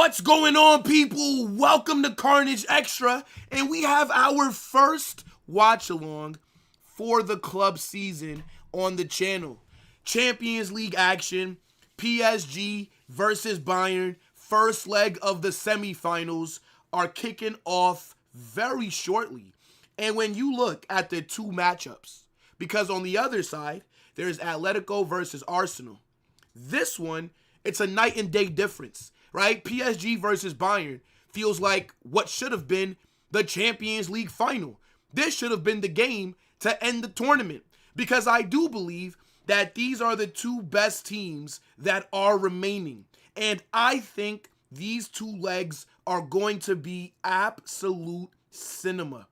What's going on, people? Welcome to Carnage Extra, and we have our first watch along for the club season on the channel. Champions League action, PSG versus Bayern, first leg of the semifinals are kicking off very shortly. And when you look at the two matchups, because on the other side, there's Atlético versus Arsenal. This one, it's a night and day difference, right? PSG versus Bayern feels like what should have been the Champions League final. This should have been the game to end the tournament, because I do believe that these are the two best teams that are remaining. And I think these two legs are going to be absolute cinema.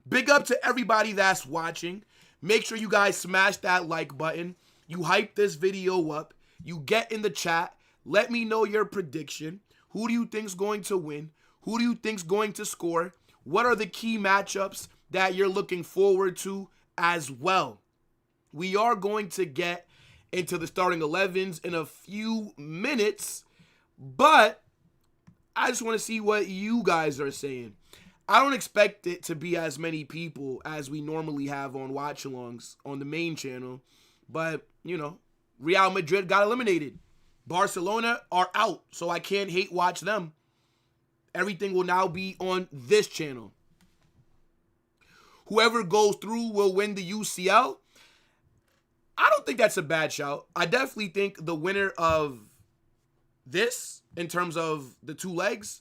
Big up to everybody that's watching. Make sure you guys smash that like button. You hype this video up. You get in the chat. Let me know your prediction. Who do you think's going to win? Who do you think's going to score? What are the key matchups that you're looking forward to as well? We are going to get into the starting 11s in a few minutes, but I just want to see what you guys are saying. I don't expect it to be as many people as we normally have on watch-alongs on the main channel, but, you know, Real Madrid got eliminated. Barcelona are out, so I can't hate watch them. Everything will now be on this channel. Whoever goes through will win the UCL. I don't think that's a bad shout. I definitely think the winner of this, in terms of the two legs,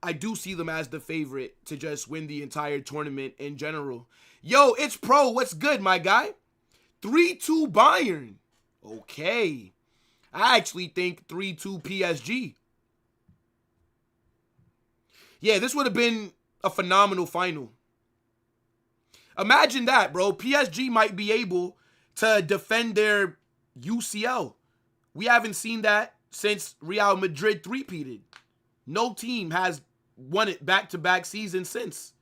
I do see them as the favorite to just win the entire tournament in general. Yo, it's Pro. What's good, my guy? 3-2 Bayern. Okay. I actually think 3-2 PSG. Yeah, this would have been a phenomenal final. Imagine that, bro. PSG might be able to defend their UCL. We haven't seen that since Real Madrid three-peated. No team has won it back-to-back seasons since.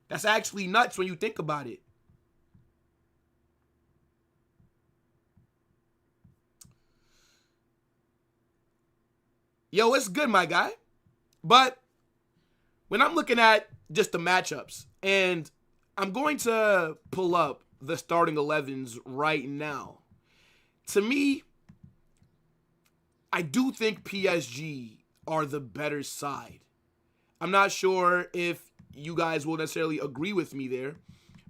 That's actually nuts when you think about it. Yo, it's good, my guy. But when I'm looking at just the matchups, and I'm going to pull up the starting 11s right now. To me, I do think PSG are the better side. I'm not sure if you guys will necessarily agree with me there,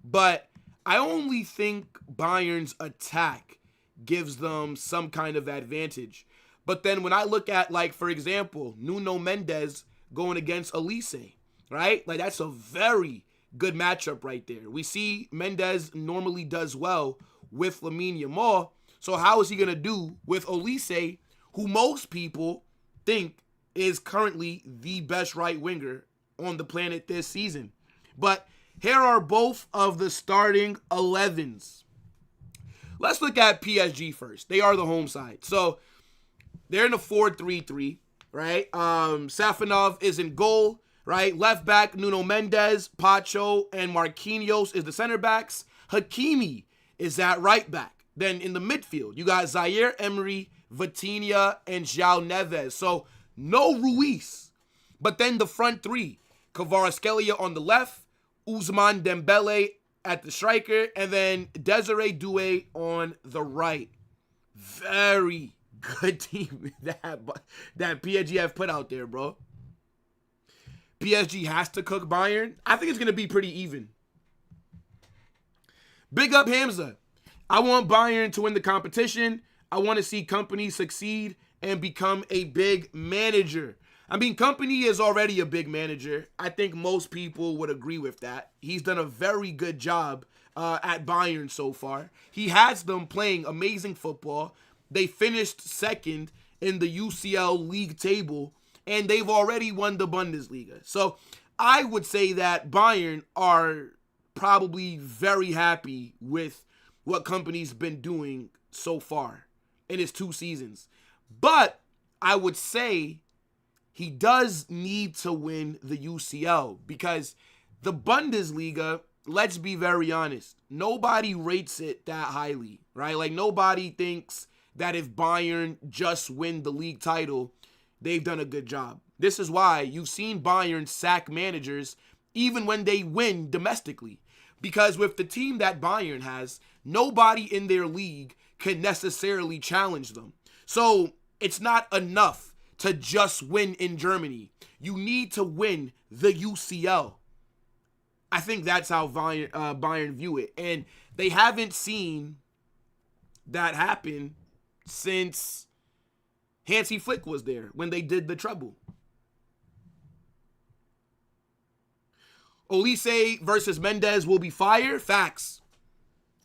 but I only think Bayern's attack gives them some kind of advantage. But then when I look at, like, for example, Nuno Mendes going against Olise, right? Like, that's a very good matchup right there. We see Mendes normally does well with Lamine Yamal. So how is he going to do with Olise, who most people think is currently the best right winger on the planet this season? But here are both of the starting 11s. Let's look at PSG first. They are the home side. So they're in a 4-3-3, right? Safonov is in goal, right? Left back, Nuno Mendes, Pacho, and Marquinhos is the center backs. Hakimi is at right back. Then in the midfield, you got Zaire Emery, Vitinha, and João Neves. So no Ruiz. But then the front three, Kvaratskhelia on the left, Ousmane Dembele at the striker, and then Desiree Doué on the right. Very good team that PSG have put out there, bro. PSG has to cook Bayern. I think it's going to be pretty even. Big up Hamza. I want Bayern to win the competition. I want to see Kompany succeed and become a big manager. I mean, Kompany is already a big manager. I think most people would agree with that. He's done a very good job at Bayern so far. He has them playing amazing football. They finished second in the UCL league table, and they've already won the Bundesliga. So I would say that Bayern are probably very happy with what Kompany's been doing so far in his 2 seasons. But I would say he does need to win the UCL, because the Bundesliga, let's be very honest, nobody rates it that highly, right? Like, nobody thinks that if Bayern just win the league title, they've done a good job. This is why you've seen Bayern sack managers even when they win domestically. Because with the team that Bayern has, nobody in their league can necessarily challenge them. So it's not enough to just win in Germany. You need to win the UCL. I think that's how Bayern view it. And they haven't seen that happen since Hansi Flick was there when they did the treble. Olise versus Mendes will be fire. Facts.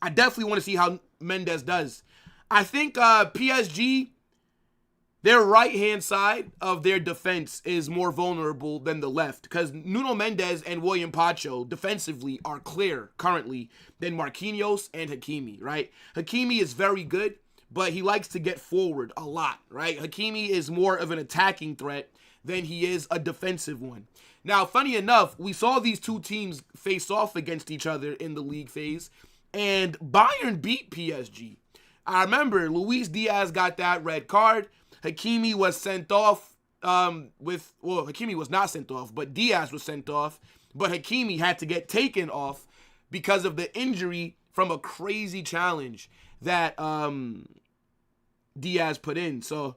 I definitely want to see how Mendes does. I think PSG, their right-hand side of their defense is more vulnerable than the left because Nuno Mendes and William Pacho defensively are clear currently than Marquinhos and Hakimi, right? Hakimi is very good, but he likes to get forward a lot, right? Hakimi is more of an attacking threat than he is a defensive one. Now, funny enough, we saw these two teams face off against each other in the league phase, and Bayern beat PSG. I remember Luis Diaz got that red card. Hakimi was sent off Hakimi was not sent off, but Diaz was sent off. But Hakimi had to get taken off because of the injury from a crazy challenge that Diaz put in. So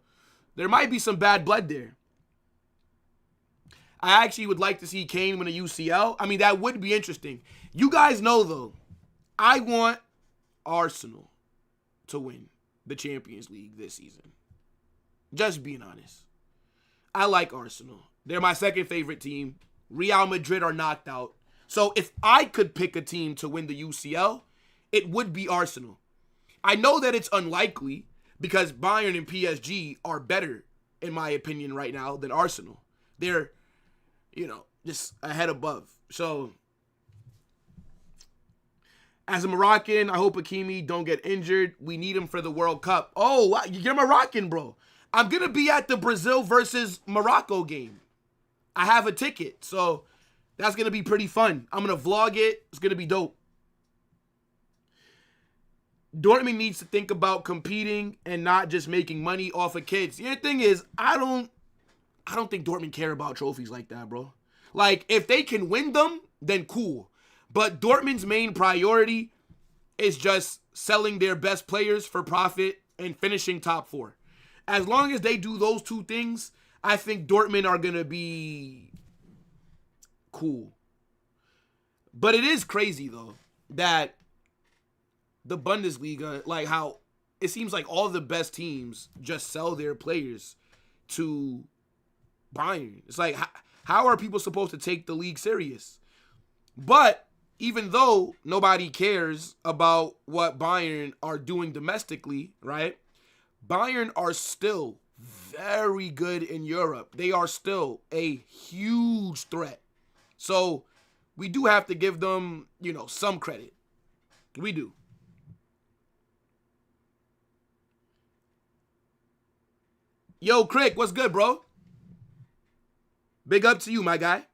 there might be some bad blood there. I actually would like to see Kane win a UCL. I mean, that would be interesting. You guys know, though, I want Arsenal to win the Champions League this season. Just being honest. I like Arsenal. They're my second favorite team. Real Madrid are knocked out. So if I could pick a team to win the UCL, it would be Arsenal. I know that it's unlikely because Bayern and PSG are better, in my opinion, right now than Arsenal. They're, just a head above. So as a Moroccan, I hope Hakimi don't get injured. We need him for the World Cup. Oh, wow. You're Moroccan, bro. I'm going to be at the Brazil versus Morocco game. I have a ticket, so that's going to be pretty fun. I'm going to vlog it. It's going to be dope. Dortmund needs to think about competing and not just making money off of kids. The thing is, I don't think Dortmund care about trophies like that, bro. Like, if they can win them, then cool. But Dortmund's main priority is just selling their best players for profit and finishing top 4. As long as they do those two things, I think Dortmund are going to be cool. But it is crazy, though, that the Bundesliga, like how it seems like all the best teams just sell their players to Bayern. It's like, how are people supposed to take the league serious? But even though nobody cares about what Bayern are doing domestically, right? Bayern are still very good in Europe. They are still a huge threat. So we do have to give them, some credit. We do. Yo, Crick, what's good, bro? Big up to you, my guy.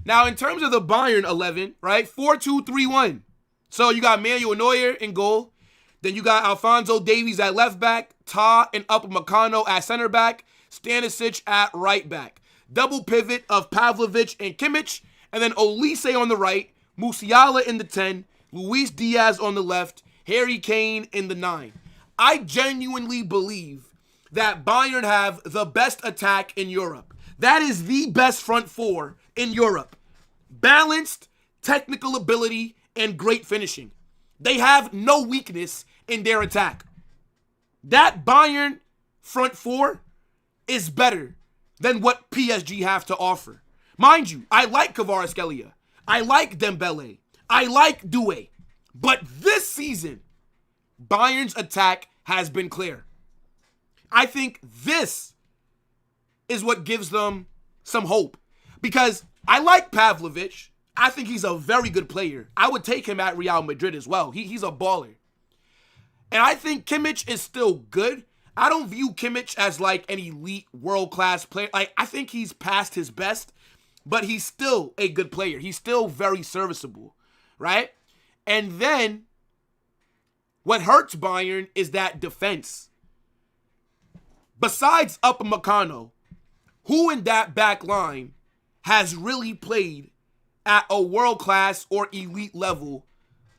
Now, in terms of the Bayern 11, right? 4-2-3-1. So you got Manuel Neuer in goal. Then you got Alphonso Davies at left back, Ta and Upamecano at center back, Stanisic at right back. Double pivot of Pavlovic and Kimmich, and then Olise on the right, Musiala in the 10, Luis Diaz on the left, Harry Kane in the 9. I genuinely believe that Bayern have the best attack in Europe. That is the best front four in Europe. Balanced, technical ability, and great finishing. They have no weakness in their attack. That Bayern front four is better than what PSG have to offer. Mind you, I like Kvaratskhelia. I like Dembele. I like Doué. But this season, Bayern's attack has been clear. I think this is what gives them some hope. Because I like Pavlovic. I think he's a very good player. I would take him at Real Madrid as well. He's a baller. And I think Kimmich is still good. I don't view Kimmich as like an elite world-class player. I think he's past his best, but he's still a good player. He's still very serviceable, right? And then what hurts Bayern is that defense. besides Upamecano, who in that back line has really played at a world-class or elite level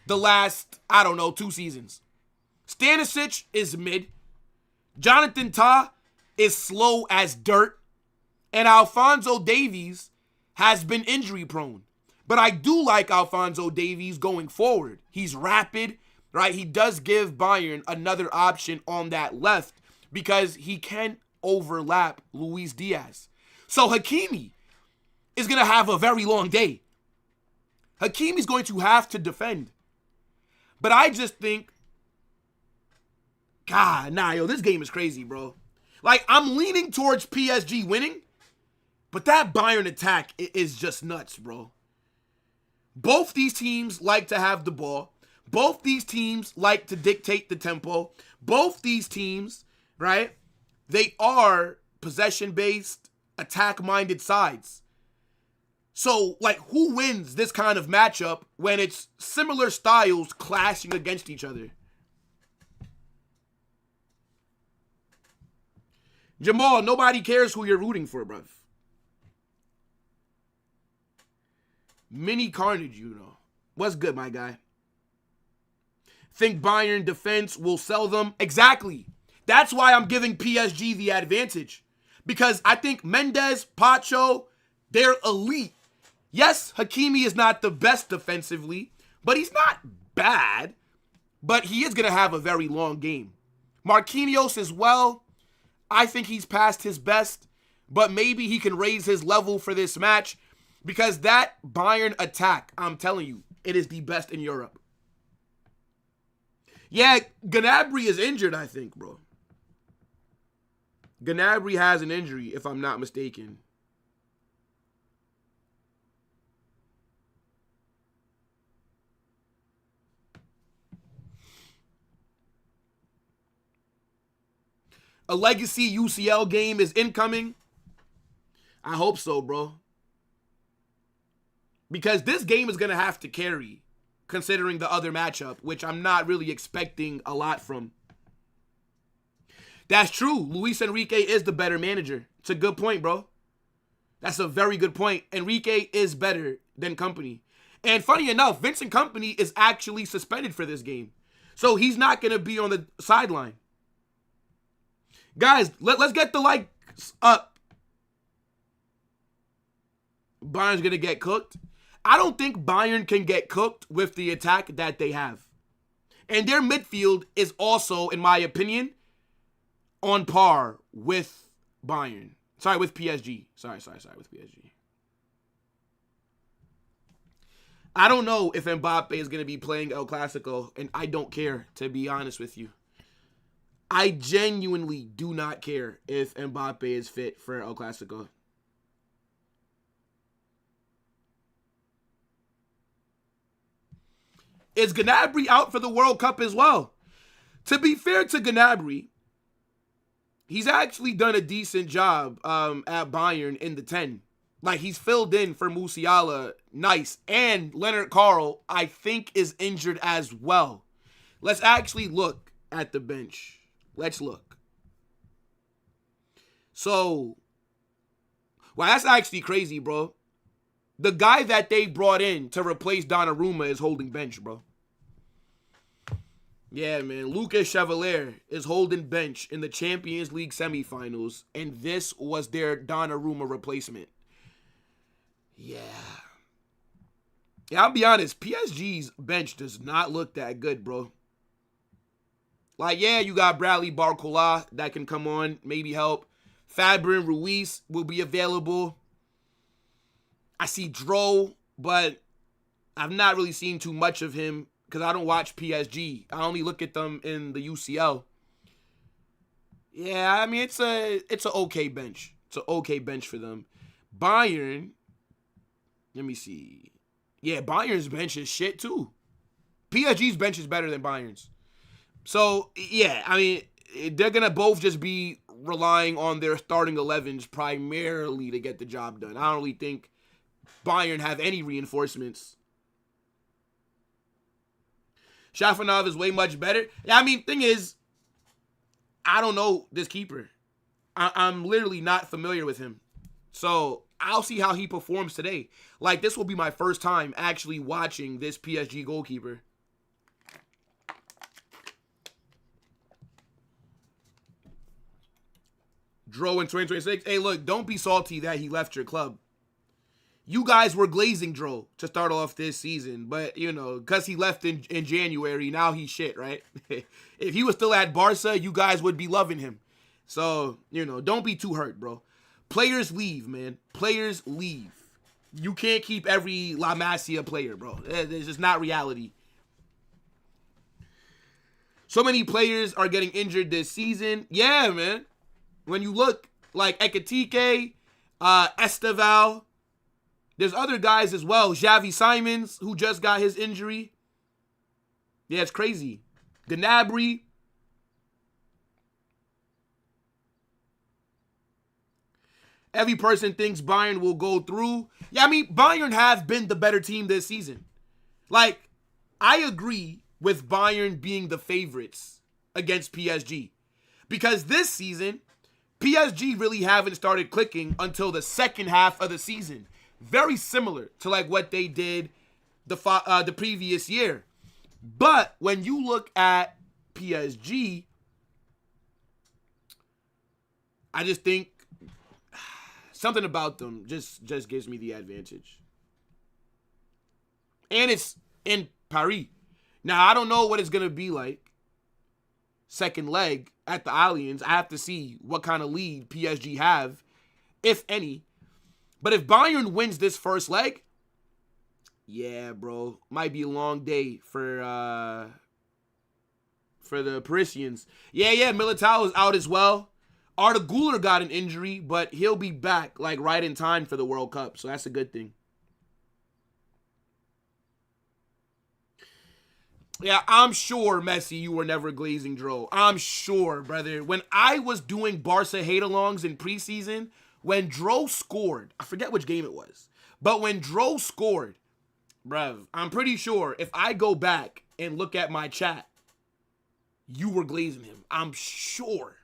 the last, 2 seasons? Stanisic is mid. Jonathan Tah is slow as dirt. And Alphonso Davies has been injury prone. But I do like Alphonso Davies going forward. He's rapid, right? He does give Bayern another option on that left because he can overlap Luis Diaz. So Hakimi is going to have a very long day. Hakimi's going to have to defend. But I just think, this game is crazy, bro. Like, I'm leaning towards PSG winning, but that Bayern attack is just nuts, bro. Both these teams like to have the ball. Both these teams like to dictate the tempo. Both these teams, right, they are possession-based, attack-minded sides. So, like, who wins this kind of matchup when it's similar styles clashing against each other? Jamal, nobody cares who you're rooting for, bruv. Mini Carnage, What's good, my guy? Think Bayern defense will sell them? Exactly. That's why I'm giving PSG the advantage. Because I think Mendes, Pacho, they're elite. Yes, Hakimi is not the best defensively, but he's not bad. But he is going to have a very long game. Marquinhos as well. I think he's past his best, but maybe he can raise his level for this match. Because that Bayern attack, I'm telling you, it is the best in Europe. Yeah, Gnabry is injured, I think, bro. Gnabry has an injury, if I'm not mistaken. A legacy UCL game is incoming. I hope so, bro. Because this game is going to have to carry, considering the other matchup, which I'm not really expecting a lot from. That's true. Luis Enrique is the better manager. It's a good point, bro. That's a very good point. Enrique is better than Kompany. And funny enough, Vincent Kompany is actually suspended for this game. So he's not going to be on the sideline. Guys, let's get the likes up. Bayern's going to get cooked. I don't think Bayern can get cooked with the attack that they have. And their midfield is also, in my opinion, on par with Bayern. Sorry, with PSG. Sorry, with PSG. I don't know if Mbappe is going to be playing El Clasico, and I don't care, to be honest with you. I genuinely do not care if Mbappe is fit for El Clasico. Is Gnabry out for the World Cup as well? To be fair to Gnabry, he's actually done a decent job at Bayern in the 10. Like, he's filled in for Musiala, nice. And Leonard Carl, I think, is injured as well. Let's actually look at the bench. Let's look. So, well, that's actually crazy, bro. The guy that they brought in to replace Donnarumma is holding bench, bro. Yeah, man. Lucas Chevalier is holding bench in the Champions League semifinals, and this was their Donnarumma replacement. Yeah. I'll be honest. PSG's bench does not look that good, bro. Like, yeah, you got Bradley Barcola that can come on, maybe help. Fabian Ruiz will be available. I see Dro, but I've not really seen too much of him because I don't watch PSG. I only look at them in the UCL. Yeah, I mean, it's an okay bench. It's an okay bench for them. Bayern, let me see. Yeah, Bayern's bench is shit too. PSG's bench is better than Bayern's. So, yeah, I mean, they're going to both just be relying on their starting 11s primarily to get the job done. I don't really think Bayern have any reinforcements. Shafanov is way much better. Yeah, I mean, thing is, I don't know this keeper. I'm literally not familiar with him. So I'll see how he performs today. Like, this will be my first time actually watching this PSG goalkeeper. Dro in 2026. Hey, look, don't be salty that he left your club. You guys were glazing Dro to start off this season, but, you know, because he left in January, now he's shit, right? If he was still at Barca, you guys would be loving him. So, you know, don't be too hurt, bro. Players leave, man. Players leave. You can't keep every La Masia player, bro. It's just not reality. So many players are getting injured this season. Yeah, man. When you look like Ekitike, Esteval, there's other guys as well. Xavi Simons, who just got his injury. Yeah, it's crazy. Gnabry. Every person thinks Bayern will go through. Yeah, I mean, Bayern have been the better team this season. Like, I agree with Bayern being the favorites against PSG. Because this season, PSG really haven't started clicking until the second half of the season. Very similar to like what they did the previous year. But when you look at PSG, I just think something about them just gives me the advantage. And it's in Paris. Now, I don't know what it's going to be like second leg at the Allianz. I have to see what kind of lead PSG have, if any. But if Bayern wins this first leg, yeah, bro, might be a long day for the Parisians. Yeah, Militao is out as well. Arda Güler got an injury, but he'll be back like right in time for the World Cup, so that's a good thing. Yeah, I'm sure, Messi, you were never glazing Dro. I'm sure, brother. When I was doing Barca hate-alongs in preseason, when Dro scored, I forget which game it was, but when Dro scored, bruv, I'm pretty sure if I go back and look at my chat, you were glazing him. I'm sure.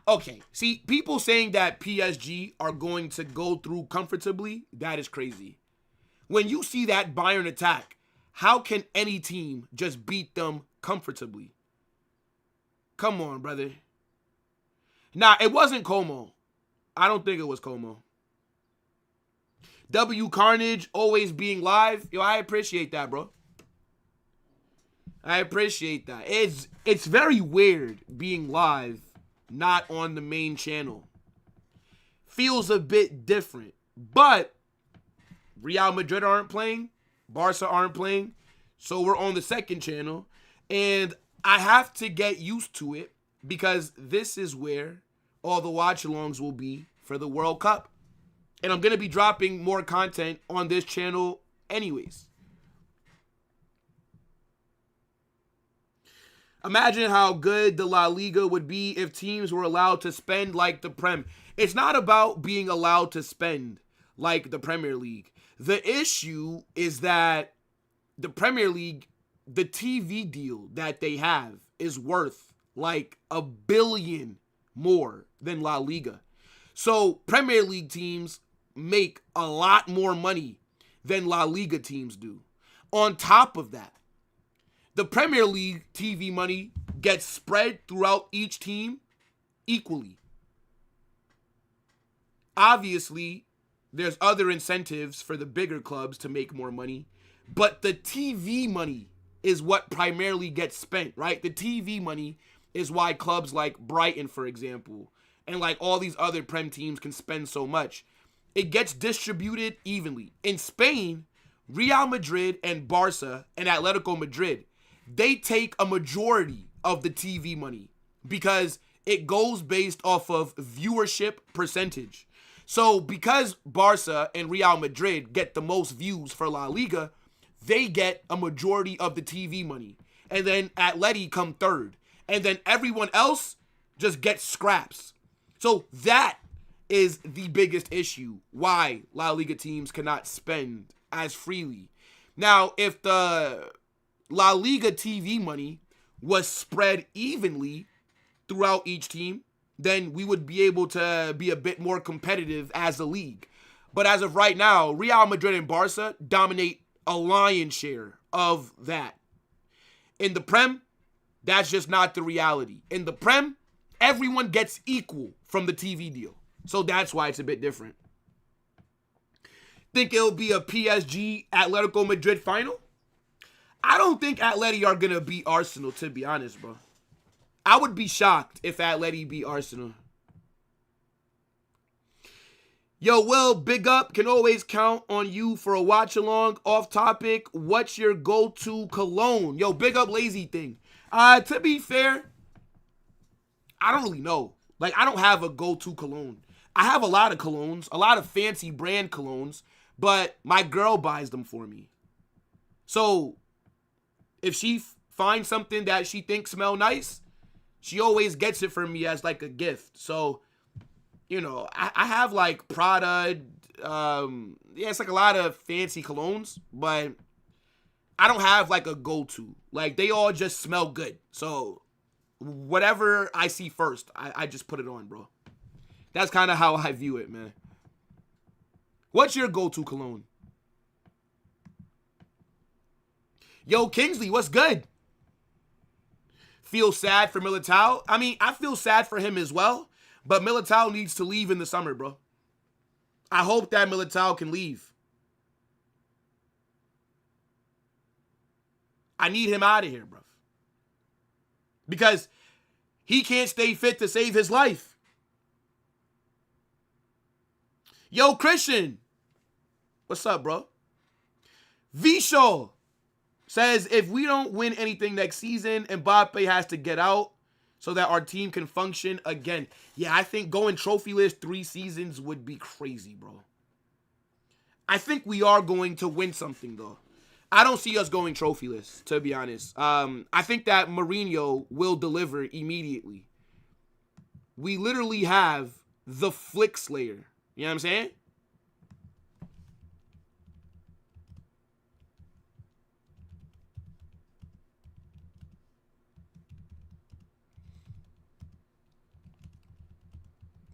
Okay, see, people saying that PSG are going to go through comfortably, that is crazy. When you see that Bayern attack, how can any team just beat them comfortably? Come on, brother. Nah, it wasn't Como. I don't think it was Como. W Carnage always being live. Yo, I appreciate that, bro. I appreciate that. It's very weird being live, not on the main channel. Feels a bit different. But Real Madrid aren't playing. Barca aren't playing. So we're on the second channel. And I have to get used to it because this is where all the watch-alongs will be for the World Cup. And I'm going to be dropping more content on this channel anyways. Imagine how good the La Liga would be if teams were allowed to spend like the Prem. It's not about being allowed to spend like the Premier League. The issue is that the Premier League, the TV deal that they have is worth like $1 billion more than La Liga. So Premier League teams make a lot more money than La Liga teams do. On top of that, the Premier League TV money gets spread throughout each team equally. Obviously, there's other incentives for the bigger clubs to make more money, but the TV money is what primarily gets spent, right? The TV money is why clubs like Brighton, for example, and like all these other Prem teams can spend so much. It gets distributed evenly. In Spain, Real Madrid and Barca and Atlético Madrid, they take a majority of the TV money because it goes based off of viewership percentage. So because Barca and Real Madrid get the most views for La Liga, they get a majority of the TV money. And then Atleti come third. And then everyone else just gets scraps. So that is the biggest issue why La Liga teams cannot spend as freely. Now, if the La Liga TV money was spread evenly throughout each team, then we would be able to be a bit more competitive as a league. But as of right now, Real Madrid and Barca dominate a lion's share of that. In the Prem, that's just not the reality. In the Prem, everyone gets equal from the TV deal. So that's why it's a bit different. Think it'll be a PSG Atletico Madrid final? I don't think Atleti are going to beat Arsenal, to be honest, bro. I would be shocked if Atleti beat Arsenal. Yo, Will, big up. Can always count on you for a watch-along. Off topic, what's your go-to cologne? Yo, big up Lazy Thing. To be fair, I don't really know. Like, I don't have a go-to cologne. I have a lot of colognes, a lot of fancy brand colognes, but my girl buys them for me. So, if she finds something that she thinks smell nice, she always gets it for me as, like, a gift. So, you know, I have, like, Prada. It's, like, a lot of fancy colognes, but I don't have, like, a go-to. Like, they all just smell good. So, whatever I see first, I just put it on, bro. That's kind of how I view it, man. What's your go-to cologne? Yo, Kingsley, what's good? Feel sad for Militao? I mean, I feel sad for him as well, but Militao needs to leave in the summer, bro. I hope that Militao can leave. I need him out of here, bro. Because he can't stay fit to save his life. Yo, Christian. What's up, bro? Visho says, if we don't win anything next season, Mbappe has to get out so that our team can function again. Yeah, I think going trophyless 3 seasons would be crazy, bro. I think we are going to win something, though. I don't see us going trophyless, to be honest. I think that Mourinho will deliver immediately. We literally have the flick slayer. You know what I'm saying?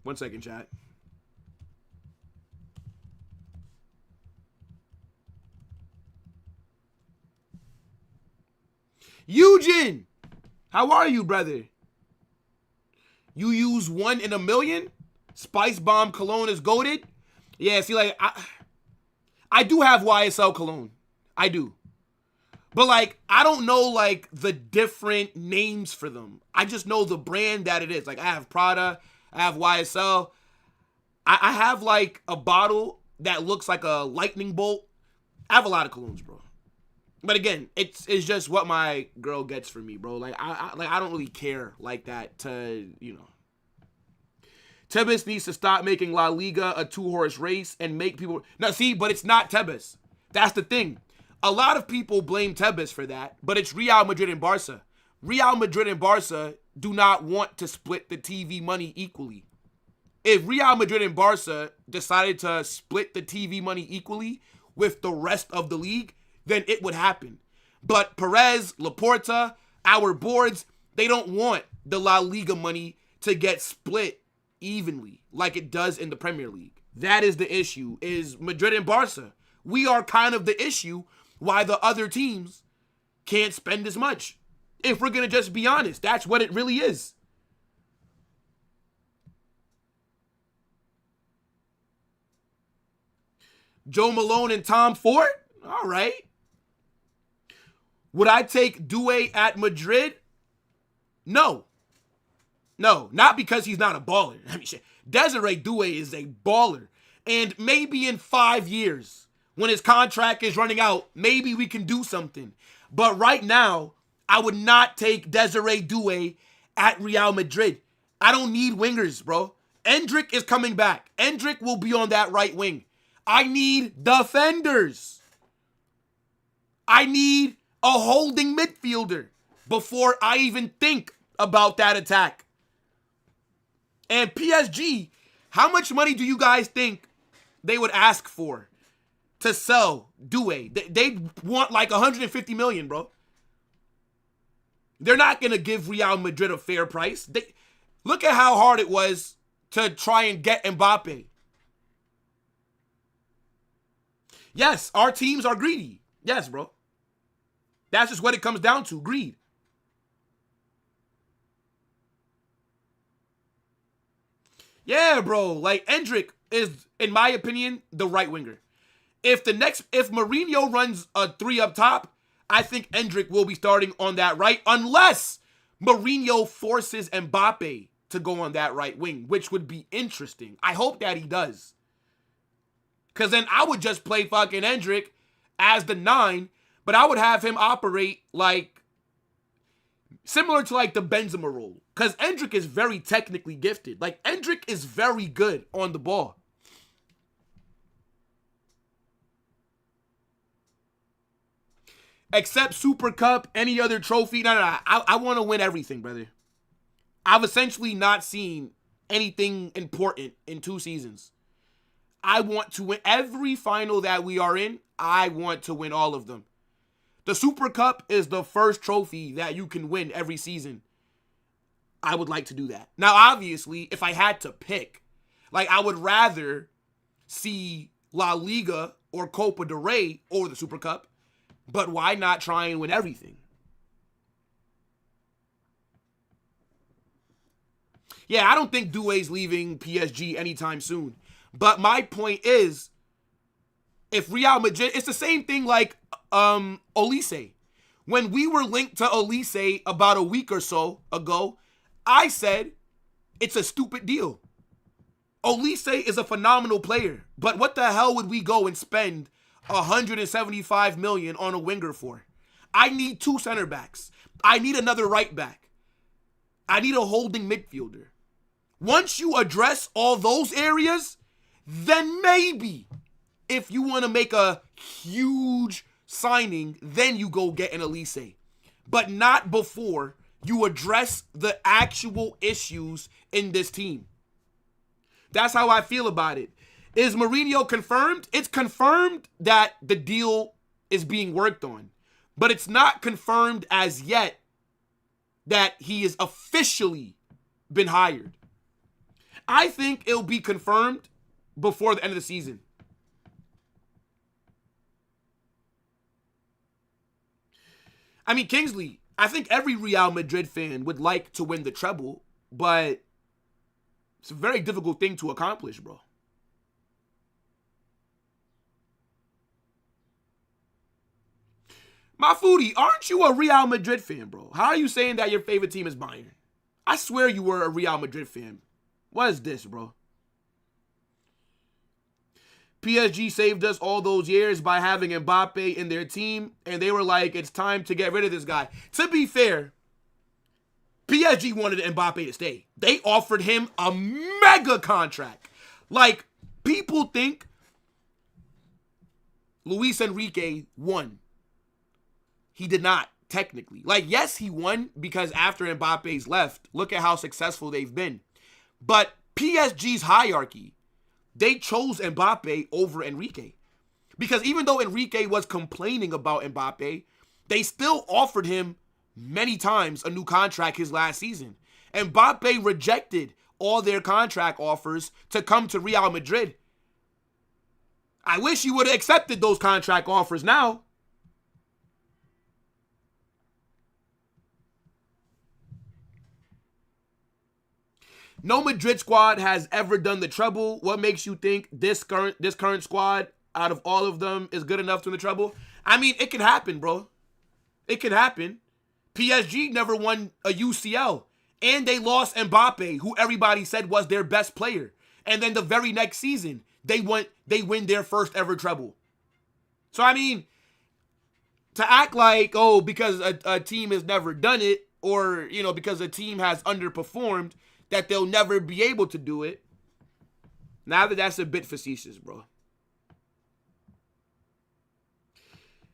One second, chat. Eugen! How are you, brother? You use 1 in a million? Spice Bomb cologne is goated? Yeah, see, like, I do have YSL cologne. I do. But, like, I don't know, like, the different names for them. I just know the brand that it is. Like, I have Prada. I have YSL. I have, like, a bottle that looks like a lightning bolt. I have a lot of colognes, bro. But again, it's just what my girl gets for me, bro. Like, I don't really care like that to, you know. Tebas needs to stop making La Liga a 2-horse race and make people... Now, see, but it's not Tebas. That's the thing. A lot of people blame Tebas for that, but it's Real Madrid and Barca. Real Madrid and Barca do not want to split the TV money equally. If Real Madrid and Barca decided to split the TV money equally with the rest of the league, then it would happen. But Perez, Laporta, our boards, they don't want the La Liga money to get split evenly like it does in the Premier League. That is the issue, is Madrid and Barca. We are kind of the issue why the other teams can't spend as much. If we're going to just be honest, that's what it really is. Joe Malone and Tom Ford? All right. Would I take Doué at Madrid? No. No, not because he's not a baller. I mean, shit, Desiree Doué is a baller. And maybe in 5 years, when his contract is running out, maybe we can do something. But right now, I would not take Desiree Doué at Real Madrid. I don't need wingers, bro. Endrick is coming back. Endrick will be on that right wing. I need defenders. I need a holding midfielder before I even think about that attack. And PSG, how much money do you guys think they would ask for to sell Doué? They'd want like 150 million, bro. They're not going to give Real Madrid a fair price. Look at how hard it was to try and get Mbappe. Yes, our teams are greedy. Yes, bro. That's just what it comes down to, greed. Yeah, bro. Like, Endrick is, in my opinion, the right winger. If Mourinho runs a 3 up top, I think Endrick will be starting on that right, unless Mourinho forces Mbappe to go on that right wing, which would be interesting. I hope that he does. Because then I would just play fucking Endrick as the 9, but I would have him operate like similar to like the Benzema role. Because Endrick is very technically gifted. Like, Endrick is very good on the ball. Except Super Cup, any other trophy. No. I want to win everything, brother. I've essentially not seen anything important in 2 seasons. I want to win every final that we are in. I want to win all of them. The Super Cup is the first trophy that you can win every season. I would like to do that. Now, obviously, if I had to pick, like, I would rather see La Liga or Copa del Rey or the Super Cup. But why not try and win everything? Yeah, I don't think Doué's leaving PSG anytime soon. But my point is, if Real Madrid, it's the same thing like Olise. When we were linked to Olise about a week or so ago, I said it's a stupid deal. Olise is a phenomenal player, but what the hell would we go and spend 175 million on a winger for? I need 2 center backs. I need another right back. I need a holding midfielder. Once you address all those areas, then maybe if you want to make a huge signing, then you go get an Olise. But not before you address the actual issues in this team. That's how I feel about it. Is Mourinho confirmed? It's confirmed that the deal is being worked on. But it's not confirmed as yet that he is officially been hired. I think it'll be confirmed before the end of the season. I mean, Kingsley, I think every Real Madrid fan would like to win the treble, but it's a very difficult thing to accomplish, bro. My foodie, aren't you a Real Madrid fan, bro? How are you saying that your favorite team is Bayern? I swear you were a Real Madrid fan. What is this, bro? PSG saved us all those years by having Mbappe in their team, and they were like, it's time to get rid of this guy. To be fair, PSG wanted Mbappe to stay. They offered him a mega contract. Like, people think Luis Enrique won. He did not, technically. Like, yes, he won because after Mbappe's left, look at how successful they've been. But PSG's hierarchy, they chose Mbappe over Enrique. Because even though Enrique was complaining about Mbappe, they still offered him many times a new contract his last season. Mbappe rejected all their contract offers to come to Real Madrid. I wish he would have accepted those contract offers now. No Madrid squad has ever done the treble. What makes you think this current squad out of all of them is good enough to win the treble? I mean, it could happen, bro. It could happen. PSG never won a UCL. And they lost Mbappe, who everybody said was their best player. And then the very next season, they win their first ever treble. So, I mean, to act like, oh, because a team has never done it, or, you know, because a team has underperformed, that they'll never be able to do it. Now that's a bit facetious, bro.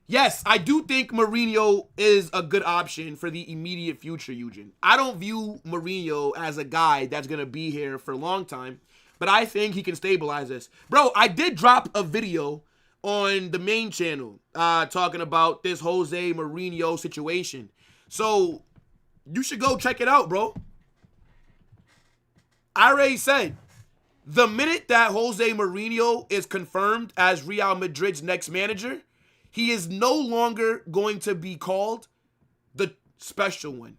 Yes, I do think Mourinho is a good option for the immediate future, Eugen. I don't view Mourinho as a guy that's going to be here for a long time, but I think he can stabilize us. Bro, I did drop a video on the main channel talking about this Jose Mourinho situation. So You should go check it out, bro. I already said, the minute that Jose Mourinho is confirmed as Real Madrid's next manager, he is no longer going to be called the special one.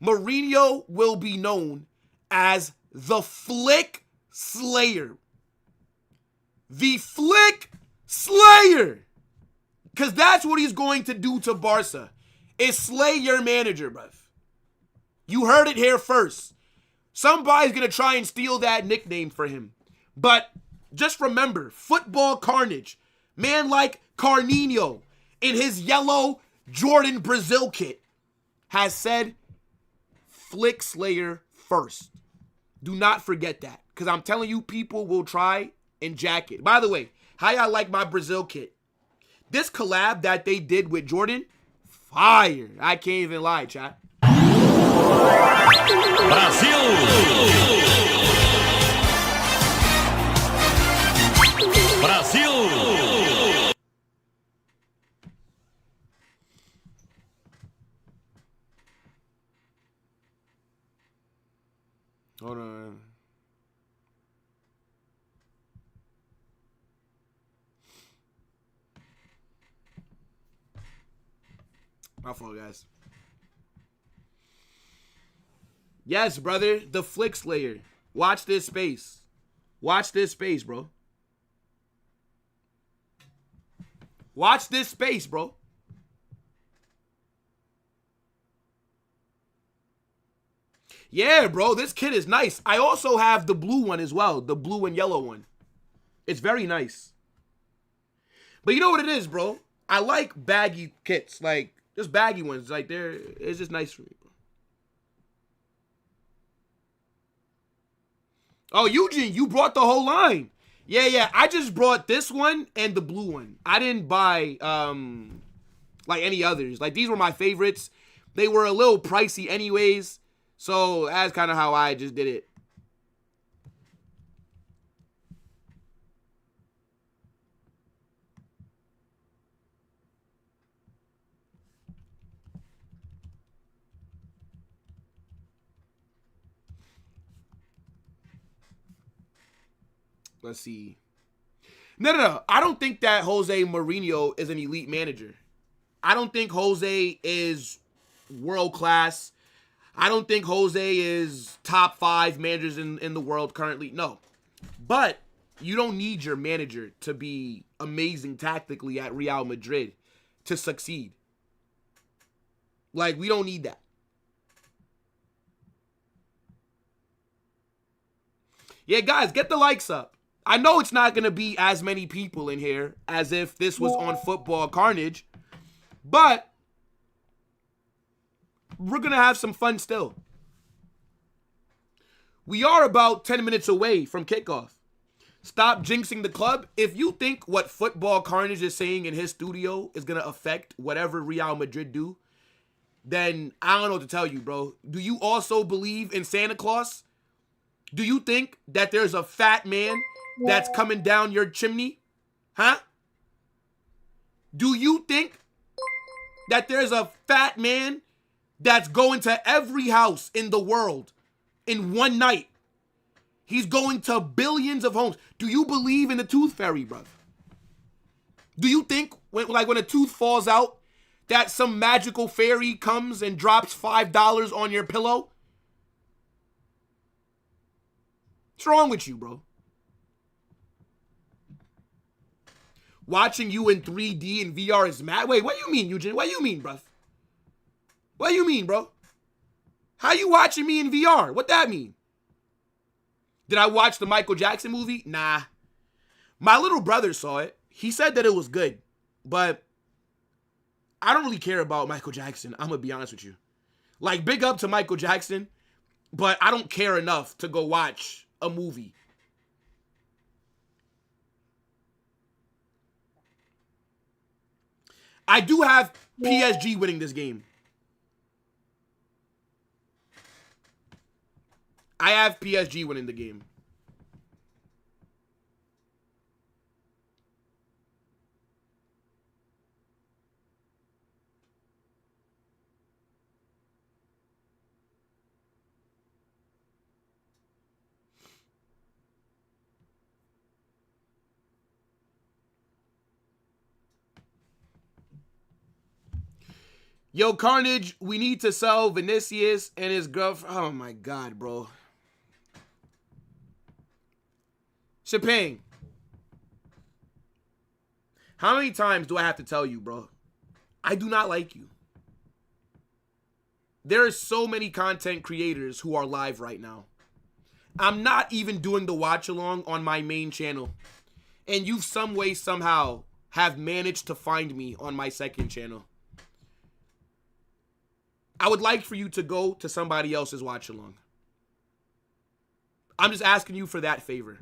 Mourinho will be known as the Flick Slayer. The Flick Slayer. Because that's what he's going to do to Barca. Is slay your manager, bruv. You heard it here first. Somebody's going to try and steal that nickname for him. But just remember, football carnage. Man like Carninho in his yellow Jordan Brazil kit has said Flick Slayer first. Do not forget that. Because I'm telling you, people will try and jack it. By the way, how y'all like my Brazil kit? This collab that they did with Jordan, fire. I can't even lie, chat. Brasil! Brasil! Hold on. My fault, guys. Yes, brother. The Flick Slayer. Watch this space. Watch this space, bro. Watch this space, bro. Yeah, bro. This kit is nice. I also have the blue one as well. The blue and yellow one. It's very nice. But you know what it is, bro? I like baggy kits. Like, just baggy ones. Like, it's just nice for me, bro. Oh, Eugene, you brought the whole line. Yeah. I just brought this one and the blue one. I didn't buy, like, any others. Like, these were my favorites. They were a little pricey anyways. So, that's kind of how I just did it. Let's see. No. I don't think that Jose Mourinho is an elite manager. I don't think Jose is world class. I don't think Jose is top 5 managers in the world currently. No. But you don't need your manager to be amazing tactically at Real Madrid to succeed. Like, we don't need that. Yeah, guys, get the likes up. I know it's not going to be as many people in here as if this was on Football Carnage, but we're going to have some fun still. We are about 10 minutes away from kickoff. Stop jinxing the club. If you think what Football Carnage is saying in his studio is going to affect whatever Real Madrid do, then I don't know what to tell you, bro. Do you also believe in Santa Claus? Do you think that there's a fat man that's coming down your chimney? Huh? Do you think that there's a fat man that's going to every house in the world in one night? He's going to billions of homes. Do you believe in the tooth fairy, brother? Do you think when a tooth falls out that some magical fairy comes and drops $5 on your pillow? What's wrong with you, bro? Watching you in 3D and VR is mad. Wait, what do you mean, Eugene? What do you mean, bruv? What do you mean, bro? How you watching me in VR? What that mean? Did I watch the Michael Jackson movie? Nah. My little brother saw it. He said that it was good. But I don't really care about Michael Jackson. I'm going to be honest with you. Like, big up to Michael Jackson. But I don't care enough to go watch a movie. I do have PSG winning this game. I have PSG winning the game. Yo, Carnage, we need to sell Vinicius and his girlfriend. Oh, my God, bro. Chapang. How many times do I have to tell you, bro? I do not like you. There are so many content creators who are live right now. I'm not even doing the watch along on my main channel. And you some way, somehow have managed to find me on my second channel. I would like for you to go to somebody else's watch along. I'm just asking you for that favor.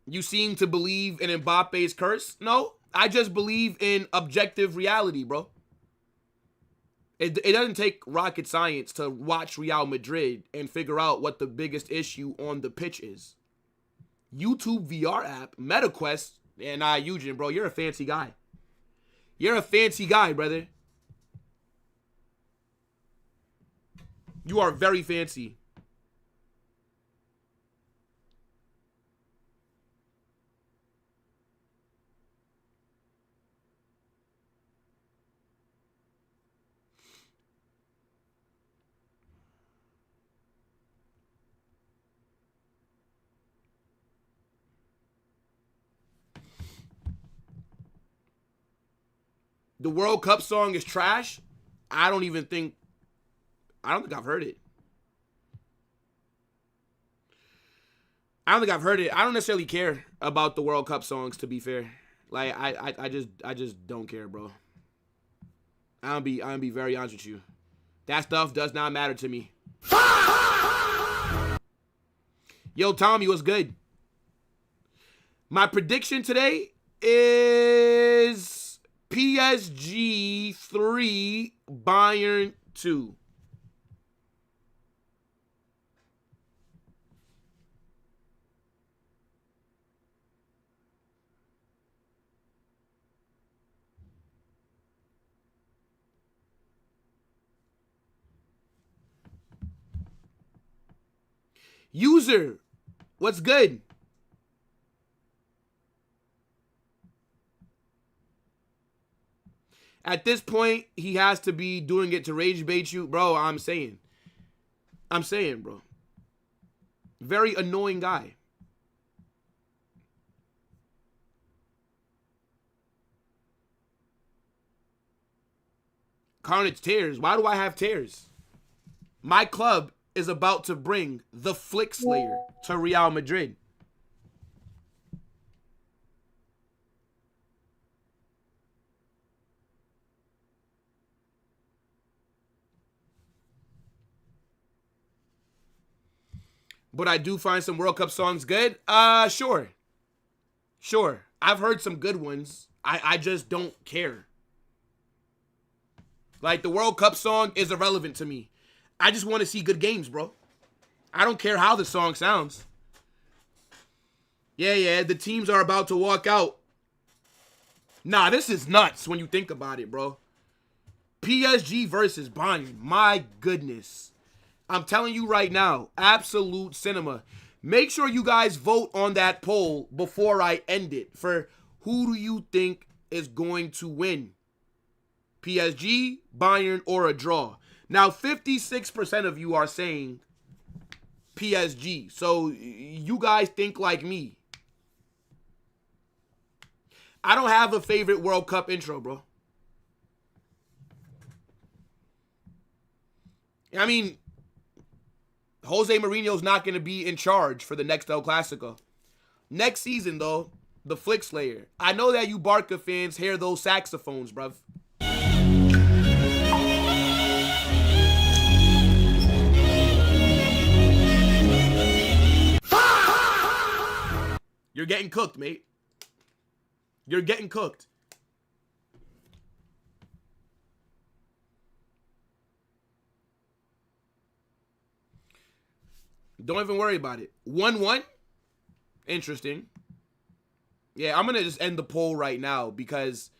You seem to believe in Mbappe's curse? No, I just believe in objective reality, bro. It doesn't take rocket science to watch Real Madrid and figure out what the biggest issue on the pitch is. YouTube VR app, MetaQuest, and Eugen, bro, you're a fancy guy. You're a fancy guy, brother. You are very fancy. The World Cup song is trash. I don't think I've heard it. I don't think I've heard it. I don't necessarily care about the World Cup songs, to be fair. Like I just don't care, bro. I'm gonna be very honest with you. That stuff does not matter to me. Yo, Tommy, what's good? My prediction today is PSG 3, Bayern 2. User, what's good? At this point, he has to be doing it to rage bait you. Bro, I'm saying, bro. Very annoying guy. Carnage tears. Why do I have tears? My club is about to bring the Flick Slayer to Real Madrid. But I do find some World Cup songs good. Sure. I've heard some good ones. I just don't care. Like, the World Cup song is irrelevant to me. I just want to see good games, bro. I don't care how the song sounds. Yeah, the teams are about to walk out. Nah, this is nuts when you think about it, bro. PSG versus Bayern. My goodness. I'm telling you right now, absolute cinema. Make sure you guys vote on that poll before I end it for who do you think is going to win? PSG, Bayern, or a draw? Now, 56% of you are saying PSG. So you guys think like me. I don't have a favorite World Cup intro, bro. I mean, Jose Mourinho's not going to be in charge for the next El Clasico. Next season, though, the Flick Slayer. I know that you Barca fans hear those saxophones, bruv. You're getting cooked, mate. You're getting cooked. Don't even worry about it. 1-1. Interesting. Yeah, I'm going to just end the poll right now because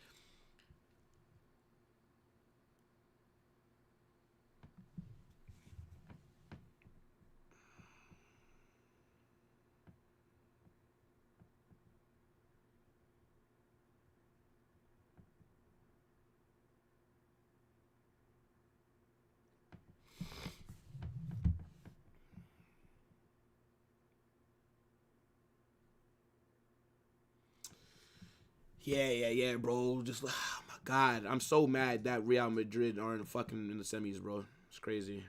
Yeah, bro. Just, oh my God. I'm so mad that Real Madrid aren't fucking in the semis, bro. It's crazy.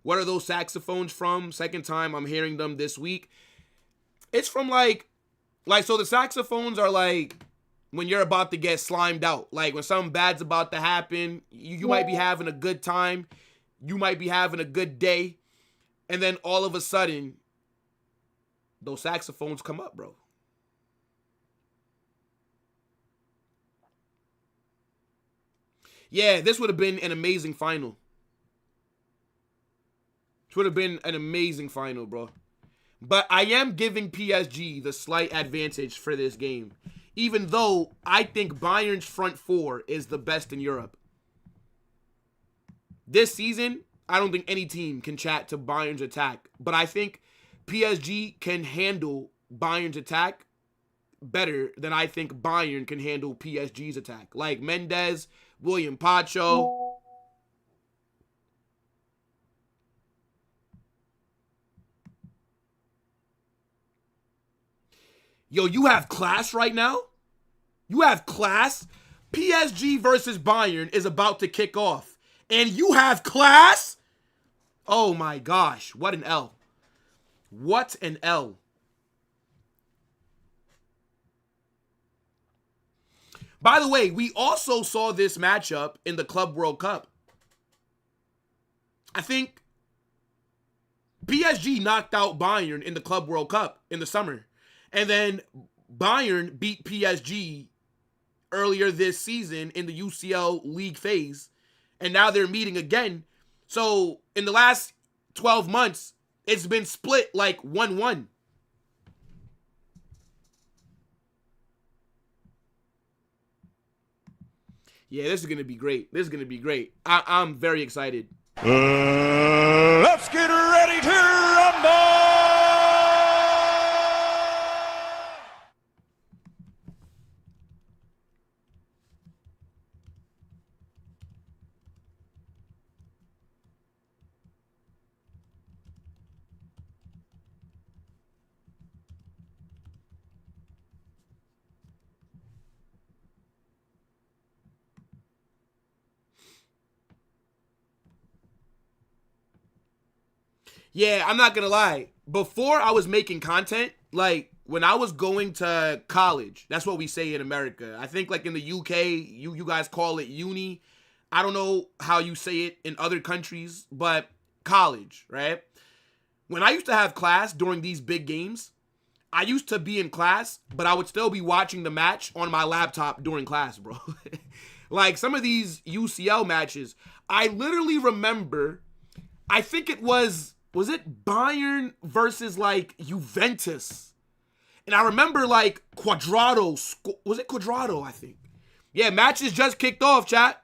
What are those saxophones from? Second time I'm hearing them this week. It's from so the saxophones are like when you're about to get slimed out. Like when something bad's about to happen, you might be having a good time. You might be having a good day. And then all of a sudden, those saxophones come up, bro. Yeah, this would have been an amazing final. This would have been an amazing final, bro. But I am giving PSG the slight advantage for this game. Even though I think Bayern's front four is the best in Europe. This season, I don't think any team can chat to Bayern's attack. But I think PSG can handle Bayern's attack better than I think Bayern can handle PSG's attack. Like Mendes, William Pacho. Yo, you have class right now? You have class? PSG versus Bayern is about to kick off. And you have class? Oh my gosh, what an L. What an L. By the way, we also saw this matchup in the Club World Cup. I think PSG knocked out Bayern in the Club World Cup in the summer. And then Bayern beat PSG earlier this season in the UCL league phase. And now they're meeting again. So in the last 12 months, it's been split like 1-1. Yeah, this is going to be great. This is going to be great. I'm very excited. Let's get ready to rumble! Yeah, I'm not going to lie. Before I was making content, like when I was going to college, that's what we say in America. I think like in the UK, you guys call it uni. I don't know how you say it in other countries, but college, right? When I used to have class during these big games, I used to be in class, but I would still be watching the match on my laptop during class, bro. Like some of these UCL matches, I literally remember, I think it was it Bayern versus like Juventus? And I remember like Quadrado, was it Quadrado, I think? Yeah, matches just kicked off, chat.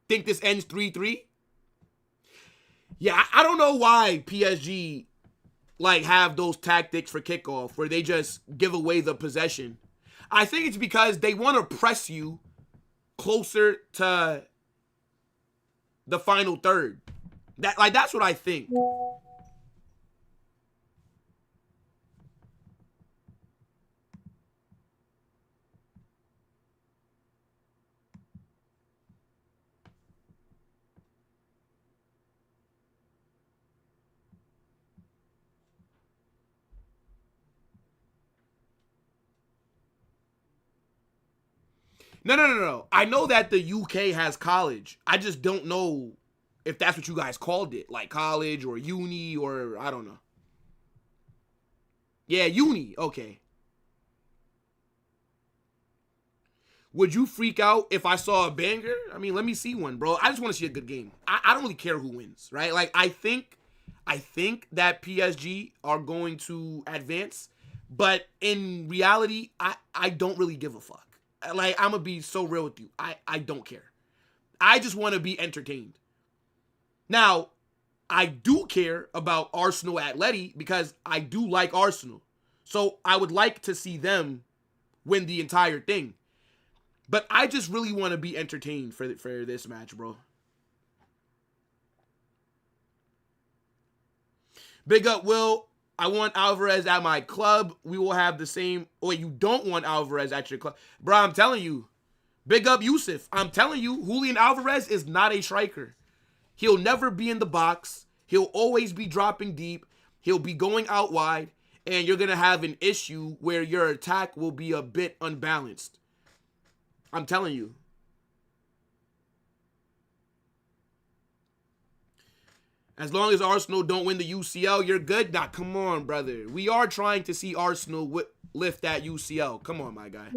Think this ends 3-3? Yeah, I don't know why PSG like have those tactics for kickoff where they just give away the possession. I think it's because they want to press you closer to the final third. That's what I think. No. I know that the UK has college. I just don't know if that's what you guys called it. Like college or uni or I don't know. Yeah, uni. Okay. Would you freak out if I saw a banger? I mean, let me see one, bro. I just want to see a good game. I don't really care who wins, right? Like I think that PSG are going to advance, but in reality, I don't really give a fuck. Like, I'm going to be so real with you. I don't care. I just want to be entertained. Now, I do care about Arsenal Atleti because I do like Arsenal. So I would like to see them win the entire thing. But I just really want to be entertained for this match, bro. Big up, Will. I want Alvarez at my club. We will have the same. Oh, wait, you don't want Alvarez at your club. Bro, I'm telling you. Big up Yusuf. I'm telling you, Julian Alvarez is not a striker. He'll never be in the box. He'll always be dropping deep. He'll be going out wide. And you're going to have an issue where your attack will be a bit unbalanced. I'm telling you. As long as Arsenal don't win the UCL, you're good? Nah, come on, brother. We are trying to see Arsenal lift that UCL. Come on, my guy.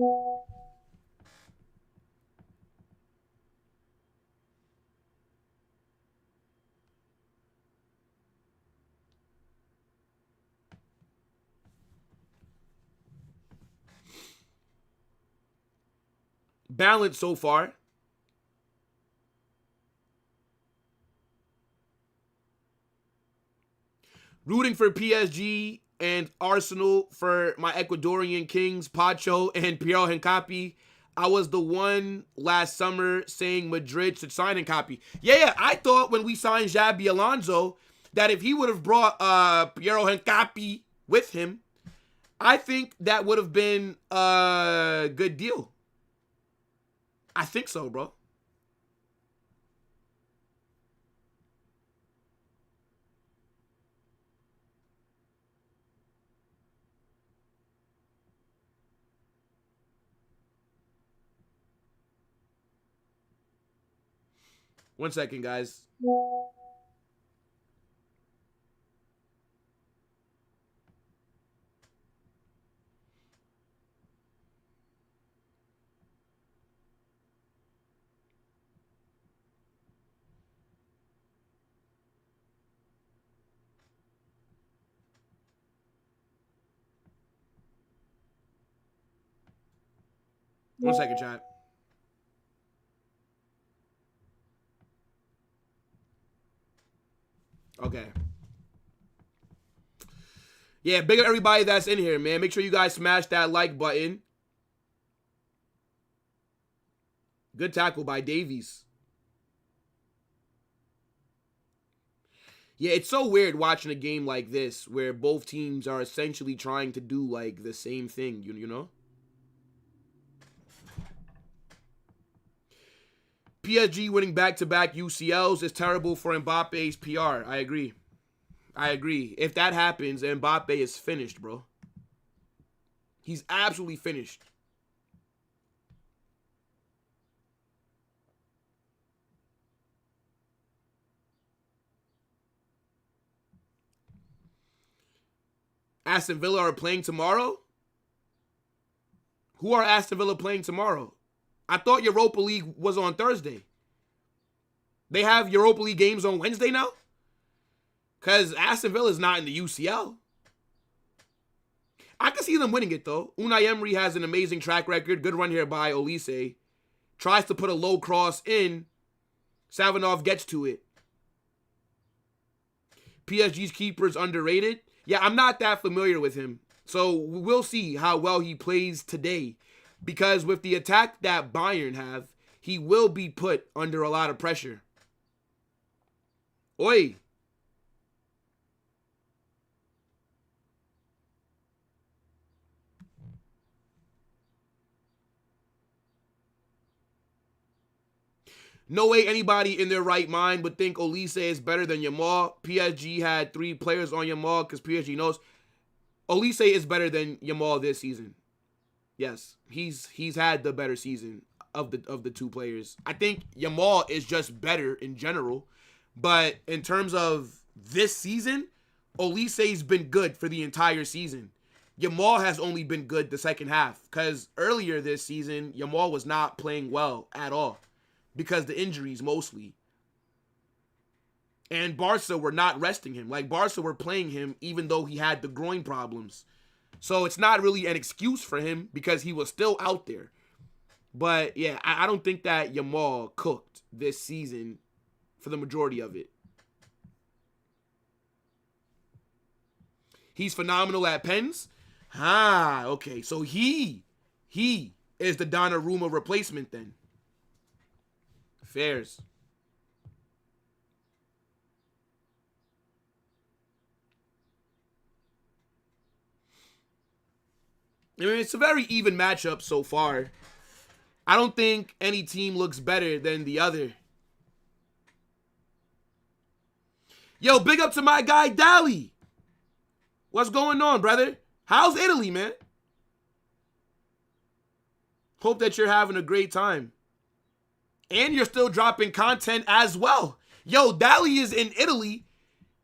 Balanced so far. Rooting for PSG and Arsenal for my Ecuadorian kings, Pacho and Piero Hincapi. I was the one last summer saying Madrid should sign Hincapi. Yeah, I thought when we signed Xabi Alonso that if he would have brought Piero Hincapi with him, I think that would have been a good deal. I think so, bro. One second, guys. One second, chat. Okay. Yeah, big up everybody that's in here, man. Make sure you guys smash that like button. Good tackle by Davies. Yeah, it's so weird watching a game like this where both teams are essentially trying to do like the same thing, you know? PSG winning back-to-back UCLs is terrible for Mbappe's PR. I agree. If that happens, Mbappe is finished, bro. He's absolutely finished. Aston Villa are playing tomorrow? Who are Aston Villa playing tomorrow? I thought Europa League was on Thursday. They have Europa League games on Wednesday now? Because Aston Villa is not in the UCL. I can see them winning it, though. Unai Emery has an amazing track record. Good run here by Olise. Tries to put a low cross in. Savinov gets to it. PSG's keeper is underrated. Yeah, I'm not that familiar with him. So we'll see how well he plays today. Because with the attack that Bayern have, he will be put under a lot of pressure. Oi. No way anybody in their right mind would think Olise is better than Yamal. PSG had 3 players on Yamal because PSG knows Olise is better than Yamal this season. Yes, he's had the better season of the 2 players. I think Yamal is just better in general, but in terms of this season, Olise's been good for the entire season. Yamal has only been good the second half because earlier this season, Yamal was not playing well at all because the injuries mostly. And Barca were not resting him. Like, Barca were playing him even though he had the groin problems. So it's not really an excuse for him because he was still out there. But, yeah, I don't think that Yamal cooked this season for the majority of it. He's phenomenal at pens. Ah, okay. So he is the Donnarumma replacement then. Fairs. I mean, it's a very even matchup so far. I don't think any team looks better than the other. Yo, big up to my guy, Dally. What's going on, brother? How's Italy, man? Hope that you're having a great time. And you're still dropping content as well. Yo, Dally is in Italy,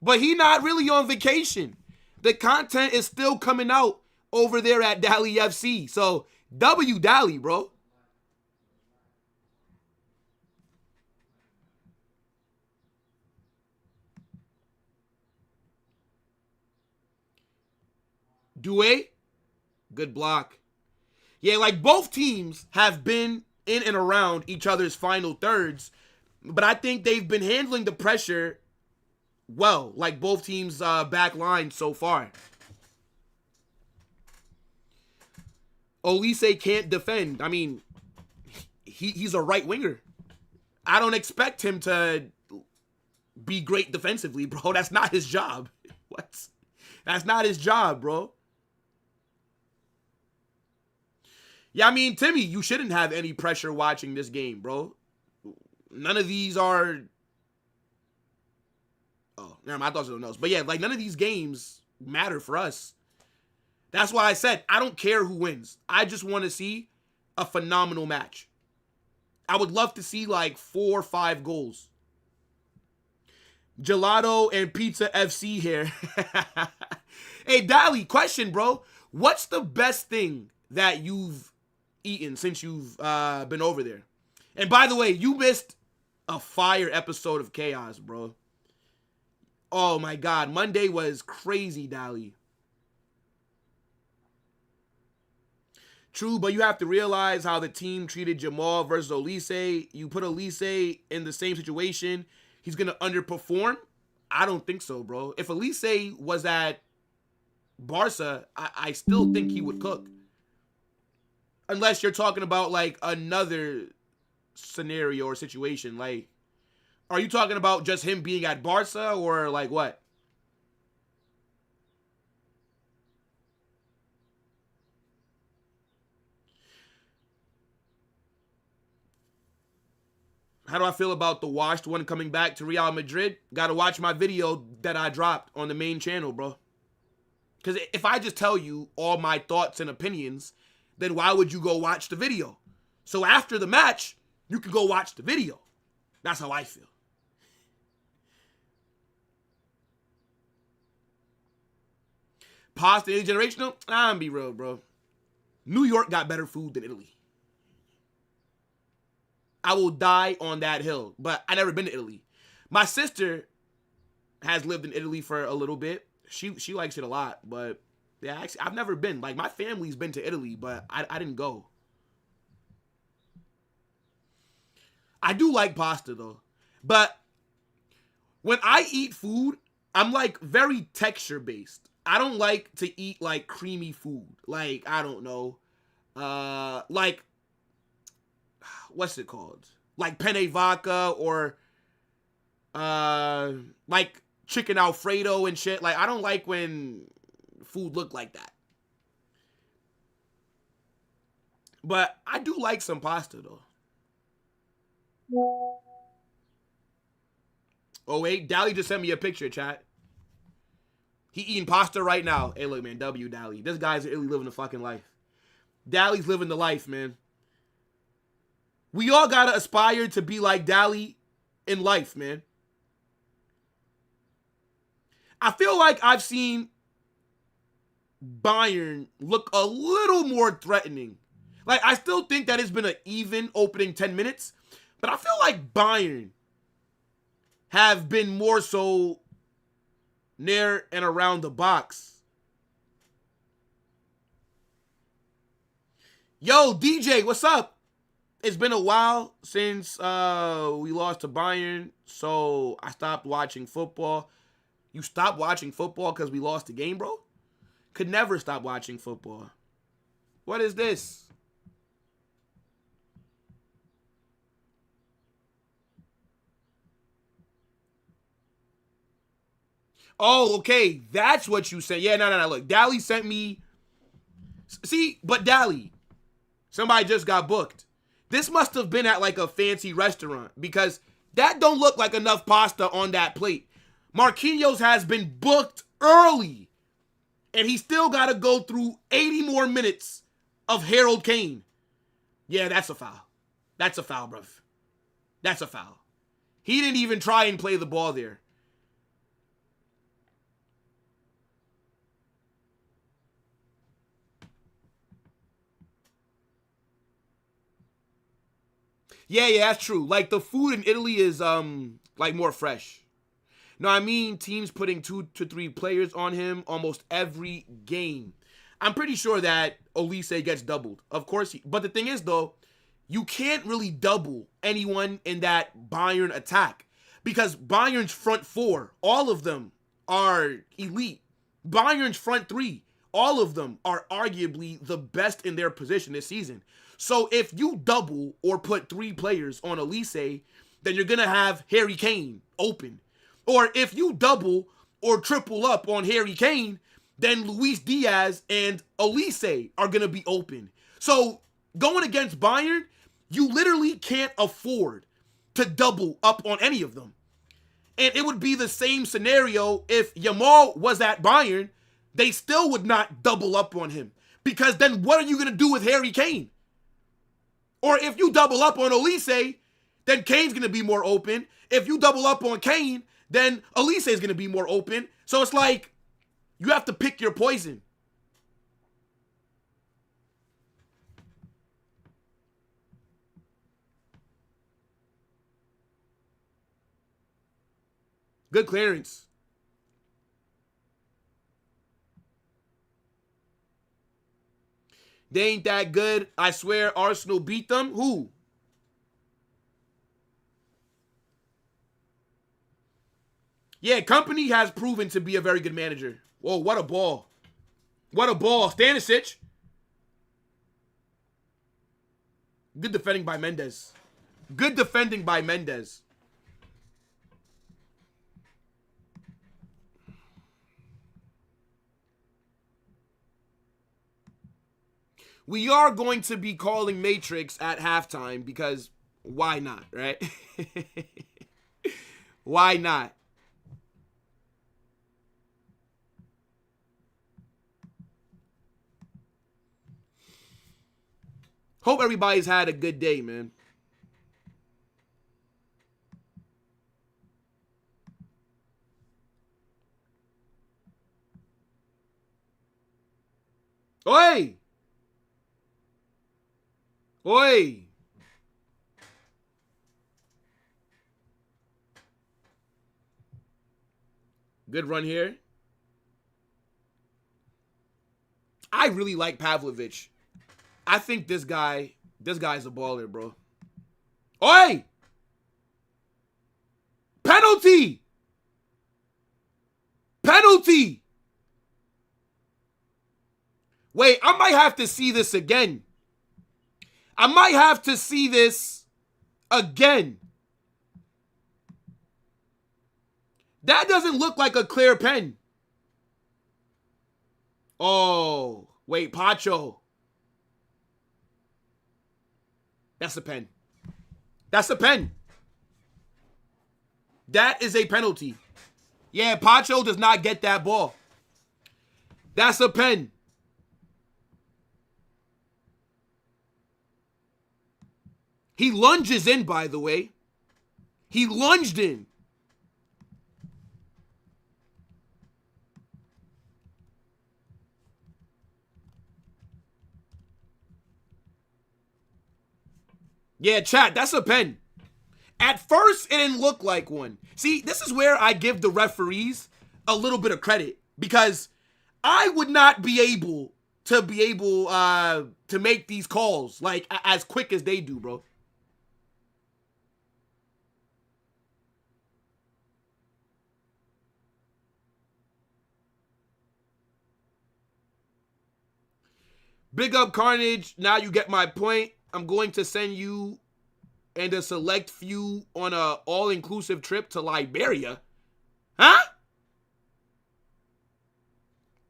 but he not really on vacation. The content is still coming out over there at Dally FC. So, W Dally, bro. Doué, good block. Yeah, like both teams have been in and around each other's final thirds, but I think they've been handling the pressure well, like both teams' back line so far. Olise can't defend. I mean, he's a right winger. I don't expect him to be great defensively, bro. That's not his job. What? That's not his job, bro. Yeah, I mean, Timmy, you shouldn't have any pressure watching this game, bro. None of these are... Oh, never mind, I thought something else. But yeah, like, none of these games matter for us. That's why I said, I don't care who wins. I just want to see a phenomenal match. I would love to see, like, 4 or 5 goals. Gelato and Pizza FC here. Hey, Dally, question, bro. What's the best thing that you've eaten since you've been over there? And by the way, you missed a fire episode of Chaos, bro. Oh my God, Monday was crazy, Dally. True, but you have to realize how the team treated Jamal versus Olise. You put Olise in the same situation, he's gonna underperform? I don't think so, bro. If Olise was at Barca, I still think he would cook. Unless you're talking about, like, another scenario or situation. Like, are you talking about just him being at Barca or, like, what? How do I feel about the washed one coming back to Real Madrid? Gotta watch my video that I dropped on the main channel, bro. Because if I just tell you all my thoughts and opinions, then why would you go watch the video? So after the match, you can go watch the video. That's how I feel. Pasta intergenerational? I'm gonna be real, bro. New York got better food than Italy. I will die on that hill, but I never been to Italy. My sister has lived in Italy for a little bit. She likes it a lot, but yeah, actually, I've never been. Like, my family's been to Italy, but I didn't go. I do like pasta, though. But when I eat food, I'm, like, very texture-based. I don't like to eat, like, creamy food. Like, I don't know. Like, what's it called? Like penne vodka or, like, chicken Alfredo and shit. Like, I don't like when food look like that. But I do like some pasta, though. Oh, wait. Dally just sent me a picture, chat. He eating pasta right now. Hey, look, man. W, Dally. This guy's really living the fucking life. Dally's living the life, man. We all gotta aspire to be like Dally in life, man. I feel like I've seen Bayern look a little more threatening. Like, I still think that it's been an even opening 10 minutes, but I feel like Bayern have been more so near and around the box. Yo, DJ, what's up? It's been a while since we lost to Bayern, so I stopped watching football. You stopped watching football because we lost the game, bro? Could never stop watching football. What is this? Oh, okay. That's what you said. Yeah, no. Look, Dally sent me See, but Dally, somebody just got booked. This must have been at like a fancy restaurant because that don't look like enough pasta on that plate. Marquinhos has been booked early, and he still got to go through 80 more minutes of Harry Kane. Yeah, that's a foul. That's a foul, bruv. That's a foul. He didn't even try and play the ball there. Yeah, that's true. Like, the food in Italy is, like, more fresh. No, I mean teams putting 2 to 3 players on him almost every game. I'm pretty sure that Olise gets doubled. Of course, but the thing is, though, you can't really double anyone in that Bayern attack because Bayern's front 4, all of them are elite. Bayern's front 3, all of them are arguably the best in their position this season. So if you double or put 3 players on Olise, then you're going to have Harry Kane open. Or if you double or triple up on Harry Kane, then Luis Diaz and Olise are going to be open. So going against Bayern, you literally can't afford to double up on any of them. And it would be the same scenario if Yamal was at Bayern. They still would not double up on him. Because then what are you going to do with Harry Kane? Or if you double up on Olise, then Kane's going to be more open. If you double up on Kane, then Olise is going to be more open. So it's like, you have to pick your poison. Good clearance. They ain't that good. I swear Arsenal beat them. Who? Yeah, Company has proven to be a very good manager. Whoa, what a ball. What a ball. Stanisic. Good defending by Mendes. Good defending by Mendes. We are going to be calling Matrix at halftime because why not, right? Why not? Hope everybody's had a good day, man. Oi! Oi! Good run here. I really like Pavlovic. I think this guy's a baller, bro. Oi! Penalty! Penalty! Wait, I might have to see this again. I might have to see this again. That doesn't look like a clear pen. Oh, wait, Pacho. That's a pen. That's a pen. That is a penalty. Yeah, Pacho does not get that ball. That's a pen. He lunges in, by the way. He lunged in. Yeah, chat, that's a pen. At first, it didn't look like one. See, this is where I give the referees a little bit of credit because I would not be able to make these calls like as quick as they do, bro. Big up Carnage. Now you get my point. I'm going to send you and a select few on a all-inclusive trip to Liberia. Huh?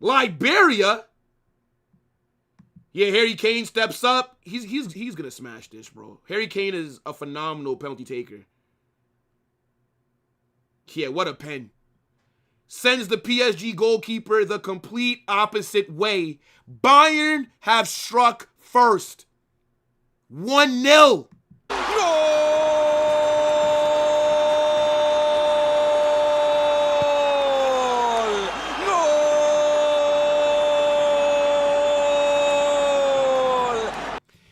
Liberia? Yeah, Harry Kane steps up. He's gonna smash this, bro. Harry Kane is a phenomenal penalty taker. Yeah, what a pen. Sends the PSG goalkeeper the complete opposite way. Bayern have struck first. 1-0.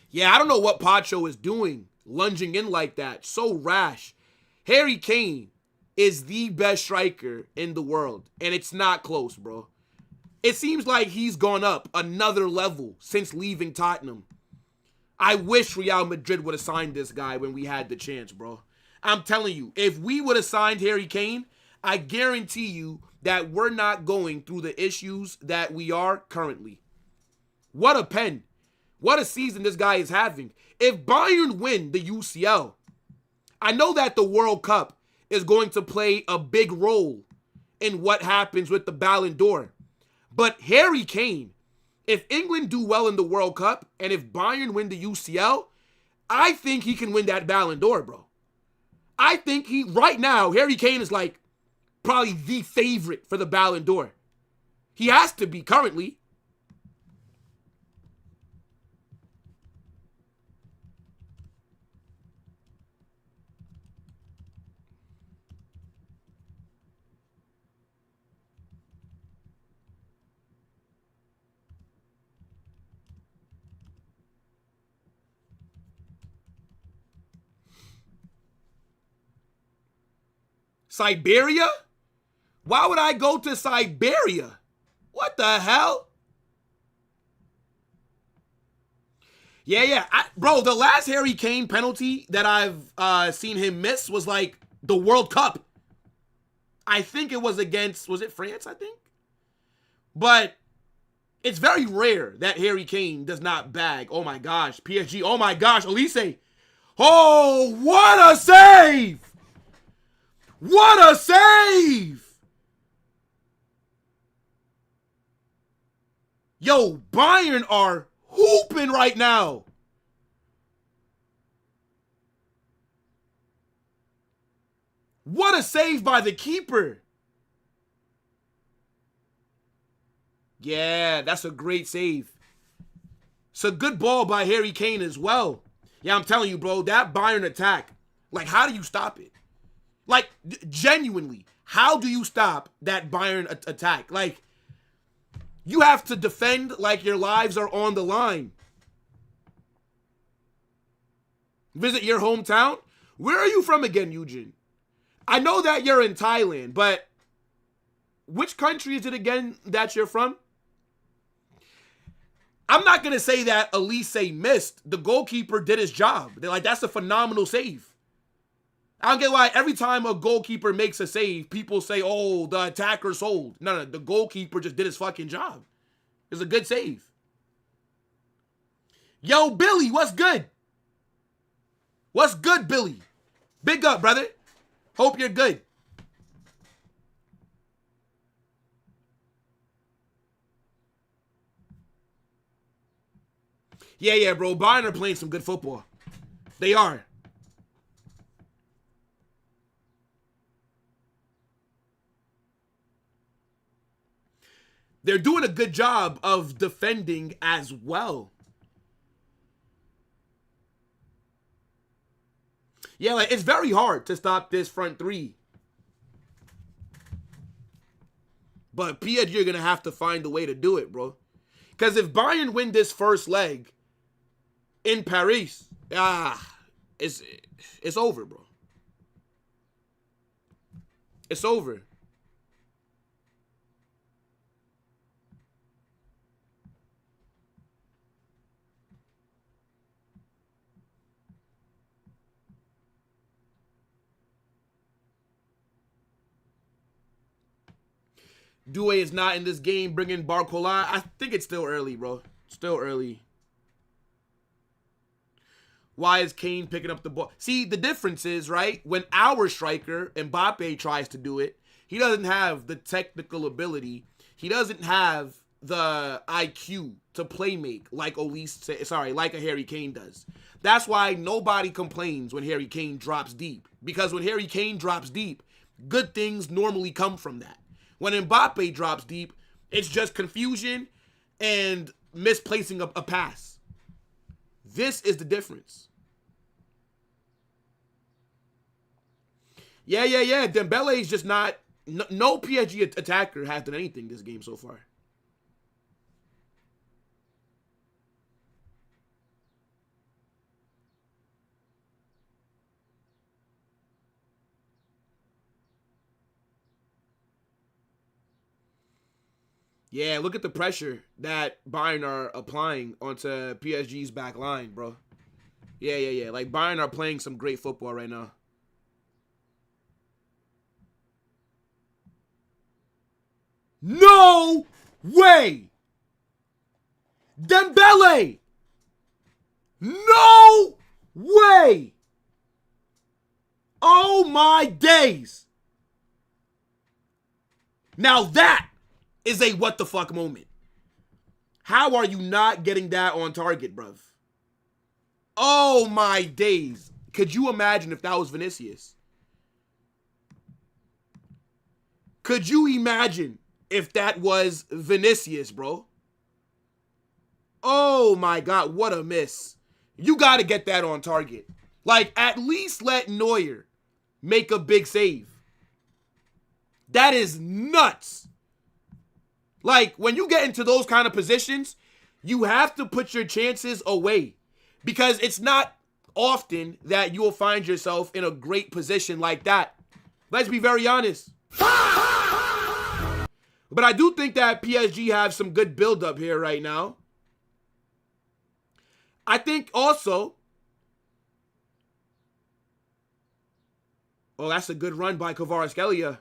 Yeah, I don't know what Pacho is doing, lunging in like that. So rash. Harry Kane is the best striker in the world, and it's not close, bro. It seems like he's gone up another level since leaving Tottenham. I wish Real Madrid would have signed this guy when we had the chance, bro. I'm telling you, if we would have signed Harry Kane, I guarantee you that we're not going through the issues that we are currently. What a pen. What a season this guy is having. If Bayern win the UCL, I know that the World Cup is going to play a big role in what happens with the Ballon d'Or. But Harry Kane, if England do well in the World Cup and if Bayern win the UCL, I think he can win that Ballon d'Or, bro. I think right now, Harry Kane is like probably the favorite for the Ballon d'Or. He has to be currently. Siberia? Why would I go to Siberia? What the hell? Yeah. Bro, the last Harry Kane penalty that I've seen him miss was like the World Cup. I think it was against, was it France, I think? But it's very rare that Harry Kane does not bag. Oh my gosh, PSG. Oh my gosh, Olise. Oh, what a save! What a save! Yo, Bayern are hooping right now. What a save by the keeper. Yeah, that's a great save. It's a good ball by Harry Kane as well. Yeah, I'm telling you, bro, that Bayern attack, like, how do you stop it? Like, genuinely, how do you stop that Bayern attack? Like, you have to defend like your lives are on the line. Visit your hometown? Where are you from again, Eugene? I know that you're in Thailand, but which country is it again that you're from? I'm not going to say that Olise missed. The goalkeeper did his job. They're like, that's a phenomenal save. I don't get why every time a goalkeeper makes a save, people say, oh, the attacker sold. No, the goalkeeper just did his fucking job. It's a good save. Yo, Billy, what's good? What's good, Billy? Big up, brother. Hope you're good. Yeah, bro. Bayern are playing some good football. They are. They're doing a good job of defending as well. Yeah, like, it's very hard to stop this front three. But PSG are going to have to find a way to do it, bro. Because if Bayern win this first leg in Paris, it's over, bro. It's over. Due is not in this game bringing Barcola. I think it's still early, bro. Still early. Why is Kane picking up the ball? See, the difference is, right, when our striker, Mbappe, tries to do it, he doesn't have the technical ability. He doesn't have the IQ to play make like like a Harry Kane does. That's why nobody complains when Harry Kane drops deep. Because when Harry Kane drops deep, good things normally come from that. When Mbappe drops deep, it's just confusion and misplacing a pass. This is the difference. Yeah. Dembele is just not... No PSG attacker has done anything this game so far. Yeah, look at the pressure that Bayern are applying onto PSG's back line, bro. Yeah. Like, Bayern are playing some great football right now. No way! Dembele! No way! Oh my days! Now that is a what the fuck moment. How are you not getting that on target, bruv? Oh my days. Could you imagine if that was Vinicius? Could you imagine if that was Vinicius, bro? Oh my God, what a miss. You got to get that on target. Like, at least let Neuer make a big save. That is nuts. Like, when you get into those kind of positions, you have to put your chances away. Because it's not often that you will find yourself in a great position like that. Let's be very honest. But I do think that PSG have some good build-up here right now. I think also... Oh, that's a good run by Kvaratskhelia.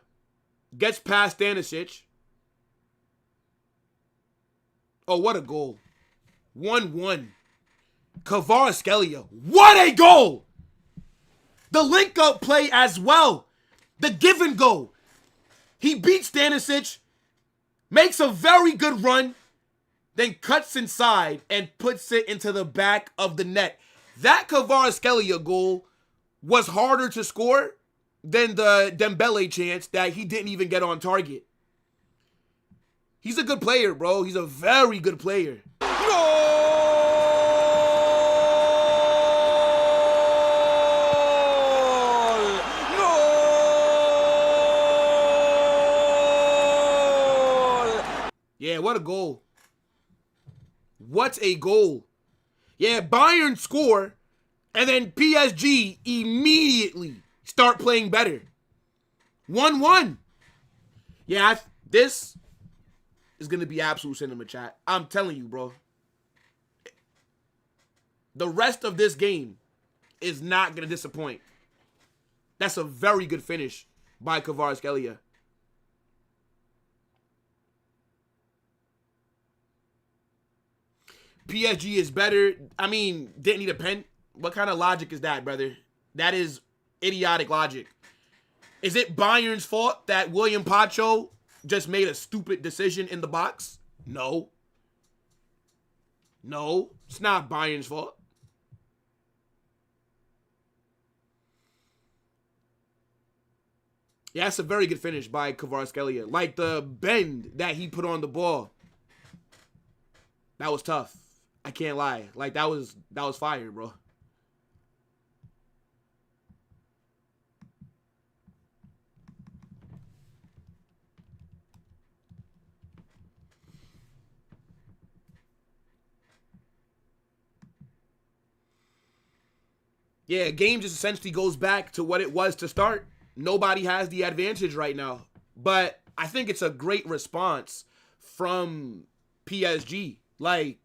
Gets past Stanisic. Oh, what a goal. 1-1. Kvaratskhelia. What a goal! The link-up play as well. The give and go. He beats Stanisic, makes a very good run, then cuts inside and puts it into the back of the net. That Kvaratskhelia goal was harder to score than the Dembele chance that he didn't even get on target. He's a good player, bro. He's a very good player. Yeah, what a goal. What a goal. Yeah, Bayern score, and then PSG immediately start playing better. 1-1. Yeah, this is going to be absolute cinema, chat. I'm telling you, bro. The rest of this game is not going to disappoint. That's a very good finish by Kvaratskhelia. PSG is better. I mean, didn't need a pen. What kind of logic is that, brother? That is idiotic logic. Is it Bayern's fault that William Pacho just made a stupid decision in the box? No. No, it's not Bayern's fault. Yeah, that's a very good finish by Kvaratskhelia. Like the bend that he put on the ball. That was tough. I can't lie. Like that was fire, bro. Yeah, game just essentially goes back to what it was to start. Nobody has the advantage right now. But I think it's a great response from PSG. Like,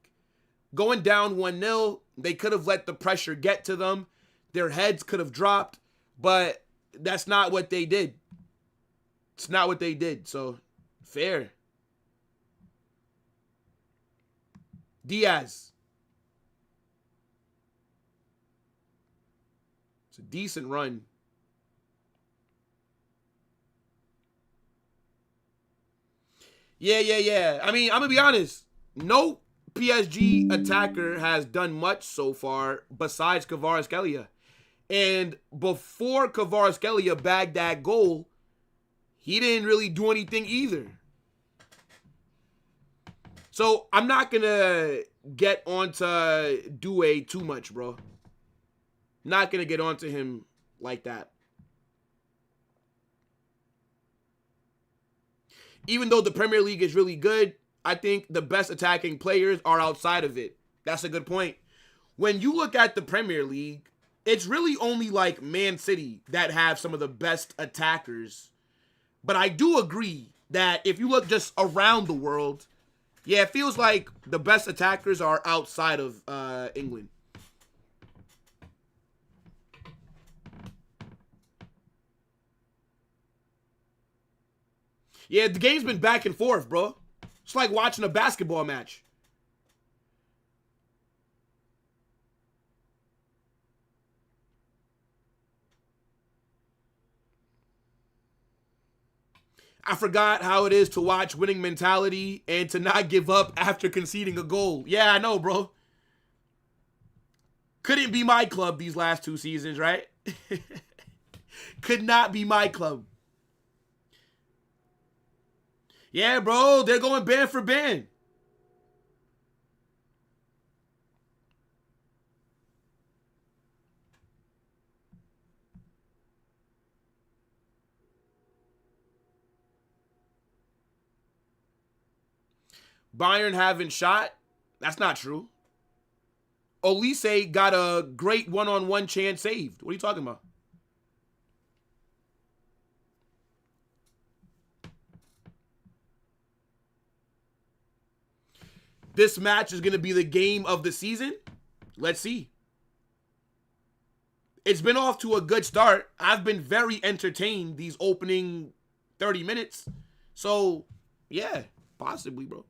going down 1-0, they could have let the pressure get to them. Their heads could have dropped. But that's not what they did. It's not what they did. So, fair. Díaz. It's a decent run. Yeah. I mean, I'm going to be honest. No PSG attacker has done much so far besides Kvaratskhelia. And before Kvaratskhelia bagged that goal, he didn't really do anything either. So I'm not going to get onto Doué too much, bro. Not going to get onto him like that. Even though the Premier League is really good, I think the best attacking players are outside of it. That's a good point. When you look at the Premier League, it's really only like Man City that have some of the best attackers. But I do agree that if you look just around the world, yeah, it feels like the best attackers are outside of England. Yeah, the game's been back and forth, bro. It's like watching a basketball match. I forgot how it is to watch winning mentality and to not give up after conceding a goal. Yeah, I know, bro. Couldn't be my club these last 2 seasons, right? Could not be my club. Yeah, bro, they're going band for band. Bayern haven't shot. That's not true. Olise got a great one-on-one chance saved. What are you talking about? This match is going to be the game of the season. Let's see. It's been off to a good start. I've been very entertained these opening 30 minutes. So, yeah, possibly, bro.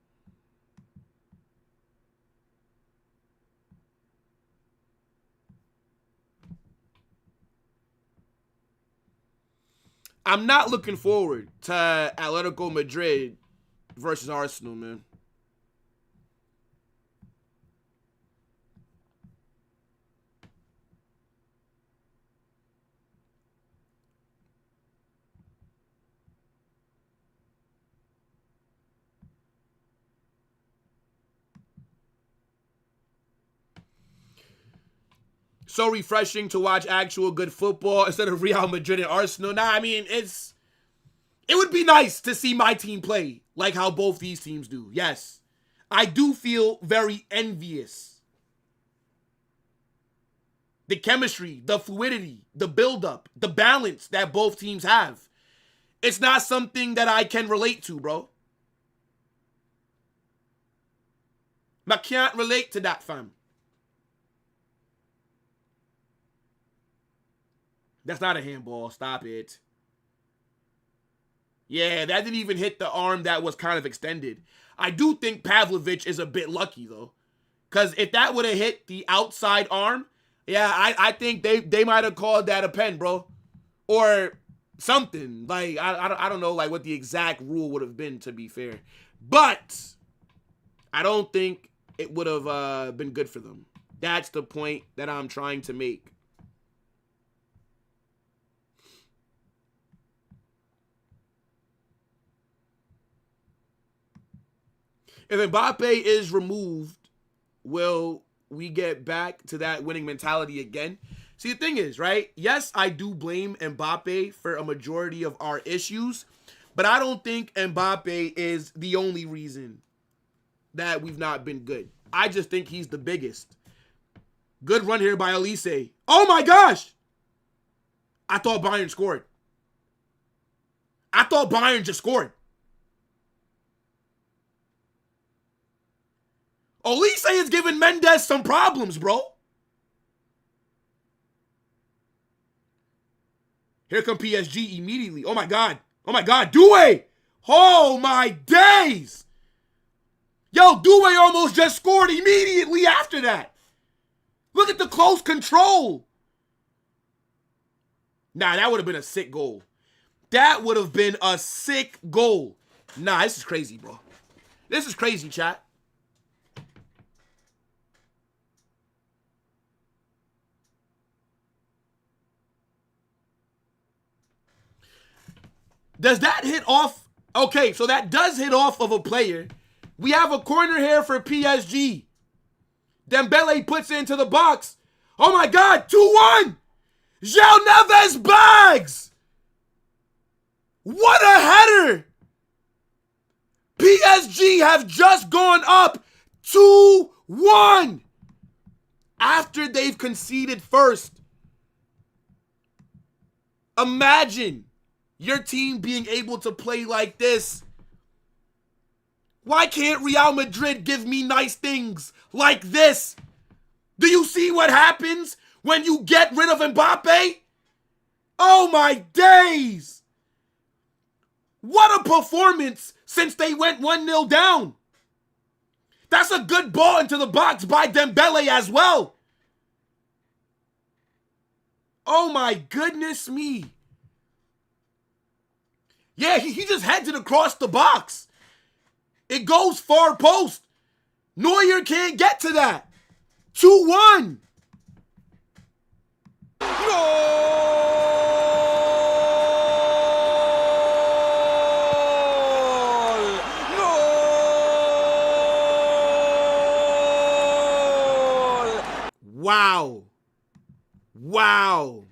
I'm not looking forward to Atletico Madrid versus Arsenal, man. So refreshing to watch actual good football instead of Real Madrid and Arsenal. Nah, I mean, it would be nice to see my team play like how both these teams do. Yes. I do feel very envious. The chemistry, the fluidity, the buildup, the balance that both teams have. It's not something that I can relate to, bro. I can't relate to that, fam. That's not a handball. Stop it. Yeah, that didn't even hit the arm that was kind of extended. I do think Pavlovic is a bit lucky, though. Because if that would have hit the outside arm, yeah, I think they might have called that a pen, bro. Or something. Like, I don't know like what the exact rule would have been, to be fair. But I don't think it would have been good for them. That's the point that I'm trying to make. If Mbappe is removed, will we get back to that winning mentality again? See, the thing is, right? Yes, I do blame Mbappe for a majority of our issues, but I don't think Mbappe is the only reason that we've not been good. I just think he's the biggest. Good run here by Olise. Oh my gosh! I thought Bayern scored. I thought Bayern just scored. Olise is giving Mendes some problems, bro. Here come PSG immediately. Oh my God. Oh my God. Doué. Oh my days. Yo, Doué almost just scored immediately after that. Look at the close control. Nah, that would have been a sick goal. That would have been a sick goal. Nah, this is crazy, bro. This is crazy, chat. Does that hit off? Okay, so that does hit off of a player. We have a corner here for PSG. Dembele puts it into the box. Oh my God, 2-1. João Neves bags. What a header. PSG have just gone up 2-1 after they've conceded first. Imagine your team being able to play like this. Why can't Real Madrid give me nice things like this? Do you see what happens when you get rid of Mbappe? Oh my days! What a performance since they went 1-0 down. That's a good ball into the box by Dembele as well. Oh my goodness me. Yeah, he just heads it across the box. It goes far post. Neuer can't get to that. 2-1. Wow. Wow.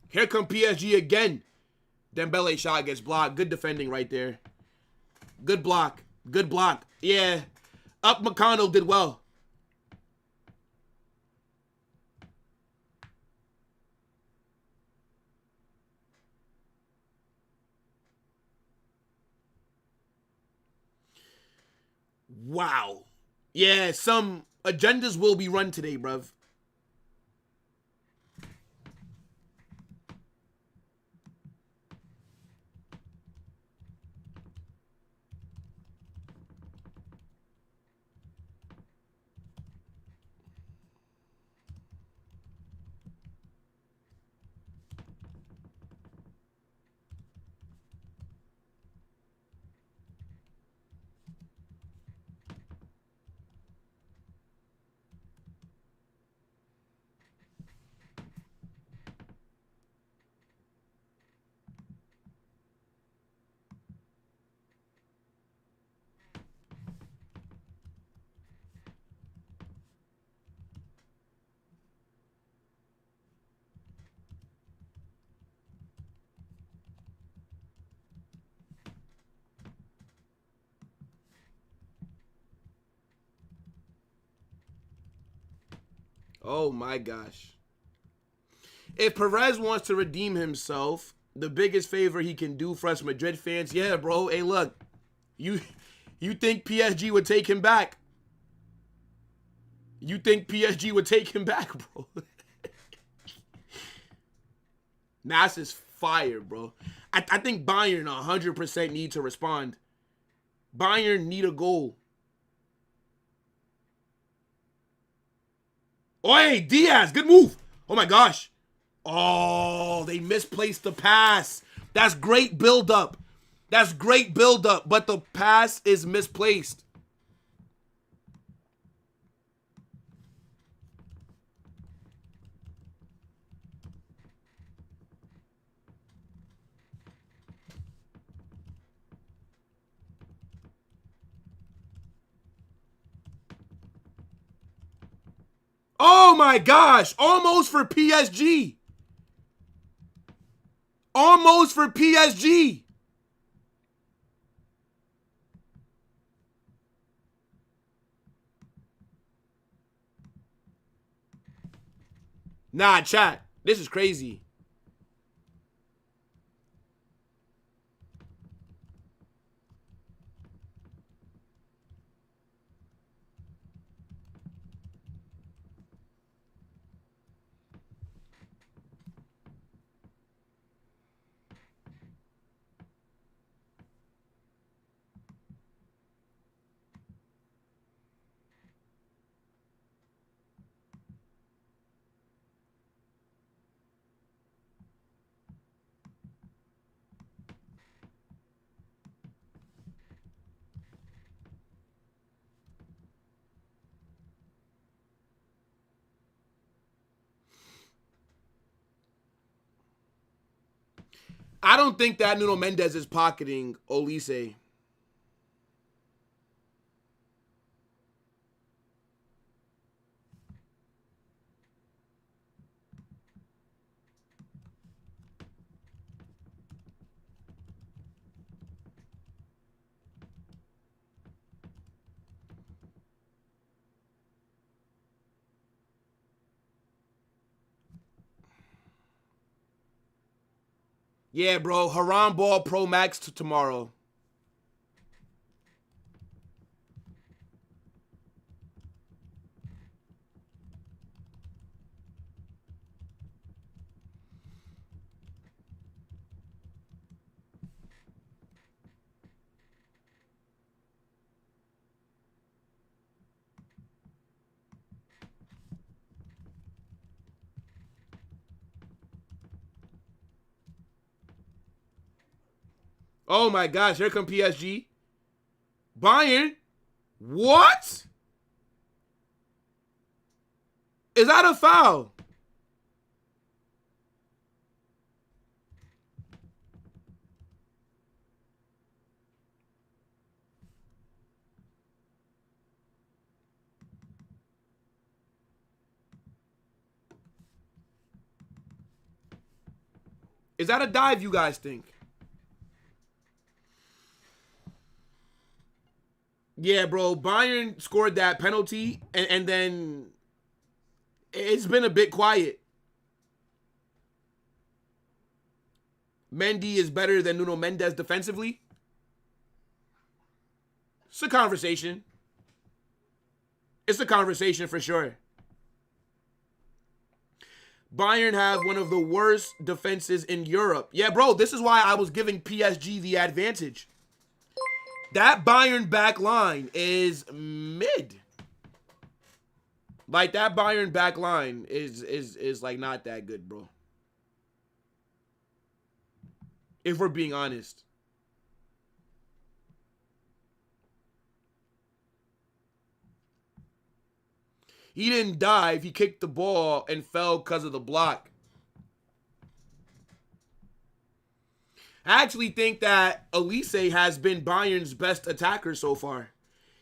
Here come PSG again. Dembele shot gets blocked. Good defending right there. Good block. Good block. Yeah. Upamecano did well. Wow. Yeah, some agendas will be run today, bruv. Oh my gosh. If Perez wants to redeem himself, the biggest favor he can do for us Madrid fans, yeah, bro. Hey, look. You think PSG would take him back? You think PSG would take him back, bro? Nas is fire, bro. I think Bayern 100% need to respond. Bayern need a goal. Oh, hey, Diaz, good move. Oh, my gosh. Oh, they misplaced the pass. That's great build-up. That's great build-up, but the pass is misplaced. Oh, my gosh. Almost for PSG. Almost for PSG. Nah, chat. This is crazy. I don't think that Nuno Mendes is pocketing Olise. Yeah, bro. Haram Ball Pro Max tomorrow. Oh my gosh, here come PSG. Bayern? What? Is that a foul? Is that a dive, you guys think? Yeah, bro. Bayern scored that penalty, and then it's been a bit quiet. Mendy is better than Nuno Mendes defensively. It's a conversation. It's a conversation for sure. Bayern have one of the worst defenses in Europe. Yeah, bro, this is why I was giving PSG the advantage. That Bayern back line is mid. Like, that Bayern back line is like not that good, bro. If we're being honest. He didn't dive. He kicked the ball and fell because of the block. I actually think that Olise has been Bayern's best attacker so far.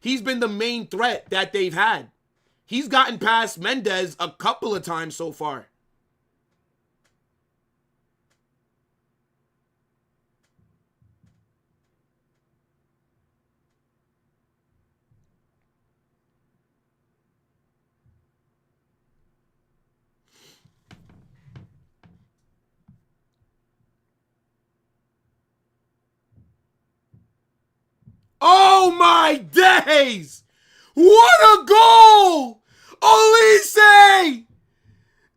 He's been the main threat that they've had. He's gotten past Mendes a couple of times so far. Oh my days! What a goal! Olise!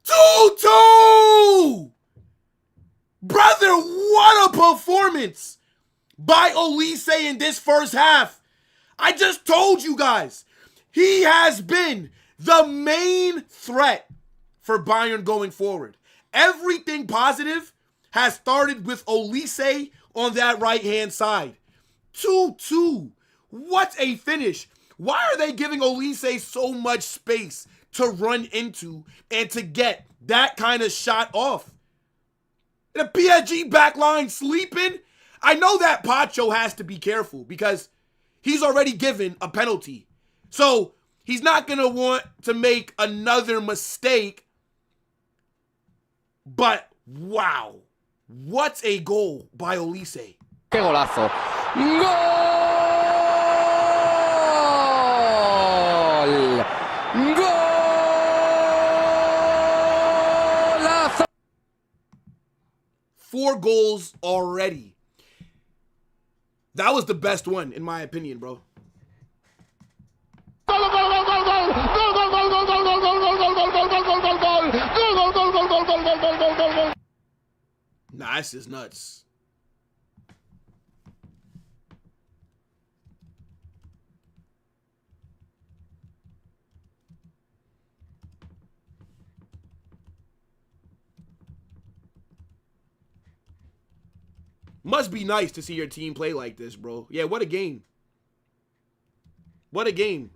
2-2! Brother, what a performance by Olise in this first half. I just told you guys, he has been the main threat for Bayern going forward. Everything positive has started with Olise on that right-hand side. 2-2. What a finish. Why are they giving Olise so much space to run into and to get that kind of shot off? The PSG backline sleeping. I know that Pacho has to be careful because he's already given a penalty. So he's not going to want to make another mistake. But wow, what a goal by Olise. ¡Qué golazo! ¡Gol! ¡Golazo! 4 goals already. That was the best one, in my opinion, bro. Nah, this is nuts. Must be nice to see your team play like this, bro. Yeah, what a game. What a game.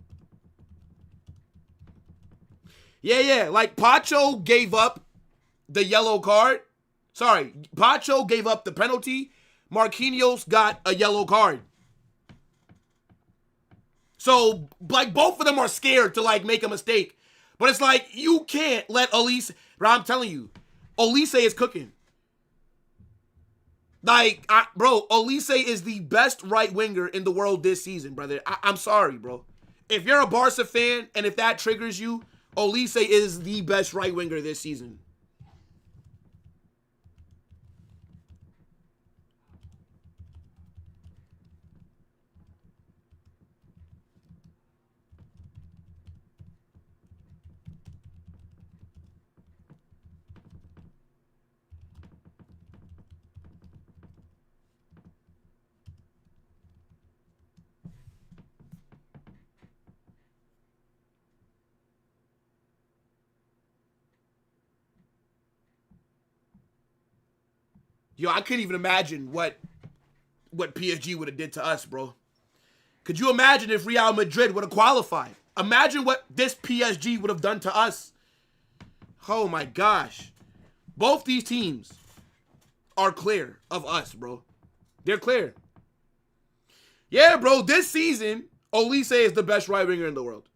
Yeah, like Pacho gave up the yellow card. Sorry, Pacho gave up the penalty. Marquinhos got a yellow card. So, like, both of them are scared to, like, make a mistake. But it's like, you can't let Olise... Bro, I'm telling you, Olise is cooking. Like, bro, Olise is the best right winger in the world this season, brother. I'm sorry, bro. If you're a Barca fan and if that triggers you, Olise is the best right winger this season. Yo, I couldn't even imagine what PSG would have did to us, bro. Could you imagine if Real Madrid would have qualified? Imagine what this PSG would have done to us. Oh my gosh. Both these teams are clear of us, bro. They're clear. Yeah, bro, this season, Olise is the best right winger in the world.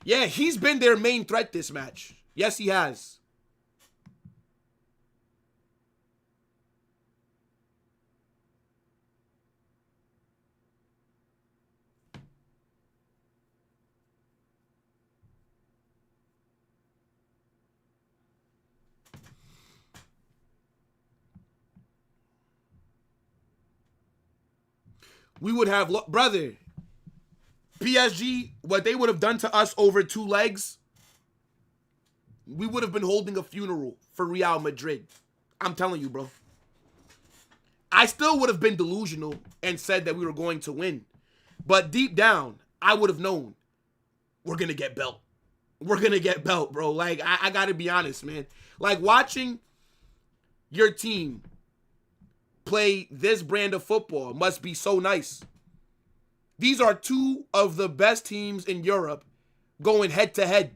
Yeah, he's been their main threat this match. Yes, he has. We would have, brother, PSG, what they would have done to us over 2 legs, we would have been holding a funeral for Real Madrid. I'm telling you, bro. I still would have been delusional and said that we were going to win. But deep down, I would have known we're going to get belt. We're going to get belt, bro. Like, I got to be honest, man. Like, watching your team play this brand of football must be so nice. These are 2 of the best teams in Europe going head to head.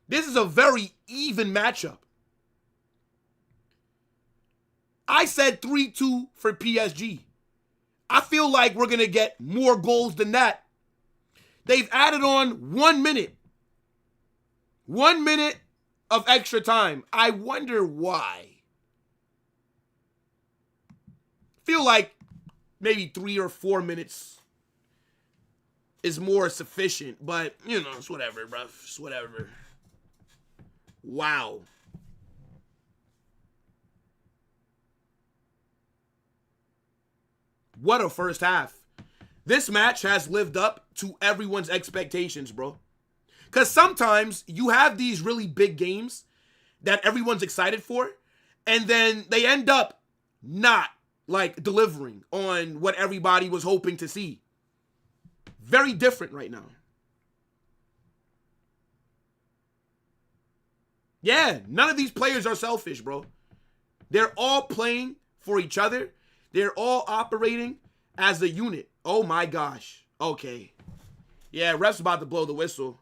This is a very even matchup. I said 3-2 for PSG. I feel like we're going to get more goals than that. They've added on 1 minute. 1 minute of extra time. I wonder why. Feel like maybe 3 or 4 minutes is more sufficient, but, you know, it's whatever, bro. It's whatever. Wow. What a first half. This match has lived up to everyone's expectations, bro. Because sometimes you have these really big games that everyone's excited for, and then they end up not, like, delivering on what everybody was hoping to see. Very different right now. Yeah, none of these players are selfish, bro. They're all playing for each other. They're all operating as a unit. Oh my gosh. Okay. Yeah, ref's about to blow the whistle.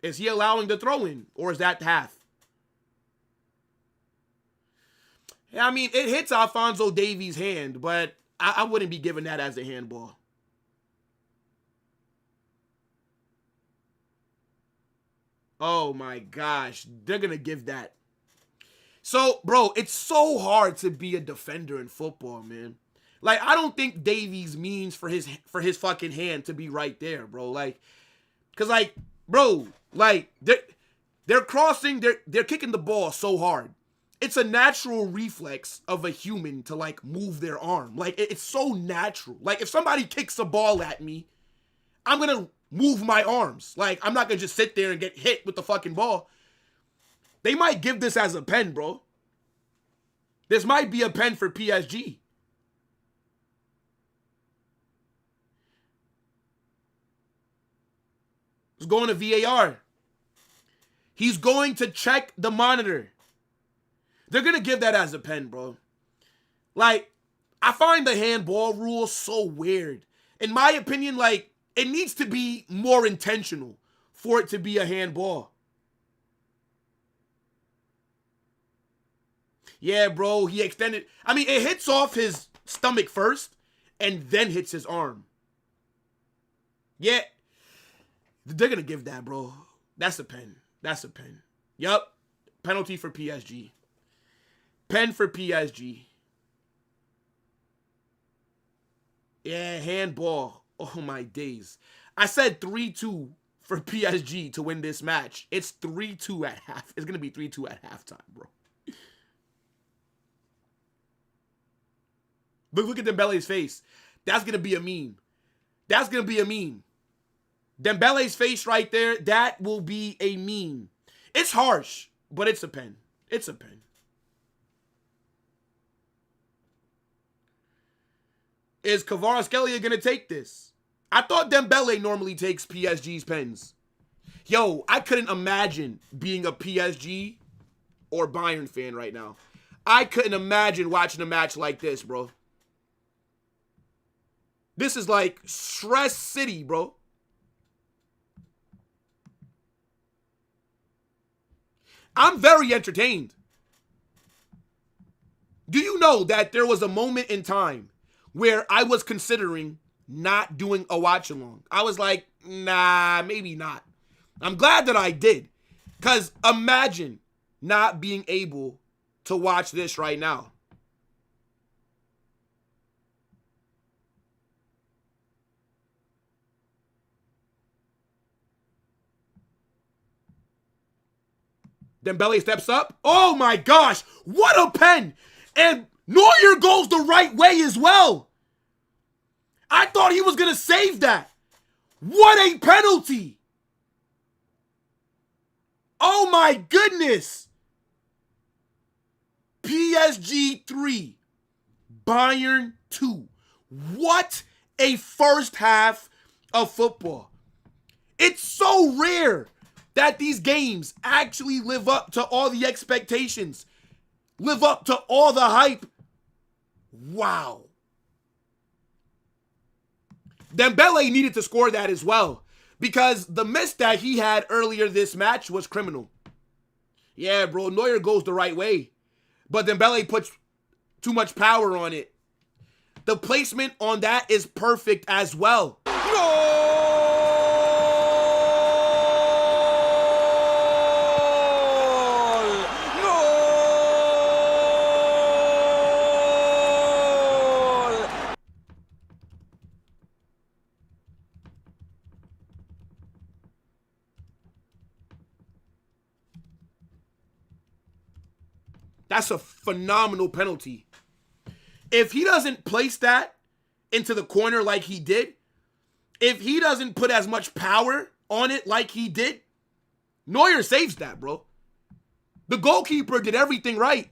Is he allowing the throw-in, or is that half? Yeah, I mean, it hits Alphonso Davies' hand, but I wouldn't be giving that as a handball. Oh my gosh, they're going to give that. So, bro, it's so hard to be a defender in football, man. Like, I don't think Davies means for his fucking hand to be right there, bro. Like, because, like, bro, like, they're crossing, they're kicking the ball so hard. It's a natural reflex of a human to, like, move their arm. Like, it's so natural. Like, if somebody kicks a ball at me, I'm going to move my arms. Like, I'm not going to just sit there and get hit with the fucking ball. They might give this as a pen, bro. This might be a pen for PSG. It's going to VAR. He's going to check the monitor. They're going to give that as a pen, bro. Like, I find the handball rule so weird. in my opinion, like, it needs to be more intentional for it to be a handball. Yeah, bro, he extended. I mean, it hits off his stomach first and then hits his arm. Yeah, they're going to give that, bro. That's a pen. That's a pen. Yup. Penalty for PSG. Pen for PSG. Yeah, handball. Oh, my days. I said 3-2 for PSG to win this match. It's 3-2 at half. It's going to be 3-2 at halftime, bro. Look at Dembele's face. That's going to be a meme. That's going to be a meme. Dembele's face right there, that will be a meme. It's harsh, but it's a pen. It's a pen. Is Kvaratskhelia going to take this? I thought Dembele normally takes PSG's pens. Yo, I couldn't imagine being a PSG or Bayern fan right now. I couldn't imagine watching a match like this, bro. This is like stress city, bro. I'm very entertained. Do you know that there was a moment in time where I was considering not doing a watch-along? I was like, nah, maybe not. I'm glad that I did. Because imagine not being able to watch this right now. Dembele steps up. Oh my gosh, what a pen! And Neuer goes the right way as well. I thought he was going to save that. What a penalty! Oh my goodness! PSG 3, Bayern 2. What a first half of football. It's so rare that these games actually live up to all the expectations, live up to all the hype. Wow. Dembele needed to score that as well because the miss that he had earlier this match was criminal. Yeah, bro, Neuer goes the right way, but Dembele puts too much power on it. The placement on that is perfect as well. That's a phenomenal penalty. If he doesn't place that into the corner like he did, if he doesn't put as much power on it like he did, Neuer saves that, bro. The goalkeeper did everything right.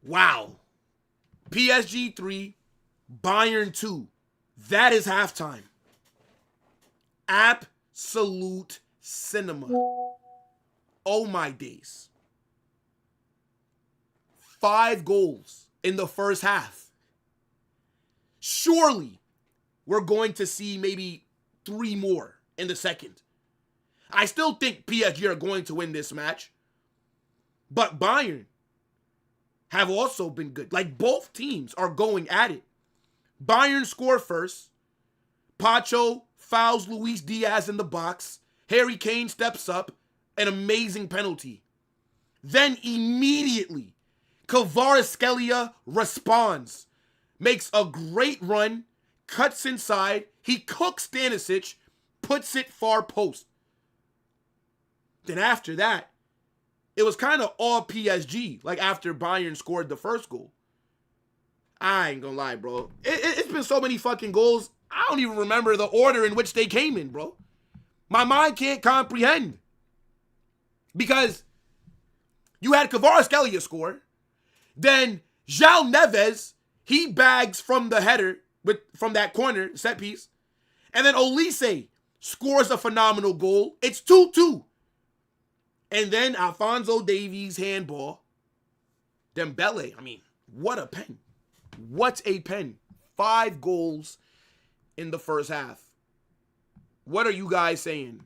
Wow. PSG 3, Bayern 2. That is halftime. Absolute cinema. Oh my days. 5 goals in the first half. Surely we're going to see maybe 3 more in the second. I still think PSG are going to win this match. But Bayern have also been good. Like, both teams are going at it. Bayern score first. Pacho fouls Luis Diaz in the box. Harry Kane steps up. An amazing penalty. Then immediately, Kvaratskhelia responds. Makes a great run. Cuts inside. He cooks Stanisic. Puts it far post. Then after that, it was kind of all PSG. Like after Bayern scored the first goal. I ain't gonna lie, bro. It's been so many fucking goals. I don't even remember the order in which they came in, bro. My mind can't comprehend. Because you had Kvaratskhelia score. Then João Neves, he bags from the header from that corner set piece. And then Olise scores a phenomenal goal. It's 2-2. And then Alphonso Davies handball. Dembele, I mean, what a pen. What a pen. 5 goals in the first half. What are you guys saying?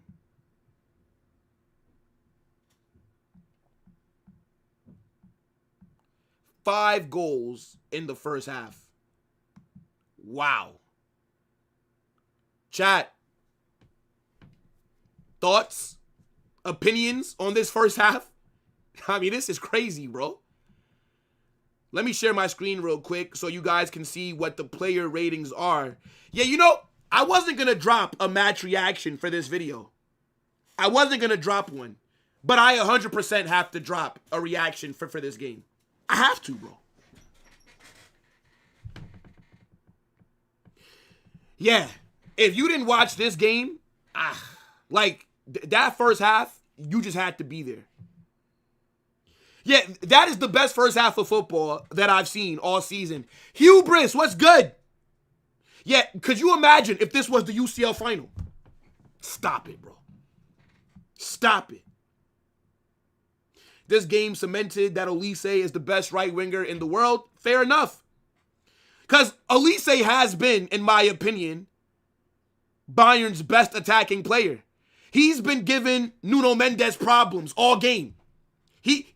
Five goals in the first half. Wow. Chat. Thoughts? Opinions on this first half? I mean, this is crazy, bro. Let me share my screen real quick so you guys can see what the player ratings are. Yeah, you know, I wasn't going to drop a match reaction for this video. I wasn't going to drop one. But I 100% have to drop a reaction for this game. I have to, bro. Yeah, if you didn't watch this game, that first half, you just had to be there. Yeah, that is the best first half of football that I've seen all season. Hubris, what's good? Yeah, could you imagine if this was the UCL final? Stop it, bro. Stop it. This game cemented that Olise is the best right winger in the world. Fair enough. Because Olise has been, in my opinion, Bayern's best attacking player. He's been giving Nuno Mendes problems all game.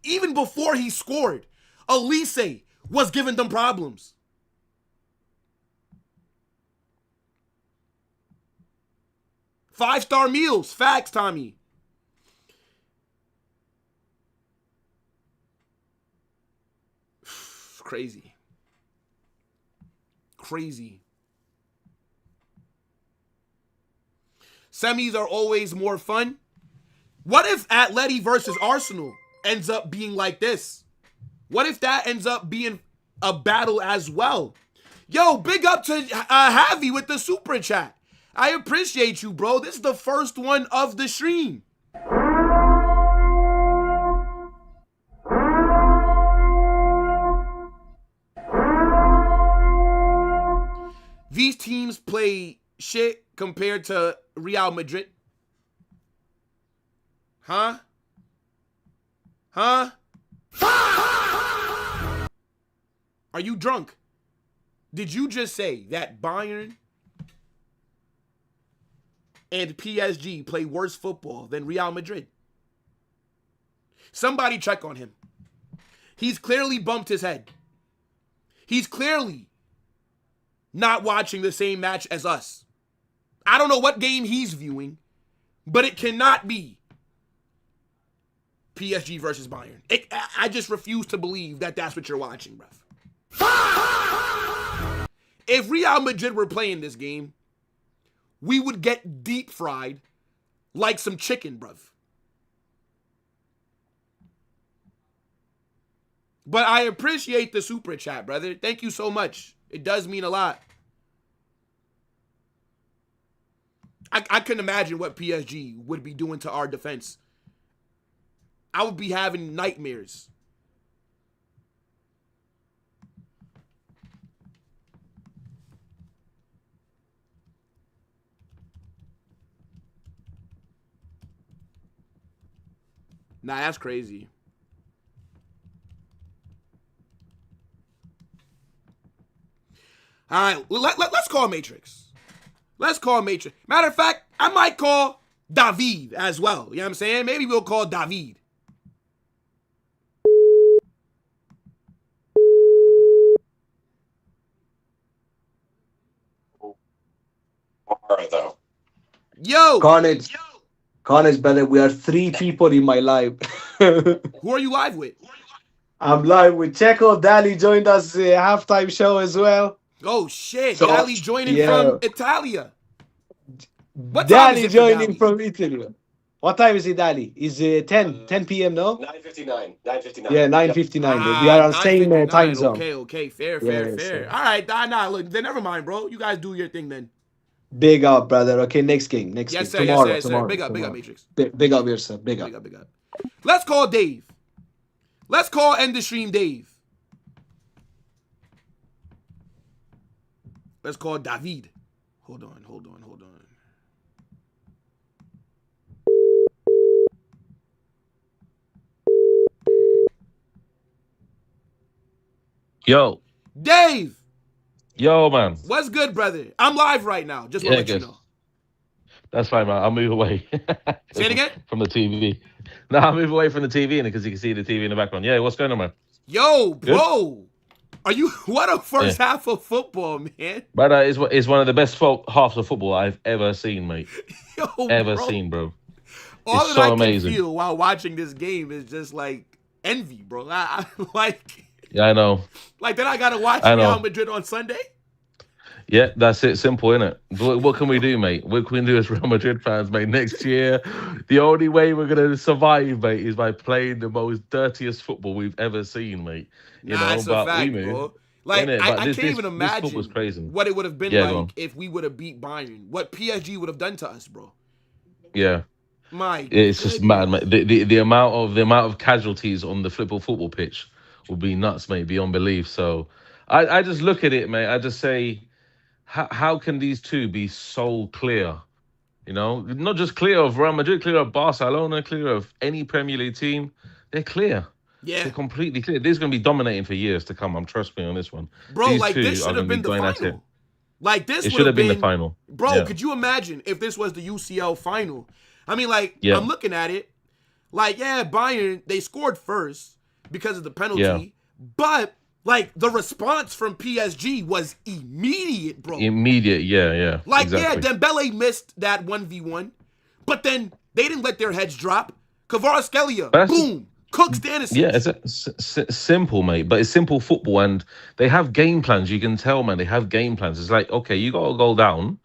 Even before he scored, Olise was giving them problems. Five-star meals. Facts, Tommy. Crazy. Crazy. Semis are always more fun. What if Atleti versus Arsenal ends up being like this? What if that ends up being a battle as well? Yo, big up to Javi with the super chat. I appreciate you, bro. This is the first one of the stream. These teams play shit compared to Real Madrid. Huh? Huh? Are you drunk? Did you just say that Bayern and PSG play worse football than Real Madrid? Somebody check on him. He's clearly bumped his head. He's clearly not watching the same match as us. I don't know what game he's viewing, but it cannot be PSG versus Bayern. I just refuse to believe that that's what you're watching, bruv. If Real Madrid were playing this game, we would get deep fried like some chicken, bruv. But I appreciate the super chat, brother. Thank you so much. It does mean a lot. I couldn't imagine what PSG would be doing to our defense. I would be having nightmares. Nah, that's crazy. All right, let's call Matrix. Let's call Matrix. Matter of fact, I might call David as well. You know what I'm saying? Maybe we'll call David. Though. Yo! Carnage, brother, we are 3 people in my live. Who are you live with? I'm live with Checo. Dali joined us halftime show as well. Oh, shit. So, Dali joining from Italia. What time is Dali it for joining Dali? from Italy. What time is it, Dali? Is 10 p.m. no? 9:59. 9:59. Yeah, 9:59. We are on same 9:59. time zone. Okay. Fair. Sir. All right, nah, look, then never mind, bro. You guys do your thing then. Big up, brother. Okay, next game. Yes, sir. Tomorrow. Yes, sir. Big up, Matrix. Big up yourself. Big up. Big up. Let's call Dave. Let's call End the Stream Dave. Let's call David. Hold on. Yo, Dave, yo, man. what's good, brother? I'm live right now. Just want to Yeah, let you good. know. That's fine, man. I'll move away Say it again. from the TV. No, I'll move away from the TV because you can see the TV in the background. Yeah, what's going on, man? Yo, Good? bro. Are you what a Yeah. first half of football, man? But it's one of the best halves of football I've ever seen, mate. Yo, Ever bro. seen, bro. All It's that so I can amazing. feel while watching this game is just like envy, bro. I like Yeah, I know. then I gotta watch I Real know. Madrid on Sunday. Yeah, that's it. Simple, innit? What can we do, mate? What can we do as Real Madrid fans, mate? Next year, the only way we're going to survive, mate, is by playing the most dirtiest football we've ever seen, mate. You know, It's a but fact, we move. bro. Like Innit? But I this, can't this, even this football's imagine crazy. what it would have been Yeah, go on. like if we would have beat Bayern. What PSG would have done to us, bro. Yeah. My It's just goodness. mad, mate. The amount of casualties on the football pitch would be nuts, mate, beyond belief. So I just look at it, mate. I just say, how can these two be so clear? You know, not just clear of Real Madrid, clear of Barcelona, clear of any Premier League team. They're clear. Yeah, They're completely clear. This is going to be dominating for years to come. I'm trust me on this one. bro. These Like two this are should going have to be been the going at it. final. Like this It would should have been the final. Bro, Yeah. could you imagine if this was the UCL final? I mean, like, Yeah. I'm looking at it. Like, yeah, Bayern, they scored first because of the penalty. Yeah. But, like, the response from PSG was immediate, bro. Immediate, yeah. Like, exactly. yeah, Dembele missed that 1v1. But then they didn't let their heads drop. Kvaratskhelia, But that's- boom. Cook Stanisic. Yeah, it's simple, mate. But it's simple football, and they have game plans. You can tell, man. They have game plans. It's like, okay, you got to go down.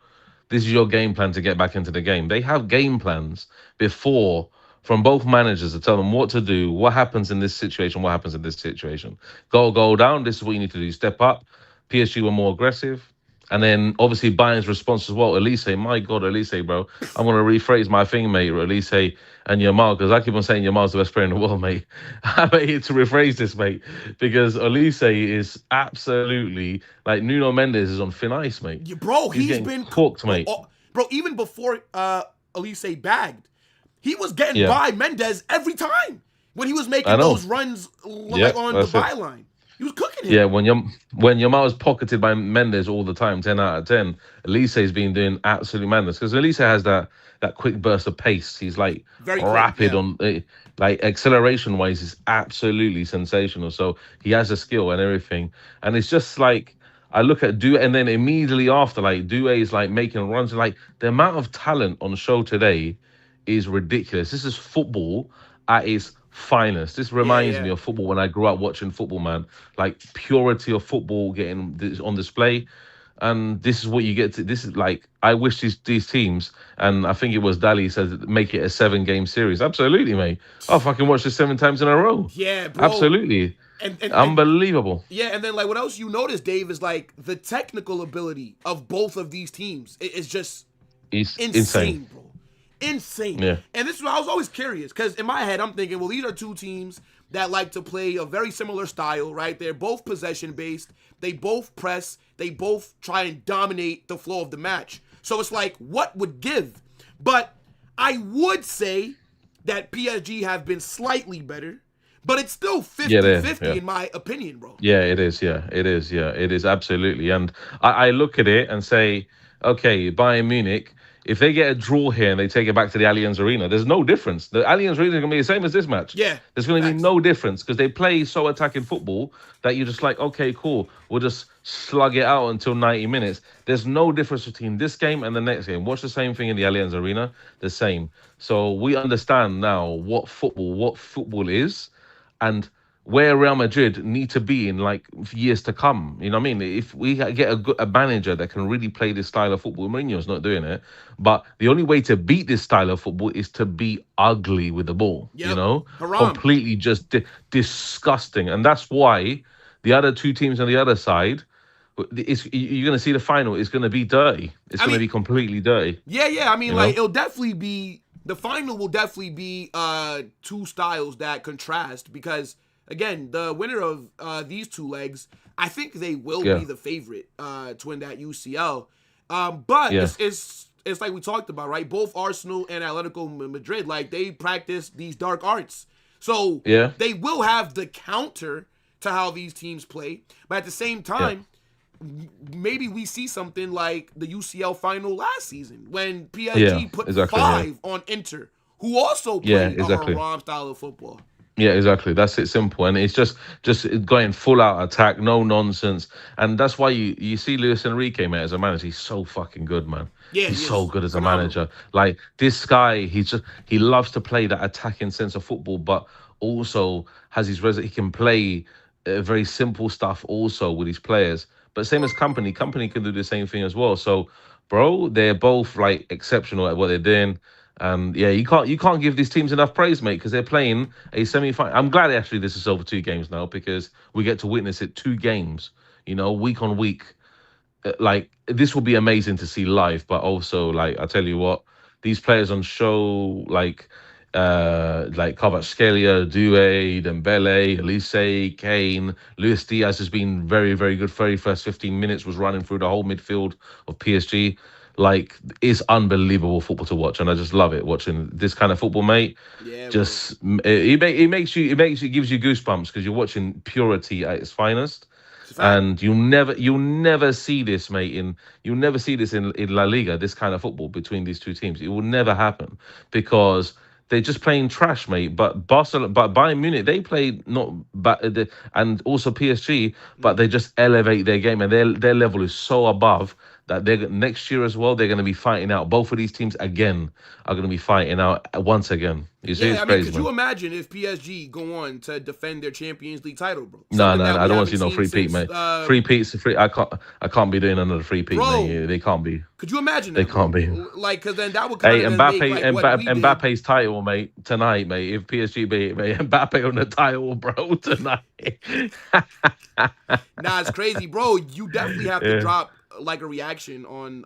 This is your game plan to get back into the game. They have game plans before from both managers to tell them what to do, what happens in this situation, what happens in this situation. Go down. This is what you need to do. Step up. PSG were more aggressive. And then obviously Bayern's response as well. Olise, my God, Olise, bro. I'm gonna rephrase my thing, mate. Olise and Yamal, because I keep on saying Yamal's the best player in the world, mate. I need to rephrase this, mate, because Olise is absolutely like Nuno Mendes is on thin ice, mate. Yeah, bro, he's getting been cooked, mate. Bro, even before Elise bagged, he was getting Yeah. by Mendes every time when he was making I know. those runs Yeah, like on the that's it. byline. He was cooking him. Yeah, when Yamal is pocketed by Mendes all the time, 10 out of 10, Elise's been doing absolute madness because Elise has that quick burst of pace. He's like Very quick, rapid yeah. on like acceleration wise, is absolutely sensational. So he has a skill and everything, and it's just like I look at Doué, and then immediately after, like Doué is like making runs. Like the amount of talent on show today is ridiculous. This is football at its finest. This reminds yeah. me of football when I grew up watching football, man. Like purity of football getting on display. And this is what you get to. This is like, I wish these teams, and I think it was Dali said, make it a 7-game series. Absolutely, mate. I'll fucking watch this 7 times in a row. Yeah, bro. Absolutely. And Unbelievable. yeah, and then like what else you notice, Dave, is like the technical ability of both of these teams is just It's insane, bro. Insane. Yeah. And this is I was always curious because in my head I'm thinking, well, these are two teams that like to play a very similar style, right? They're both possession based. They both press. They both try and dominate the flow of the match. So it's like, what would give? But I would say that PSG have been slightly better, but it's still 50-50 in my opinion, bro. Yeah, it is. Yeah, it is. Yeah, it is absolutely. And I look at it and say, okay, Bayern Munich, if they get a draw here and they take it back to the Allianz Arena, there's no difference. The Allianz Arena is going to be the same as this match. Yeah, There's going to be facts. no difference because they play so attacking football that you're just like, okay, cool. We'll just slug it out until 90 minutes. There's no difference between this game and the next game. Watch the same thing in the Allianz Arena, the same. So we understand now what football is and where Real Madrid need to be in like years to come. You know what I mean? If we get a manager that can really play this style of football, Mourinho's not doing it. But the only way to beat this style of football is to be ugly with the ball. Yep. You know, Haram. completely just disgusting. And that's why the other two teams on the other side, you're going to see the final is going to be dirty. It's going to be completely dirty. Yeah. I mean, You like know? it'll definitely be the final will definitely be two styles that contrast because again, the winner of these two legs, I think they will be the favorite to win that UCL. But it's like we talked about, right? Both Arsenal and Atletico Madrid, like they practice these dark arts. So they will have the counter to how these teams play. But at the same time, maybe we see something like the UCL final last season when PSG put 5 on Inter, who also played a haram style of football. Yeah, exactly. That's it, simple. And it's just going full out attack, no nonsense. And that's why you see Luis Enrique, mate, as a manager. He's so fucking good, man. Yeah, he's so good as a manager. Like, this guy, he loves to play that attacking sense of football, but also has his he can play very simple stuff also with his players. But same as Company can do the same thing as well. So, bro, they're both like exceptional at what they're doing. And yeah, you can't give these teams enough praise, mate, because they're playing a semi-final. I'm glad actually this is over 2 games now, because we get to witness it 2 games, week on week. Like, this will be amazing to see live, but also, like, I tell you what, these players on show, like Kvaratskhelia, Doué, Dembele, Olise, Kane, Luis Diaz has been very, very good. Very first 15 minutes was running through the whole midfield of PSG. Like, it's unbelievable football to watch, and I just love it watching this kind of football, mate. Yeah, just it gives you goosebumps because you're watching purity at its finest, and you'll never see this, mate. You'll never see this in La Liga. This kind of football between these 2 teams, it will never happen because they're just playing trash, mate. But Bayern Munich, they play not bad, and also PSG, but they just elevate their game, and their level is so above that next year as well, they're going to be fighting out. Both of these teams again are going to be fighting out once again. You see, it's crazy. Could you imagine if PSG go on to defend their Champions League title, bro? No, I don't want to see no free-peat, mate. Free-peats, I can't be doing another free-peat, mate. They can't be. Could you imagine that? They can't be. Like, because then that would kind of Mbappe's title, mate, tonight, mate. If PSG beat Mbappe on the title, bro, tonight. Nah, it's crazy, bro. You definitely have to drop like a reaction on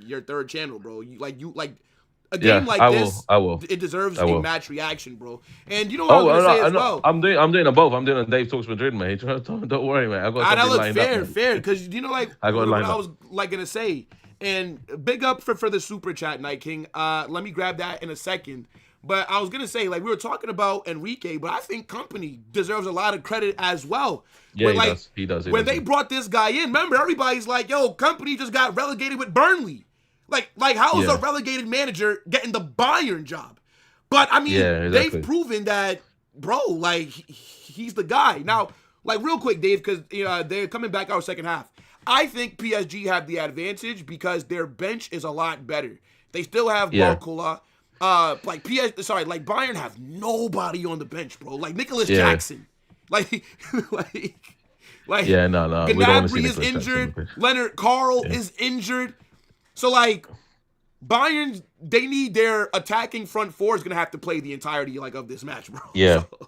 your 3rd channel, bro. A game like this, I will. It deserves a match reaction, bro. And you know what I was gonna say as well. I'm doing them both. I'm doing a Dave Talks Madrid, mate. Don't worry, mate. I got something lined up. Fair, because like I got what I was like gonna say. And big up for the super chat, Night King. Let me grab that in a second. But I was gonna say, like, we were talking about Enrique, but I think Company deserves a lot of credit as well. Yeah, he does. When they brought this guy in, remember, everybody's like, yo, Company just got relegated with Burnley. Like how is a relegated manager getting the Bayern job? But I mean, they've proven that, bro, like, he's the guy. Now, like, real quick, Dave, because they're coming back our second half. I think PSG have the advantage because their bench is a lot better. They still have Barcola. Like Bayern have nobody on the bench, bro. Like Nicholas Jackson. Like Gnabry is injured. Leonard Carl is injured. So, like, Bayern, they need their attacking front 4 is going to have to play the entirety, like, of this match, bro. Yeah. So.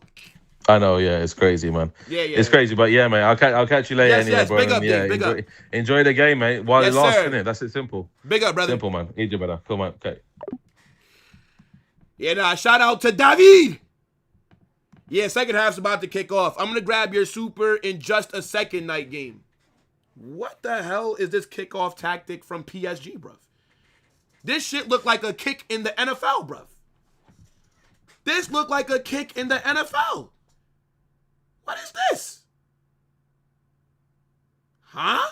I know, it's crazy, man. Yeah. It's crazy, but yeah, mate, I'll catch you later anyway, bro. Big up, big up. Enjoy the game, mate, while it lasts, innit? That's it, simple. Big up, brother. Simple, man. Eat your brother. Cool, man. Okay. Yeah, shout out to David. Yeah, second half's about to kick off. I'm going to grab your super in just a second, Night Game. What the hell is this kickoff tactic from PSG, bruv? This shit look like a kick in the NFL, bruv. This look like a kick in the NFL. What is this? Huh?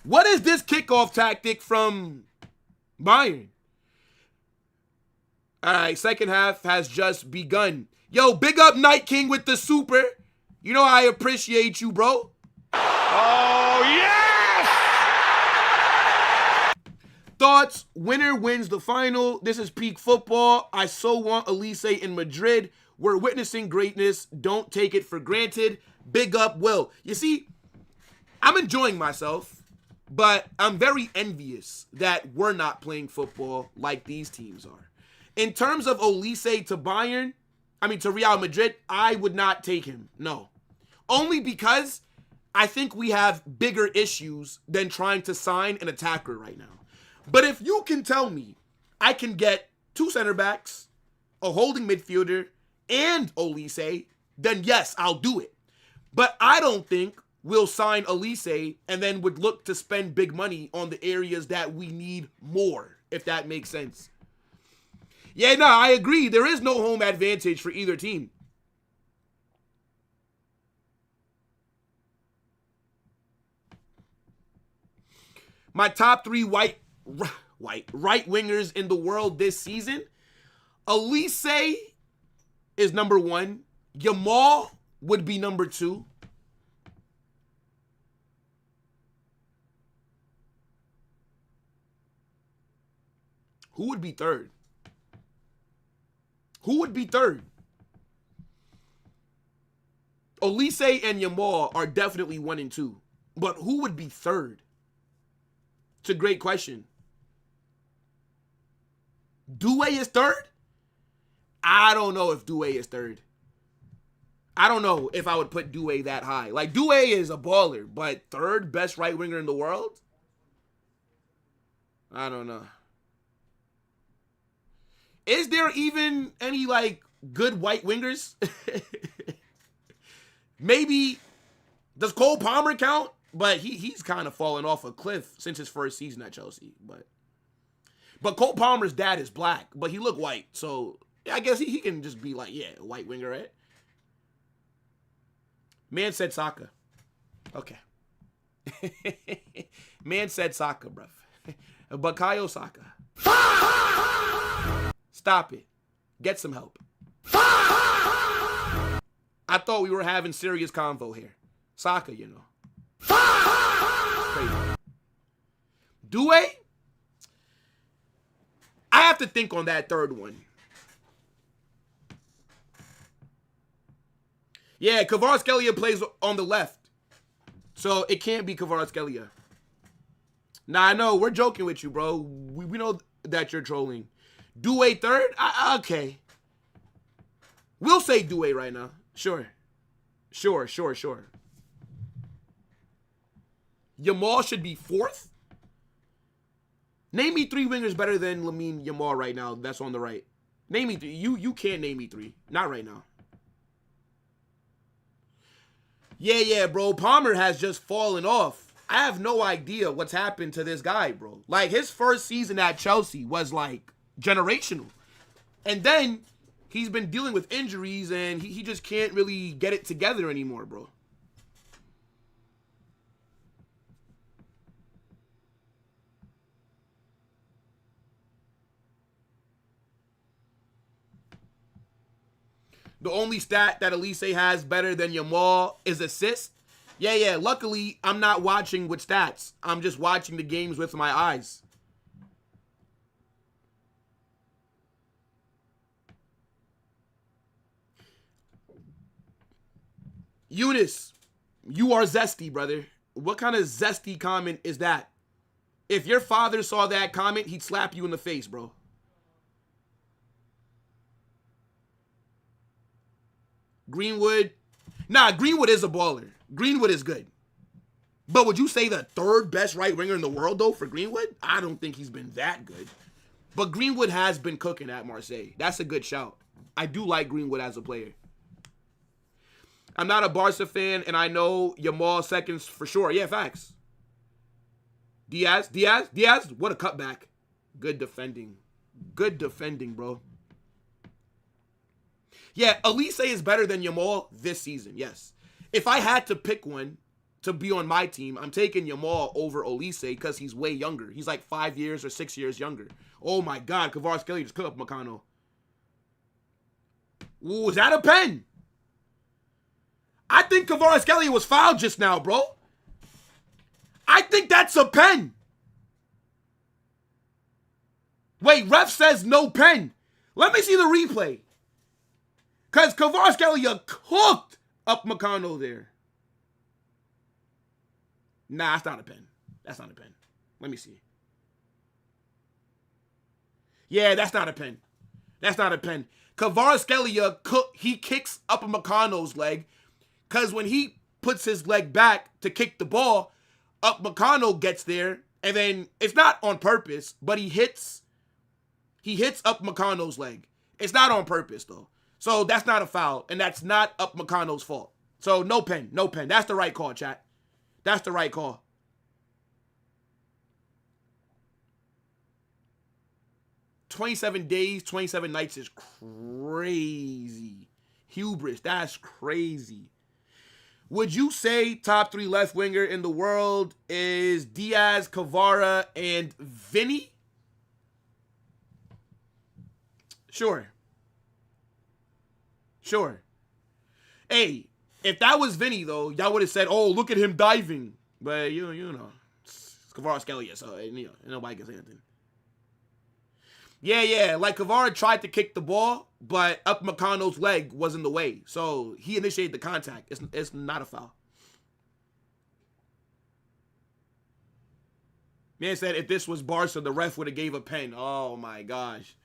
What is this kickoff tactic from Bayern? All right, second half has just begun. Yo, big up Night King with the super. You know I appreciate you, bro. Oh, yes! Thoughts? Winner wins the final. This is peak football. I so want Olise in Madrid. We're witnessing greatness. Don't take it for granted. Big up, Will. You see, I'm enjoying myself, but I'm very envious that we're not playing football like these teams are. In terms of Olise to to Real Madrid, I would not take him. No. Only because I think we have bigger issues than trying to sign an attacker right now. But if you can tell me I can get 2 center backs, a holding midfielder, and Olise, then yes, I'll do it. But I don't think we'll sign Olise and then would look to spend big money on the areas that we need more, if that makes sense. Yeah, no, I agree. There is no home advantage for either team. My top 3 right wingers in the world this season. Olise is number 1. Yamal would be number 2. Who would be third? Who would be third? Olise and Yamal are definitely 1 and 2. But who would be third? It's a great question. Doué is third? I don't know if Doué is third. I don't know if I would put Doué that high. Like, Doué is a baller, but third best right winger in the world? I don't know. Is there even any, like, good white wingers? Maybe, does Cole Palmer count? But he's kind of fallen off a cliff since his first season at Chelsea. But Cole Palmer's dad is black, but he look white. So, yeah, I guess he can just be like, yeah, a white winger, right? Man said Saka. Okay. Man said Saka, bruv. Bukayo Saka. Stop it. Get some help. I thought we were having serious convo here. Saka, you know. Crazy. Doué? I have to think on that third one. Yeah, Kvaratskhelia plays on the left. So it can't be Kvaratskhelia. Nah, I know. We're joking with you, bro. We know that you're trolling. Doué third? Okay. We'll say Doué right now. Sure. Yamal should be 4th? Name me 3 wingers better than Lamine Yamal right now. That's on the right. Name me 3. You can't name me 3. Not right now. Yeah, bro. Palmer has just fallen off. I have no idea what's happened to this guy, bro. Like, his first season at Chelsea was, like, generational. And then he's been dealing with injuries, and he just can't really get it together anymore, bro. The only stat that Olise has better than Yamal is assist. Yeah. Luckily, I'm not watching with stats. I'm just watching the games with my eyes. Eunice, you are zesty, brother. What kind of zesty comment is that? If your father saw that comment, he'd slap you in the face, bro. Greenwood. Nah, Greenwood is a baller. Greenwood is good. But would you say the third best right winger in the world, though, for Greenwood? I don't think he's been that good. But Greenwood has been cooking at Marseille. That's a good shout. I do like Greenwood as a player. I'm not a Barca fan, and I know Yamal seconds for sure. Yeah, facts. Diaz. What a cutback. Good defending, bro. Yeah, Olise is better than Yamal this season, yes. If I had to pick one to be on my team, I'm taking Yamal over Olise because he's way younger. He's like 5 years or 6 years younger. Oh my God, Kvaratskhelia just cooked up Meccano. Ooh, is that a pen? I think Kvaratskhelia was fouled just now, bro. I think that's a pen. Wait, ref says no pen. Let me see the replay. Because Kvaratskhelia cooked up Meccano there. Nah, that's not a pen. That's not a pen. Let me see. Yeah, that's not a pen. That's not a pen. Kvaratskhelia he kicks up a Meccano's leg. Because when he puts his leg back to kick the ball, up Meccano gets there. And then it's not on purpose, but he hits up Meccano's leg. It's not on purpose, though. So that's not a foul, and that's not up Meccano's fault. So no pen. That's the right call, chat. That's the right call. 27 days, 27 nights is crazy. Hubris, that's crazy. Would you say top 3 left winger in the world is Diaz, Kvara, and Vinny? Sure. Hey, if that was Vinny, though, y'all would have said, oh, look at him diving. But, you know, it's Kvaratskhelia, so, nobody can say anything. Yeah, like Kvara tried to kick the ball, but Upamecano's leg was in the way. So he initiated the contact. It's not a foul. Man said if this was Barca, the ref would have gave a pen. Oh, my gosh.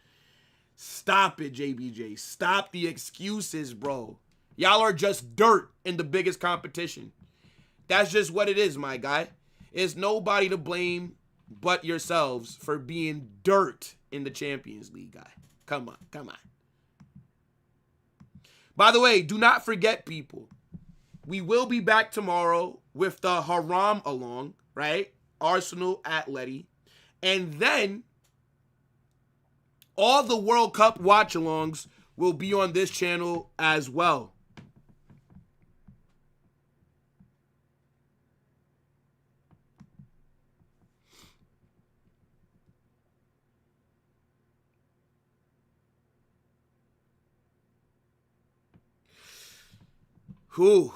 Stop it, JBJ. Stop the excuses, bro. Y'all are just dirt in the biggest competition. That's just what it is, my guy. It's nobody to blame but yourselves for being dirt in the Champions League, guy. Come on. By the way, do not forget, people, we will be back tomorrow with the Haram along, right? Arsenal Atleti. And then all the World Cup watch-alongs will be on this channel as well. Whew.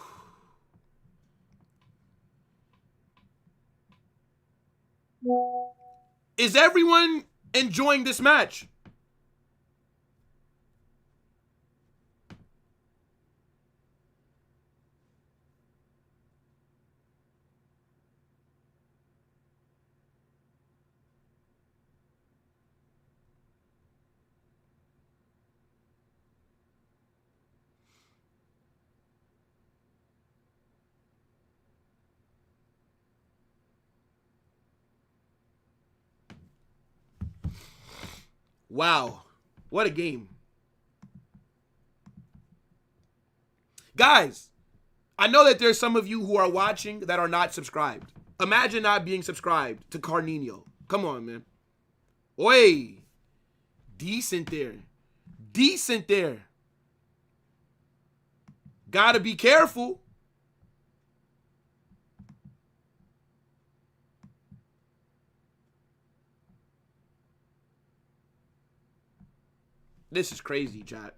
Is everyone enjoying this match? Wow, what a game. Guys, I know that there's some of you who are watching that are not subscribed. Imagine not being subscribed to Carnino. Come on, man. Oi, decent there. Gotta be careful. This is crazy, chat.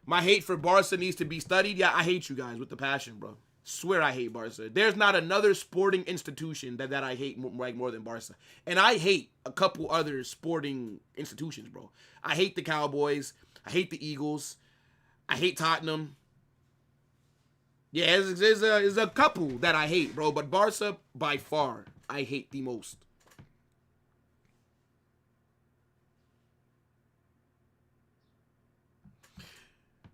My hate for Barca needs to be studied. Yeah, I hate you guys with the passion, bro. Swear I hate Barca. There's not another sporting institution that I hate more than Barca. And I hate a couple other sporting institutions, bro. I hate the Cowboys. I hate the Eagles. I hate Tottenham. Yeah, there's a couple that I hate, bro. But Barca, by far, I hate the most.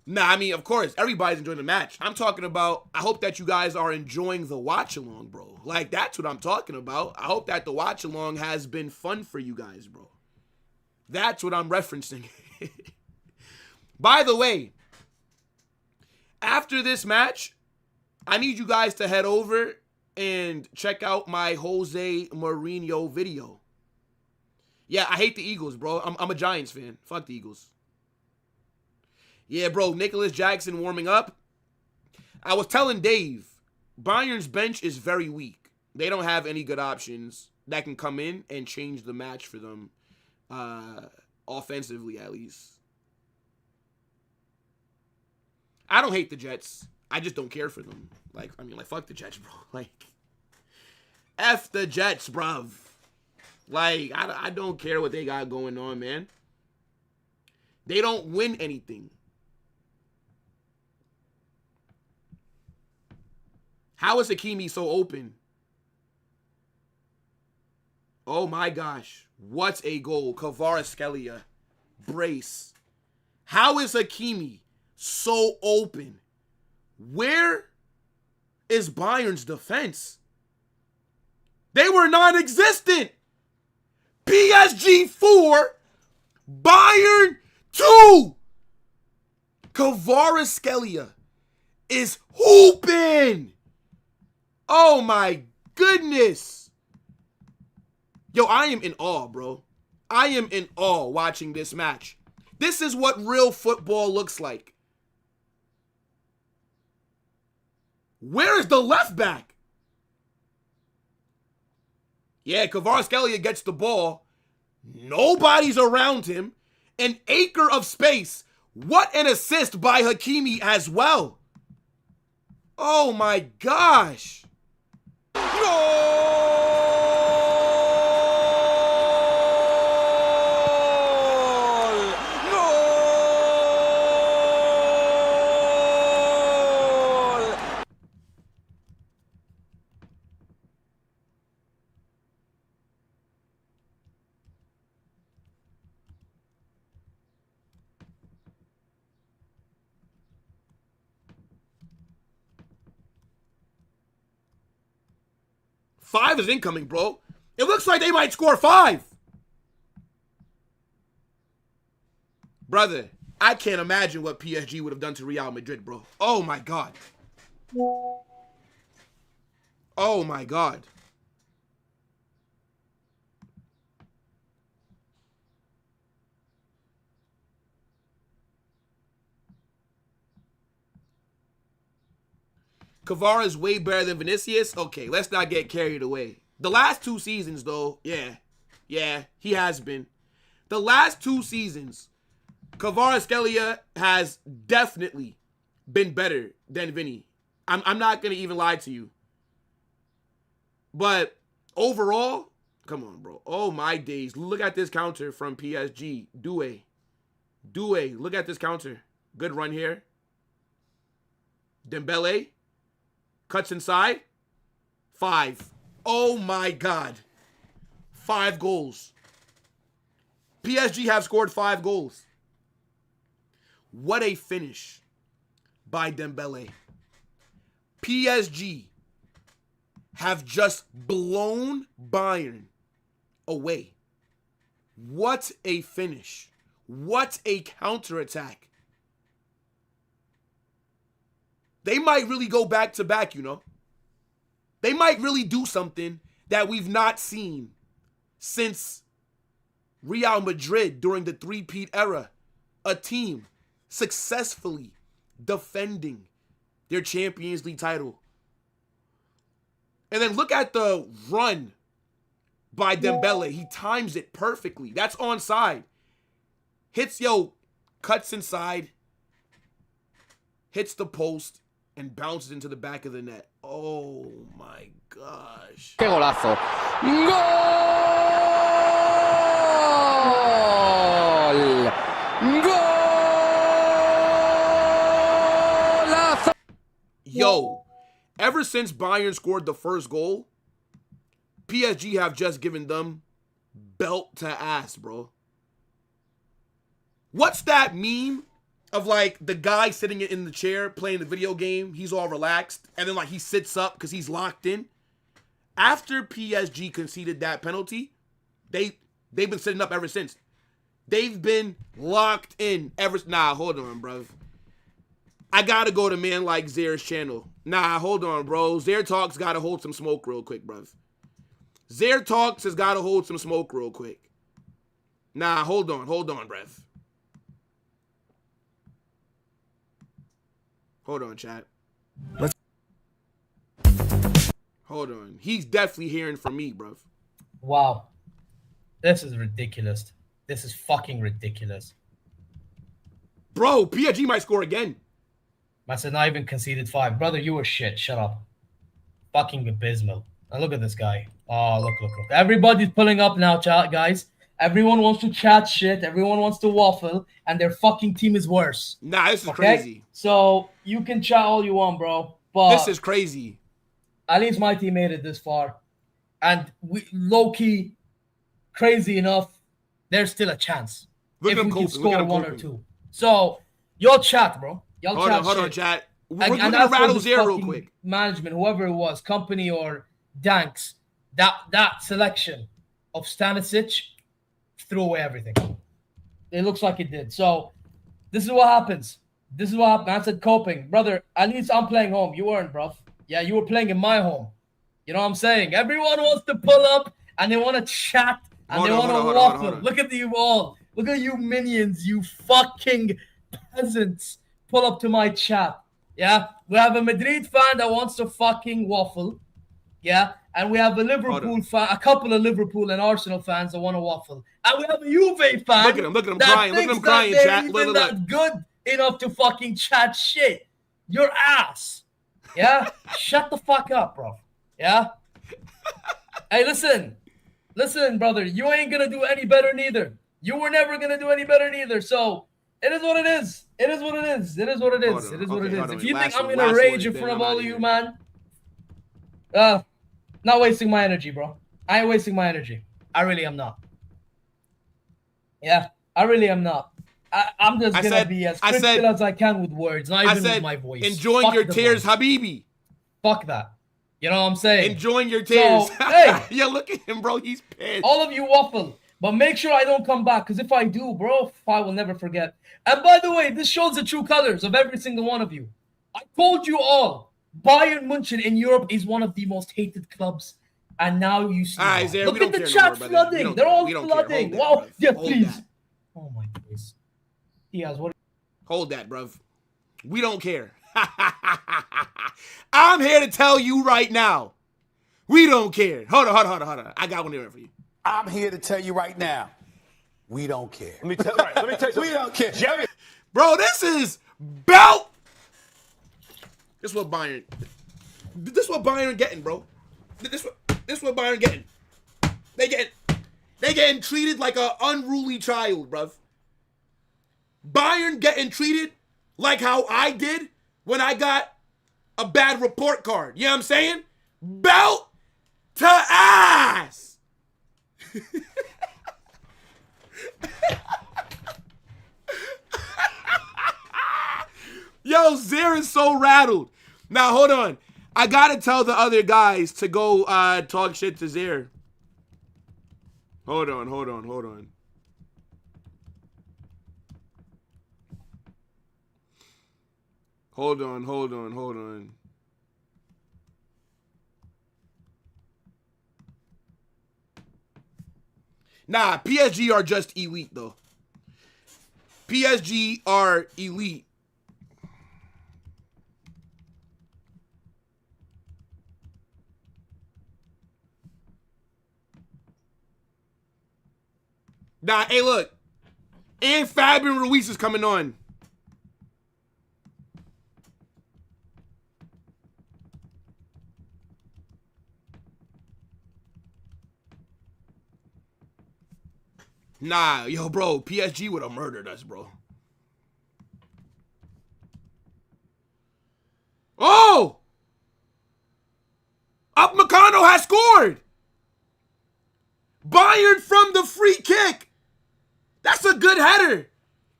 Nah, I mean, of course, everybody's enjoying the match. I'm talking about, I hope that you guys are enjoying the watch-along, bro. Like, that's what I'm talking about. I hope that the watch-along has been fun for you guys, bro. That's what I'm referencing. By the way, after this match, I need you guys to head over and check out my Jose Mourinho video. Yeah, I hate the Eagles, bro. I'm a Giants fan. Fuck the Eagles. Yeah, bro, Nicholas Jackson warming up. I was telling Dave, Bayern's bench is very weak. They don't have any good options that can come in and change the match for them, offensively at least. I don't hate the Jets. I just don't care for them. Like, fuck the Jets, bro. Like, F the Jets, bruv. Like, I don't care what they got going on, man. They don't win anything. How is Hakimi so open? Oh my gosh. What a goal. Kvaratskhelia. Brace. How is Hakimi so open? Where is Bayern's defense? They were non-existent. PSG 4, Bayern 2. Kvaratskhelia is hooping. Oh my goodness. Yo, I am in awe, bro. I am in awe watching this match. This is what real football looks like. Where is the left back? Yeah, Kvaratskhelia gets the ball. Nobody's around him. An acre of space. What an assist by Hakimi as well. Oh my gosh. Five is incoming, bro. It looks like they might score 5. Brother, I can't imagine what PSG would have done to Real Madrid, bro. Oh, my God. Oh, my God. Kvara is way better than Vinicius. Okay, let's not get carried away. The last 2 seasons, though, yeah, he has been. The last 2 seasons, Kvaratskhelia has definitely been better than Vinny. I'm not going to even lie to you. But overall, come on, bro. Oh, my days. Look at this counter from PSG. Doué, look at this counter. Good run here. Dembele. Cuts inside. 5. Oh my God. 5 goals. PSG have scored 5 goals. What a finish by Dembele. PSG have just blown Bayern away. What a finish. What a counterattack. They might really go back to back, you know. They might really do something that we've not seen since Real Madrid during the three-peat era. A team successfully defending their Champions League title. And then look at the run by Dembele. He times it perfectly. That's onside. Cuts inside. Hits the post. And bounces into the back of the net. Oh my gosh. ¡Qué golazo! ¡Gol! ¡Golazo! Yo, ever since Bayern scored the first goal, PSG have just given them belt to ass, bro. What's that meme? Of like the guy sitting in the chair playing the video game, he's all relaxed, and then like he sits up because he's locked in. After PSG conceded that penalty, they've been sitting up ever since. They've been locked in ever. Nah, hold on, bro. I gotta go to man like Zair's channel. Nah, hold on, bro. Zair Talks gotta hold some smoke real quick, bro. Zair Talks has gotta hold some smoke real quick. Nah, hold on, bruv. Hold on, chat. Hold on. He's definitely hearing from me, bruv. Wow. This is ridiculous. This is fucking ridiculous. Bro, PSG might score again. I said not even conceded 5. Brother, you were shit. Shut up. Fucking abysmal. Now look at this guy. Oh, look. Everybody's pulling up now, chat, guys. Everyone wants to chat shit. Everyone wants to waffle. And their fucking team is worse. Nah, this is crazy. So you can chat all you want, bro. But this is crazy. At least my team made it this far. And we low-key, crazy enough, there's still a chance. Look if we can score 1 or 2. So, y'all chat, bro. Hold on, chat. We're and going to rattle Zair real quick. Management, whoever it was, company or Danks, that selection of Stanisic threw away everything. It looks like it did. So, this is what happens. I said coping. Brother, at least I'm playing home. You weren't, bruv. Yeah, you were playing in my home. You know what I'm saying? Everyone wants to pull up and they want to chat and they want to waffle. Look at you all. Look at you minions, you fucking peasants. Pull up to my chat. Yeah? We have a Madrid fan that wants to fucking waffle. Yeah? And we have a Liverpool fan, a couple of Liverpool and Arsenal fans that want to waffle. And we have a Juve fan. Look at him crying. Look at him crying, chat. Even that good enough to fucking chat shit. Your ass. Yeah? Shut the fuck up, bro. Yeah? Hey, listen. Listen, brother. You ain't gonna do any better neither. You were never gonna do any better neither. So it is what it is. It is what it is. It is what it is. It is what it is. If you think I'm gonna rage in front of all of you, man, not wasting my energy, bro. I ain't wasting my energy. I really am not. Yeah, I really am not. I'm just gonna be as critical as I can with words, not even with my voice. Enjoying your tears, Habibi. Fuck that. You know what I'm saying? Enjoying your tears. So, hey, yeah, look at him, bro. He's pissed. All of you waffle, but make sure I don't come back, because if I do, bro, I will never forget. And by the way, this shows the true colors of every single one of you. I told you all, Bayern Munich in Europe is one of the most hated clubs. And now you see. Right, look at the chat flooding. They're all flooding. Wow. Yeah, please. That. Oh my goodness. Díaz, what? Hold that, bruv. We don't care. I'm here to tell you right now. We don't care. Hold on. I got one here for you. I'm here to tell you right now. We don't care. Let me tell you. We don't care. Jerry. Bro, this is belt. This is what Bayern getting, bro. This what Bayern getting. They getting treated like an unruly child, bruv. Bayern getting treated like how I did when I got a bad report card. You know what I'm saying? Belt to ass. Yo, Zir is so rattled. Now, hold on. I gotta tell the other guys to go talk shit to Zir. Hold on. Hold on. Nah, PSG are just elite, though. PSG are elite. Nah, hey, look. And Fabian Ruiz is coming on. Nah, yo, bro, PSG would have murdered us, bro. Oh! Upamecano has scored! Bayern from the free kick. That's a good header.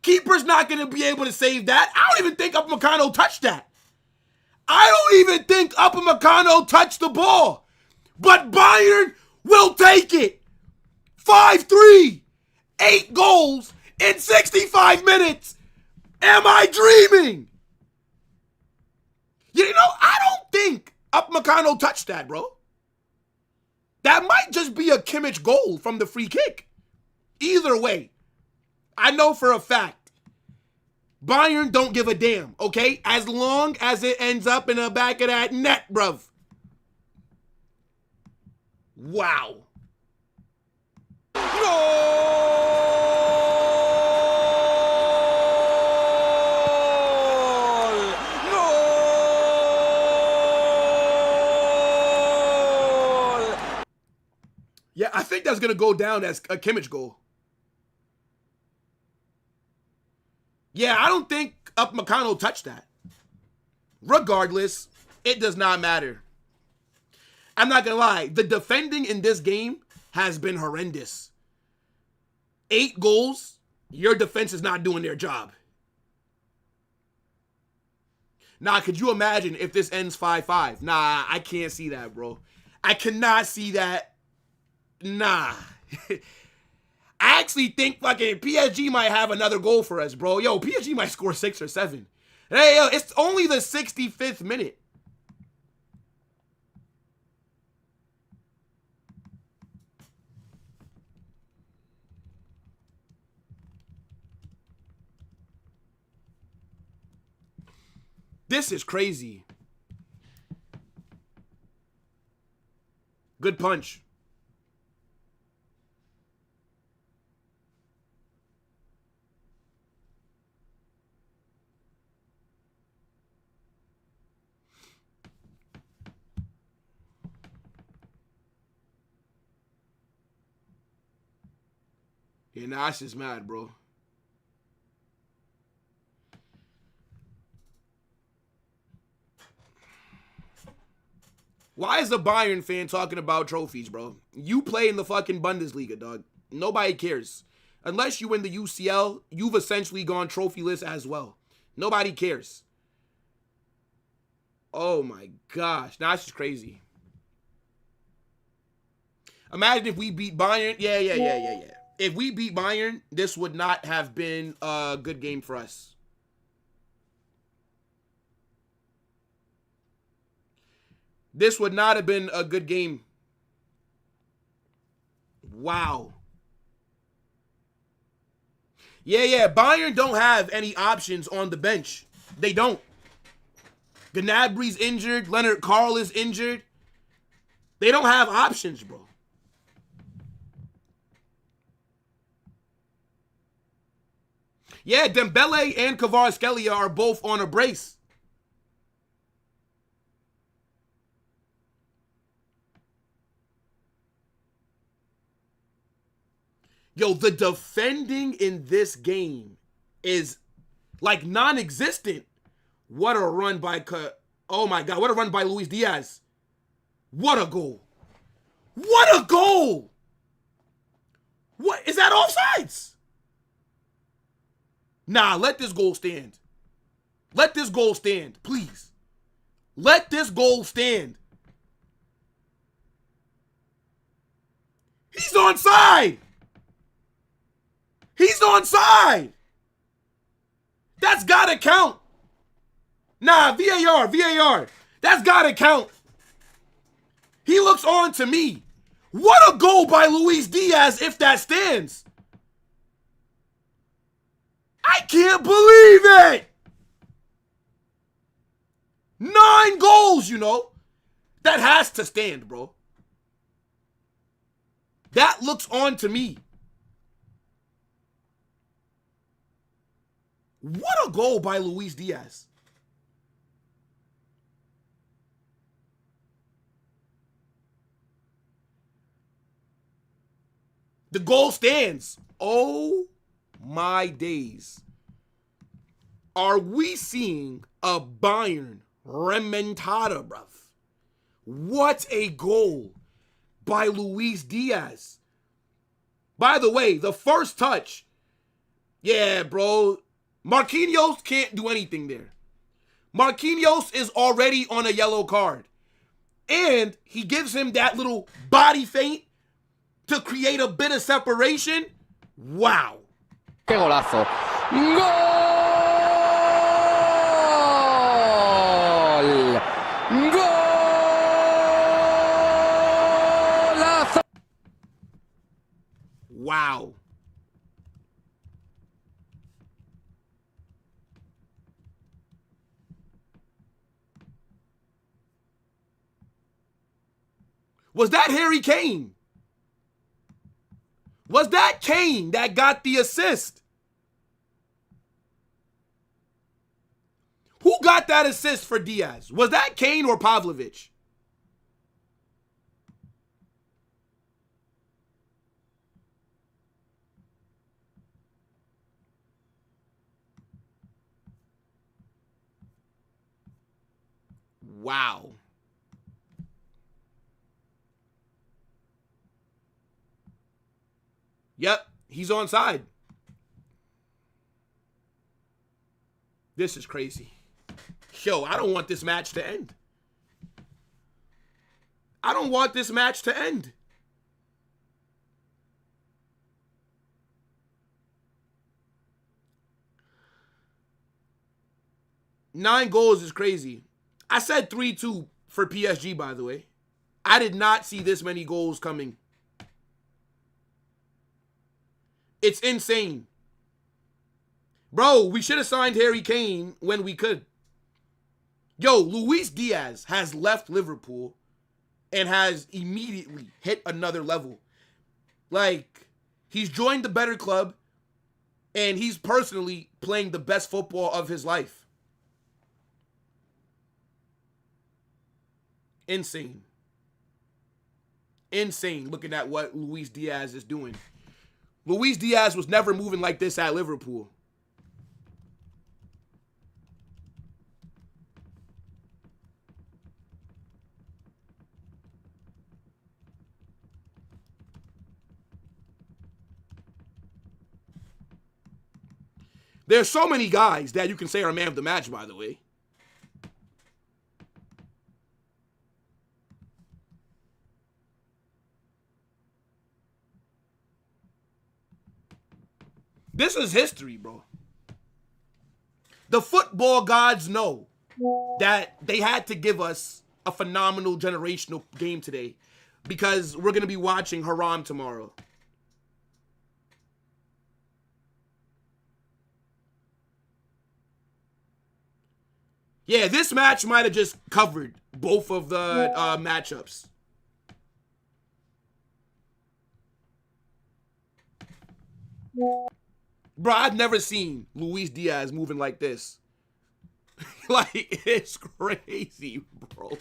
Keeper's not going to be able to save that. I don't even think Upamecano touched that. I don't even think Upamecano touched the ball. But Bayern will take it. 5-3. 8 goals in 65 minutes. Am I dreaming? You know, I don't think Upamecano touched that, bro. That might just be a Kimmich goal from the free kick. Either way, I know for a fact, Bayern don't give a damn, okay? As long as it ends up in the back of that net, bruv. Wow. Yeah, I think that's going to go down as a Kimmich goal. Yeah, I don't think Upamecano touched that. Regardless, it does not matter. I'm not going to lie. The defending in this game has been horrendous. 8 goals, your defense is not doing their job. Nah, could you imagine if this ends 5-5? Nah, I can't see that, bro. I cannot see that. Nah. I actually think fucking PSG might have another goal for us, bro. Yo, PSG might score 6 or 7. Hey, yo, it's only the 65th minute. This is crazy. Good punch. Yeah, nah, that's just mad, bro. Why is a Bayern fan talking about trophies, bro? You play in the fucking Bundesliga, dog. Nobody cares. Unless you win the UCL, you've essentially gone trophyless as well. Nobody cares. Oh my gosh. Nah, that's just crazy. Imagine if we beat Bayern. Yeah. If we beat Bayern, this would not have been a good game for us. This would not have been a good game. Wow. Yeah. Bayern don't have any options on the bench. They don't. Gnabry's injured. Leonard Carl is injured. They don't have options, bro. Yeah, Dembele and Kvaratskhelia are both on a brace. Yo, the defending in this game is like non-existent. What a run by oh my God, what a run by Luis Diaz. What a goal. What a goal. What is that, offsides? Nah, let this goal stand. Let this goal stand, please. Let this goal stand. He's onside. He's onside. That's gotta count. Nah, VAR. That's gotta count. He looks on to me. What a goal by Luis Diaz if that stands. I can't believe it. 9 goals, you know. That has to stand, bro. That looks on to me. What a goal by Luis Diaz. The goal stands. Oh my days. Are we seeing a Bayern remontada, bruv? What a goal by Luis Diaz. By the way, the first touch. Yeah, bro. Marquinhos can't do anything there. Marquinhos is already on a yellow card. And he gives him that little body feint to create a bit of separation. Wow. ¡Qué golazo! ¡Gol! ¡Golazo! Wow. Was that Harry Kane? Was that Kane that got the assist? Who got that assist for Diaz? Was that Kane or Pavlovic? Wow. Yep, he's onside. This is crazy. Yo, I don't want this match to end. I don't want this match to end. Nine goals is crazy. I said 3-2 for PSG, by the way. I did not see this many goals coming. It's insane. Bro, we should have signed Harry Kane when we could. Yo, Luis Diaz has left Liverpool and has immediately hit another level. Like, he's joined the better club, and he's personally playing the best football of his life. Insane. Insane looking at what Luis Diaz is doing. Luis Diaz was never moving like this at Liverpool. There's so many guys that you can say are man of the match, by the way. This is history, bro. The football gods know that they had to give us a phenomenal generational game today because we're going to be watching Haram tomorrow. Yeah, this match might have just covered both of the matchups. Bro, I've never seen Luis Diaz moving like this. Like, it's crazy, bro.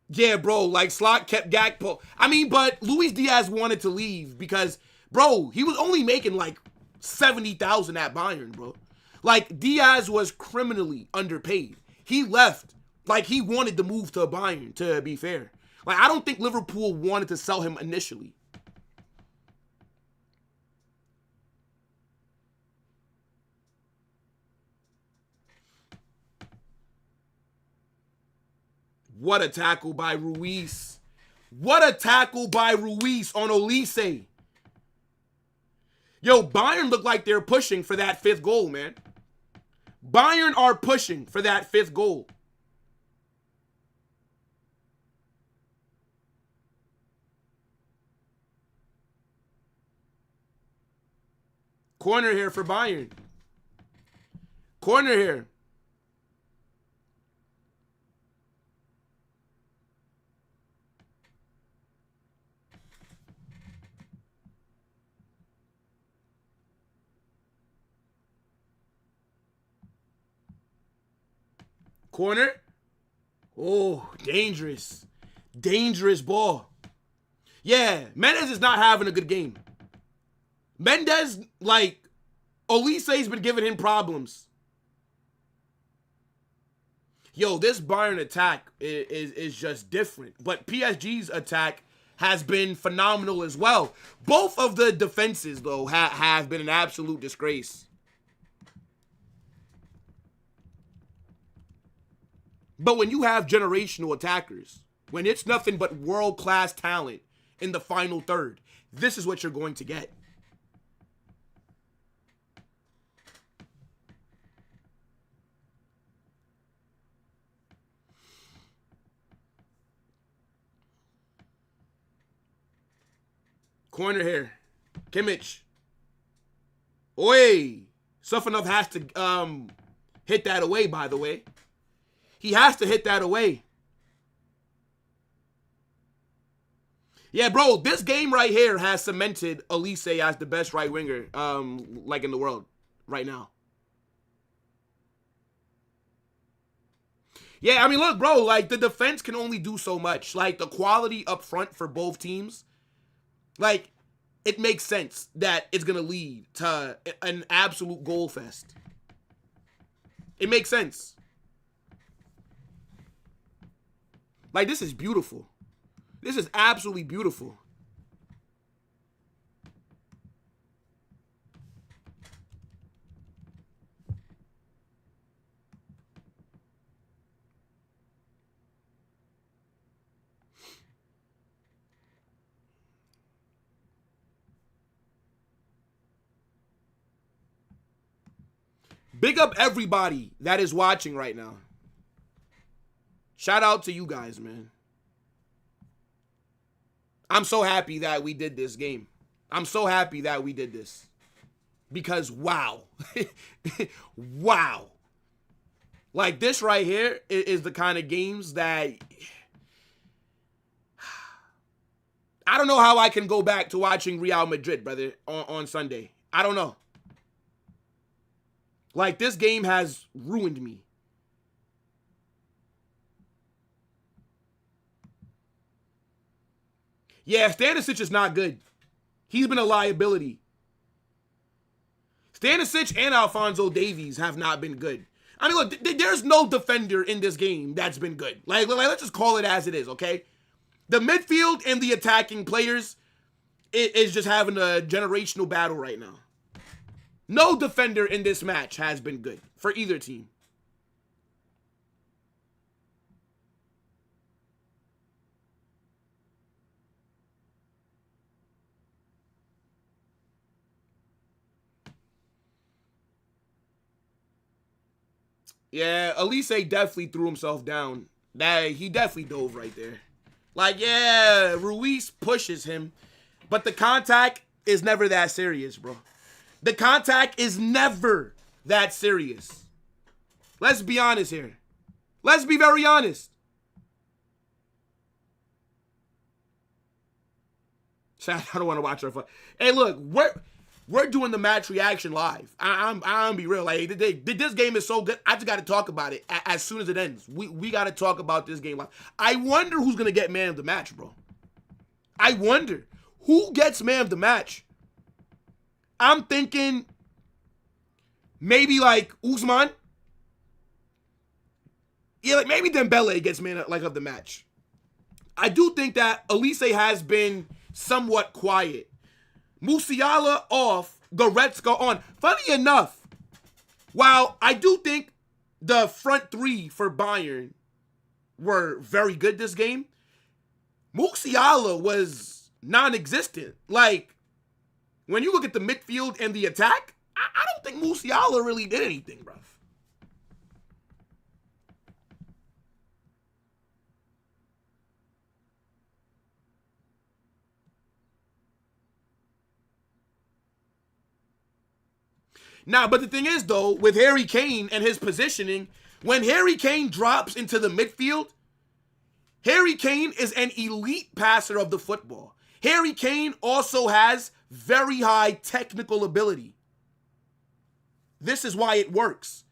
Yeah, bro, like, Slot kept Gakpo. I mean, but Luis Diaz wanted to leave because, bro, he was only making, like, 70,000 at Bayern, bro. Like, Diaz was criminally underpaid. He left like he wanted to move to Bayern, to be fair. Like, I don't think Liverpool wanted to sell him initially. What a tackle by Ruiz. What a tackle by Ruiz on Olise. Yo, Bayern look like they're pushing for that 5th goal, man. Bayern are pushing for that 5th goal. Corner here for Bayern. Corner here. Corner. Oh, dangerous. Dangerous ball. Yeah, Mendes is not having a good game. Mendes, like, Olise's been giving him problems. Yo, this Bayern attack is just different. But PSG's attack has been phenomenal as well. Both of the defenses, though, have been an absolute disgrace. But when you have generational attackers, when it's nothing but world-class talent in the final third, this is what you're going to get. Corner here. Kimmich. Oi! Sufanov has to hit that away, by the way. He has to hit that away. Yeah, bro, this game right here has cemented Olise as the best right winger, like in the world right now. Yeah, I mean, look, bro, like the defense can only do so much. Like the quality up front for both teams, like it makes sense that it's gonna lead to an absolute goal fest. It makes sense. Like, this is beautiful. This is absolutely beautiful. Big up everybody that is watching right now. Shout out to you guys, man. I'm so happy that we did this game. I'm so happy that we did this. Because wow. Wow. Like this right here is the kind of games that I don't know how I can go back to watching Real Madrid, brother, on Sunday. I don't know. Like, this game has ruined me. Yeah, Stanisic is not good. He's been a liability. Stanisic and Alphonso Davies have not been good. I mean, look, there's no defender in this game that's been good. Like, let's just call it as it is, okay? The midfield and the attacking players is just having a generational battle right now. No defender in this match has been good for either team. Yeah, Olise definitely threw himself down. He definitely dove right there. Like, yeah, Ruiz pushes him, but the contact is never that serious, bro. The contact is never that serious. Let's be honest here. Let's be very honest. I don't want to watch our fight. Hey, look, we're doing the match reaction live. I'm gonna be real. Like, this game is so good. I just got to talk about it as soon as it ends. We got to talk about this game live. I wonder who's gonna get man of the match, bro. I wonder who gets man of the match. I'm thinking maybe like Usman. Yeah, like maybe Dembele gets man of the match. I do think that Olise has been somewhat quiet. Musiala off, Goretzka on. Funny enough, while I do think the front three for Bayern were very good this game, Musiala was non-existent. Like, when you look at the midfield and the attack, I don't think Musiala really did anything, bruv. Now, but the thing is, though, with Harry Kane and his positioning, when Harry Kane drops into the midfield, Harry Kane is an elite passer of the football. Harry Kane also has very high technical ability. This is why it works.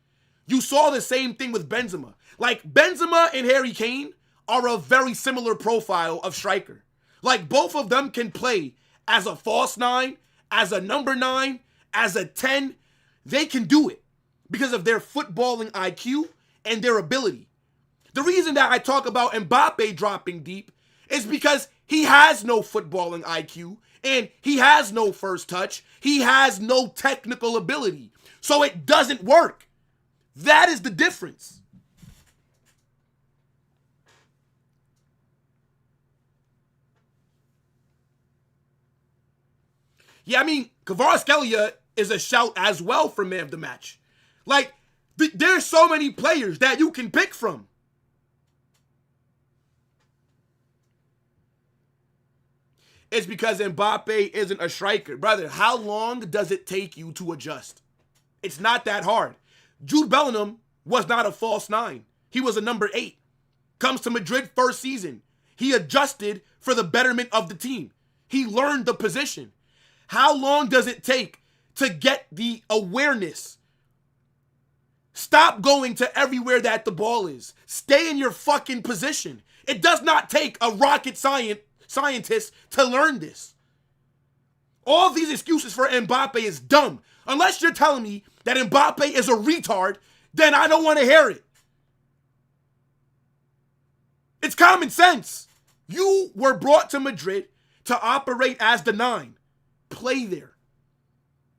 You saw the same thing with Benzema. Like, Benzema and Harry Kane are a very similar profile of striker. Like, both of them can play as a false 9, as a number 9, as a 10. They can do it because of their footballing IQ and their ability. The reason that I talk about Mbappe dropping deep is because he has no footballing IQ and he has no first touch. He has no technical ability. So it doesn't work. That is the difference. Yeah, I mean, Kvaratskhelia is a shout as well for man of the match. Like, there's so many players that you can pick from. It's because Mbappe isn't a striker. Brother, how long does it take you to adjust? It's not that hard. Jude Bellingham was not a false 9. He was a number 8. Comes to Madrid first season. He adjusted for the betterment of the team. He learned the position. How long does it take to get the awareness? Stop going to everywhere that the ball is. Stay in your fucking position. It does not take a rocket scientist to learn this. All these excuses for Mbappe is dumb. Unless you're telling me that Mbappe is a retard, then I don't want to hear it. It's common sense. You were brought to Madrid to operate as the 9. Play there.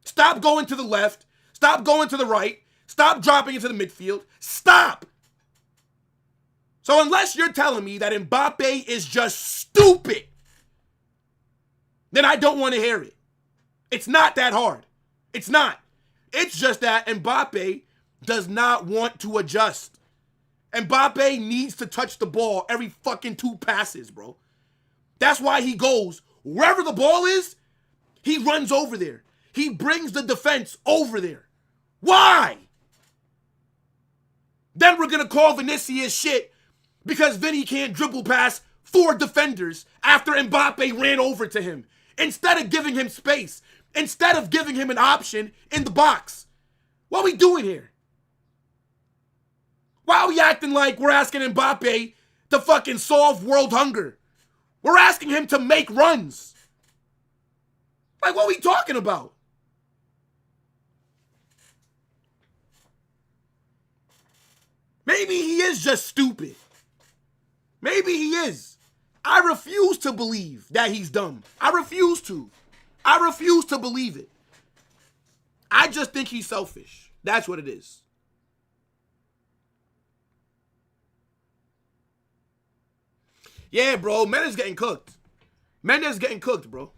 Stop going to the left. Stop going to the right. Stop dropping into the midfield. Stop. So unless you're telling me that Mbappe is just stupid, then I don't want to hear it. It's not that hard. It's not. It's just that Mbappe does not want to adjust. Mbappe needs to touch the ball every fucking 2 passes, bro. That's why he goes wherever the ball is, he runs over there. He brings the defense over there. Why? Then we're going to call Vinicius shit because Vinny can't dribble past 4 defenders after Mbappe ran over to him. Instead of giving him space. Instead of giving him an option in the box. What are we doing here? Why are we acting like we're asking Mbappe to fucking solve world hunger? We're asking him to make runs. Like, what are we talking about? Maybe he is just stupid. Maybe he is. I refuse to believe that he's dumb. I refuse to. I refuse to believe it. I just think he's selfish. That's what it is. Yeah, bro. Mendes getting cooked. Mendes getting cooked, bro.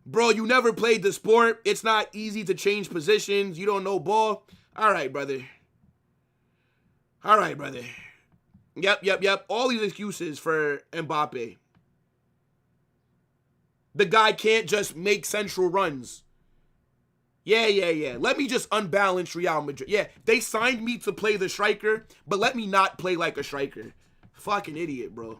Bro, you never played the sport. It's not easy to change positions. You don't know ball. All right, brother. All right, brother. Yep. All these excuses for Mbappe. The guy can't just make central runs. Yeah. Let me just unbalance Real Madrid. Yeah, they signed me to play the striker, but let me not play like a striker. Fucking idiot, bro.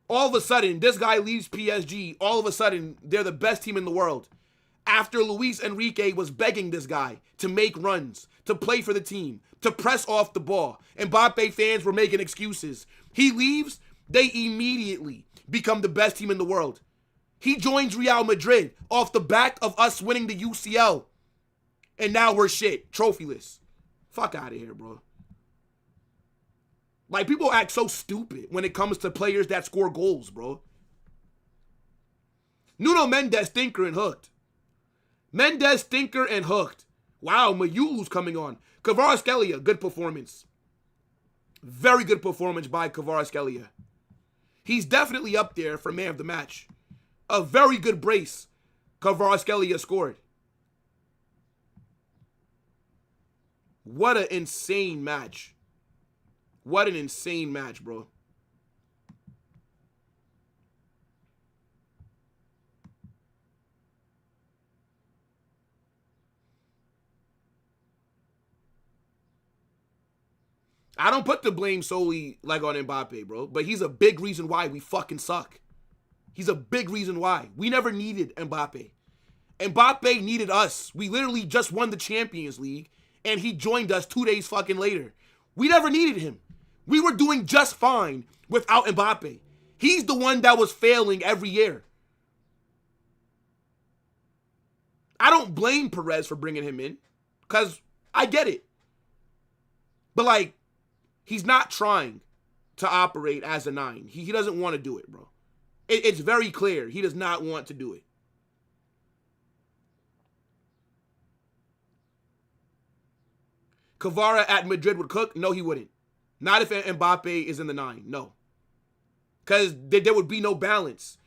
All of a sudden, this guy leaves PSG. All of a sudden, they're the best team in the world. After Luis Enrique was begging this guy to make runs, to play for the team, to press off the ball. Mbappe fans were making excuses. He leaves, they immediately become the best team in the world. He joins Real Madrid off the back of us winning the UCL. And now we're shit, trophyless. Fuck out of here, bro. Like, people act so stupid when it comes to players that score goals, bro. Nuno Mendes, thinker and hooked. Mendes, thinker and hooked. Wow, Mayulu's coming on. Kvaratskhelia, good performance. Very good performance by Kvaratskhelia. He's definitely up there for man of the match. A very good brace Kvaratskhelia scored. What an insane match. What an insane match, bro. I don't put the blame solely like on Mbappe, bro. But he's a big reason why we fucking suck. He's a big reason why. We never needed Mbappe. Mbappe needed us. We literally just won the Champions League, and he joined us 2 days fucking later. We never needed him. We were doing just fine without Mbappe. He's the one that was failing every year. I don't blame Perez for bringing him in, because I get it. But, like, he's not trying to operate as a 9. He doesn't want to do it, bro. It's very clear he does not want to do it. Kvara at Madrid would cook? No, he wouldn't. Not if Mbappe is in the 9. No. Because there would be no balance.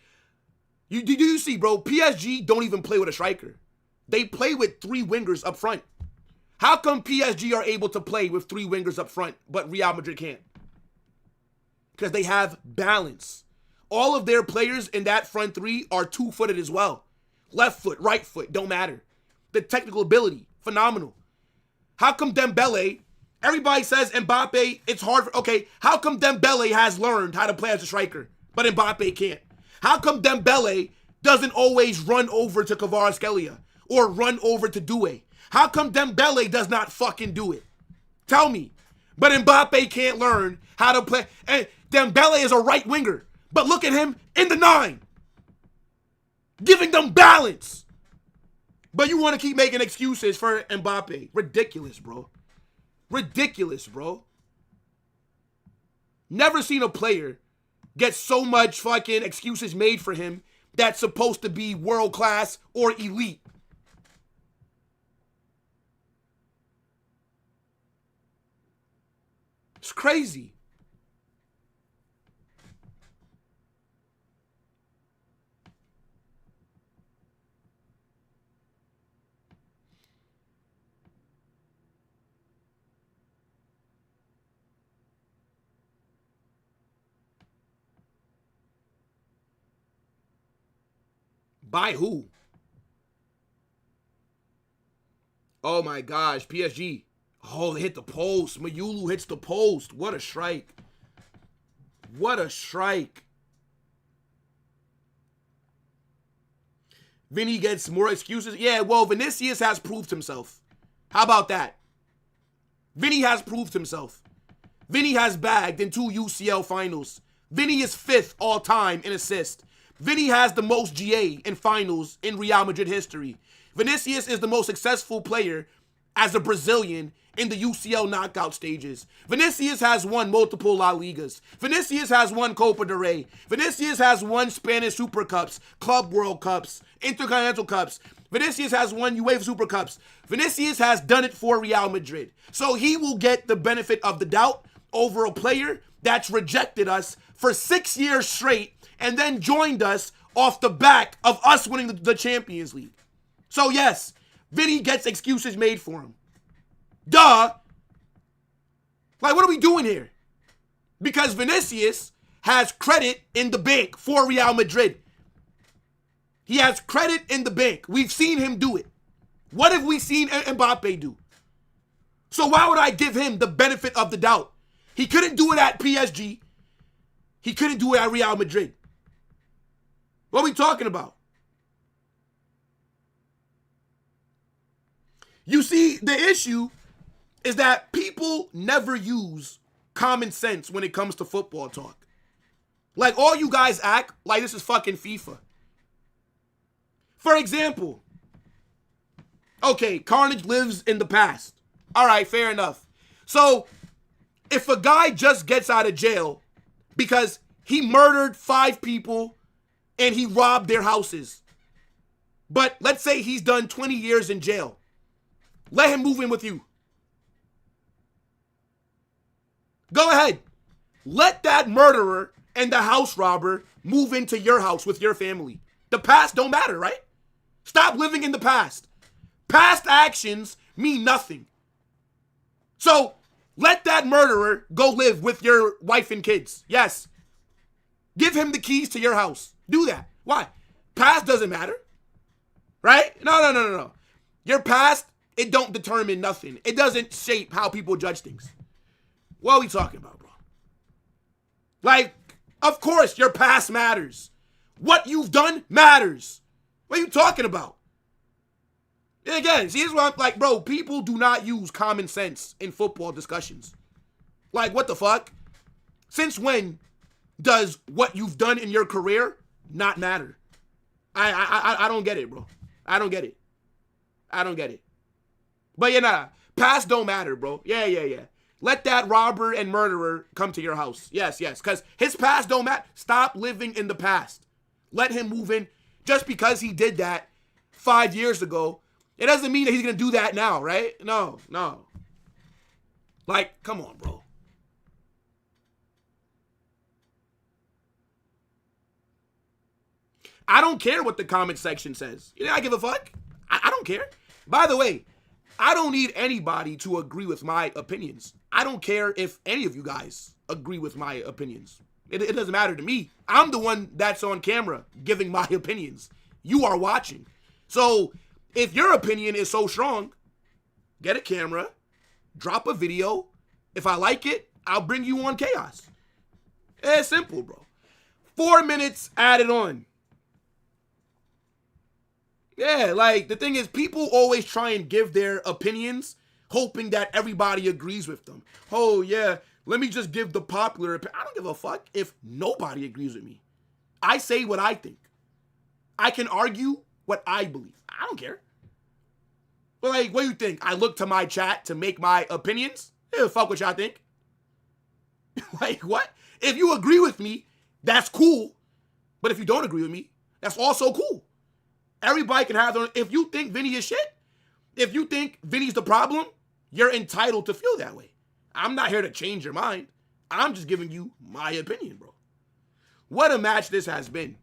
Do you see, bro? PSG don't even play with a striker. They play with 3 wingers up front. How come PSG are able to play with 3 wingers up front, but Real Madrid can't? Because they have balance. All of their players in that front 3 are 2-footed as well. Left foot, right foot, don't matter. The technical ability, phenomenal. How come Dembele, everybody says Mbappe, it's hard for, okay, how come Dembele has learned how to play as a striker, but Mbappe can't? How come Dembele doesn't always run over to Kvaratskhelia or run over to Doué? How come Dembele does not fucking do it? Tell me. But Mbappe can't learn how to play. And Dembele is a right winger. But look at him in the 9. Giving them balance. But you want to keep making excuses for Mbappe. Ridiculous, bro. Ridiculous, bro. Never seen a player get so much fucking excuses made for him that's supposed to be world class or elite. It's crazy. By who? Oh my gosh, PSG. Oh, they hit the post. Mayulu hits the post. What a strike. What a strike. Vinny gets more excuses. Yeah, well, Vinicius has proved himself. How about that? Vinny has proved himself. Vinny has bagged in 2 UCL finals. Vinny is 5th all time in assists. Vinny has the most GA in finals in Real Madrid history. Vinicius is the most successful player as a Brazilian in the UCL knockout stages. Vinicius has won multiple La Ligas. Vinicius has won Copa del Rey. Vinicius has won Spanish Super Cups, Club World Cups, Intercontinental Cups. Vinicius has won UEFA Super Cups. Vinicius has done it for Real Madrid. So he will get the benefit of the doubt over a player that's rejected us for 6 years straight and then joined us off the back of us winning the Champions League. So yes, Vinny gets excuses made for him. Duh. Like, what are we doing here? Because Vinicius has credit in the bank for Real Madrid. He has credit in the bank. We've seen him do it. What have we seen Mbappe do? So why would I give him the benefit of the doubt? He couldn't do it at PSG. He couldn't do it at Real Madrid. What are we talking about? You see, the issue is that people never use common sense when it comes to football talk. Like, all you guys act like this is fucking FIFA. For example, okay, Carnage lives in the past. All right, fair enough. So, if a guy just gets out of jail because he murdered 5 people and he robbed their houses, but let's say he's done 20 years in jail, let him move in with you. Go ahead. Let that murderer and the house robber move into your house with your family. The past don't matter, right? Stop living in the past. Past actions mean nothing. So, let that murderer go live with your wife and kids. Yes. Give him the keys to your house. Do that. Why? Past doesn't matter. Right? No. Your past, it don't determine nothing. It doesn't shape how people judge things. What are we talking about, bro? Like, of course, your past matters. What you've done matters. What are you talking about? And again, see, here's what I'm like, bro, people do not use common sense in football discussions. Like, what the fuck? Since when does what you've done in your career not matter? I don't get it, bro. I don't get it. But yeah, past don't matter, bro. Yeah. Let that robber and murderer come to your house. Yes, because his past don't matter. Stop living in the past. Let him move in. Just because he did that 5 years ago, it doesn't mean that he's going to do that now, right? No. Like, come on, bro. I don't care what the comment section says. You know, I give a fuck. I don't care. By the way, I don't need anybody to agree with my opinions. I don't care if any of you guys agree with my opinions. It doesn't matter to me. I'm the one that's on camera giving my opinions. You are watching. So if your opinion is so strong, get a camera, drop a video. If I like it, I'll bring you on Chaos. It's simple, bro. 4 minutes added on. Yeah, like, the thing is, people always try and give their opinions hoping that everybody agrees with them. Oh, yeah, let me just give the popular opinion. I don't give a fuck if nobody agrees with me. I say what I think. I can argue what I believe. I don't care. But, like, what do you think? I look to my chat to make my opinions? Yeah, fuck what y'all think. Like, what? If you agree with me, that's cool. But if you don't agree with me, that's also cool. Everybody can have their own. If you think Vinny is shit, if you think Vinny's the problem, you're entitled to feel that way. I'm not here to change your mind. I'm just giving you my opinion, bro. What a match this has been.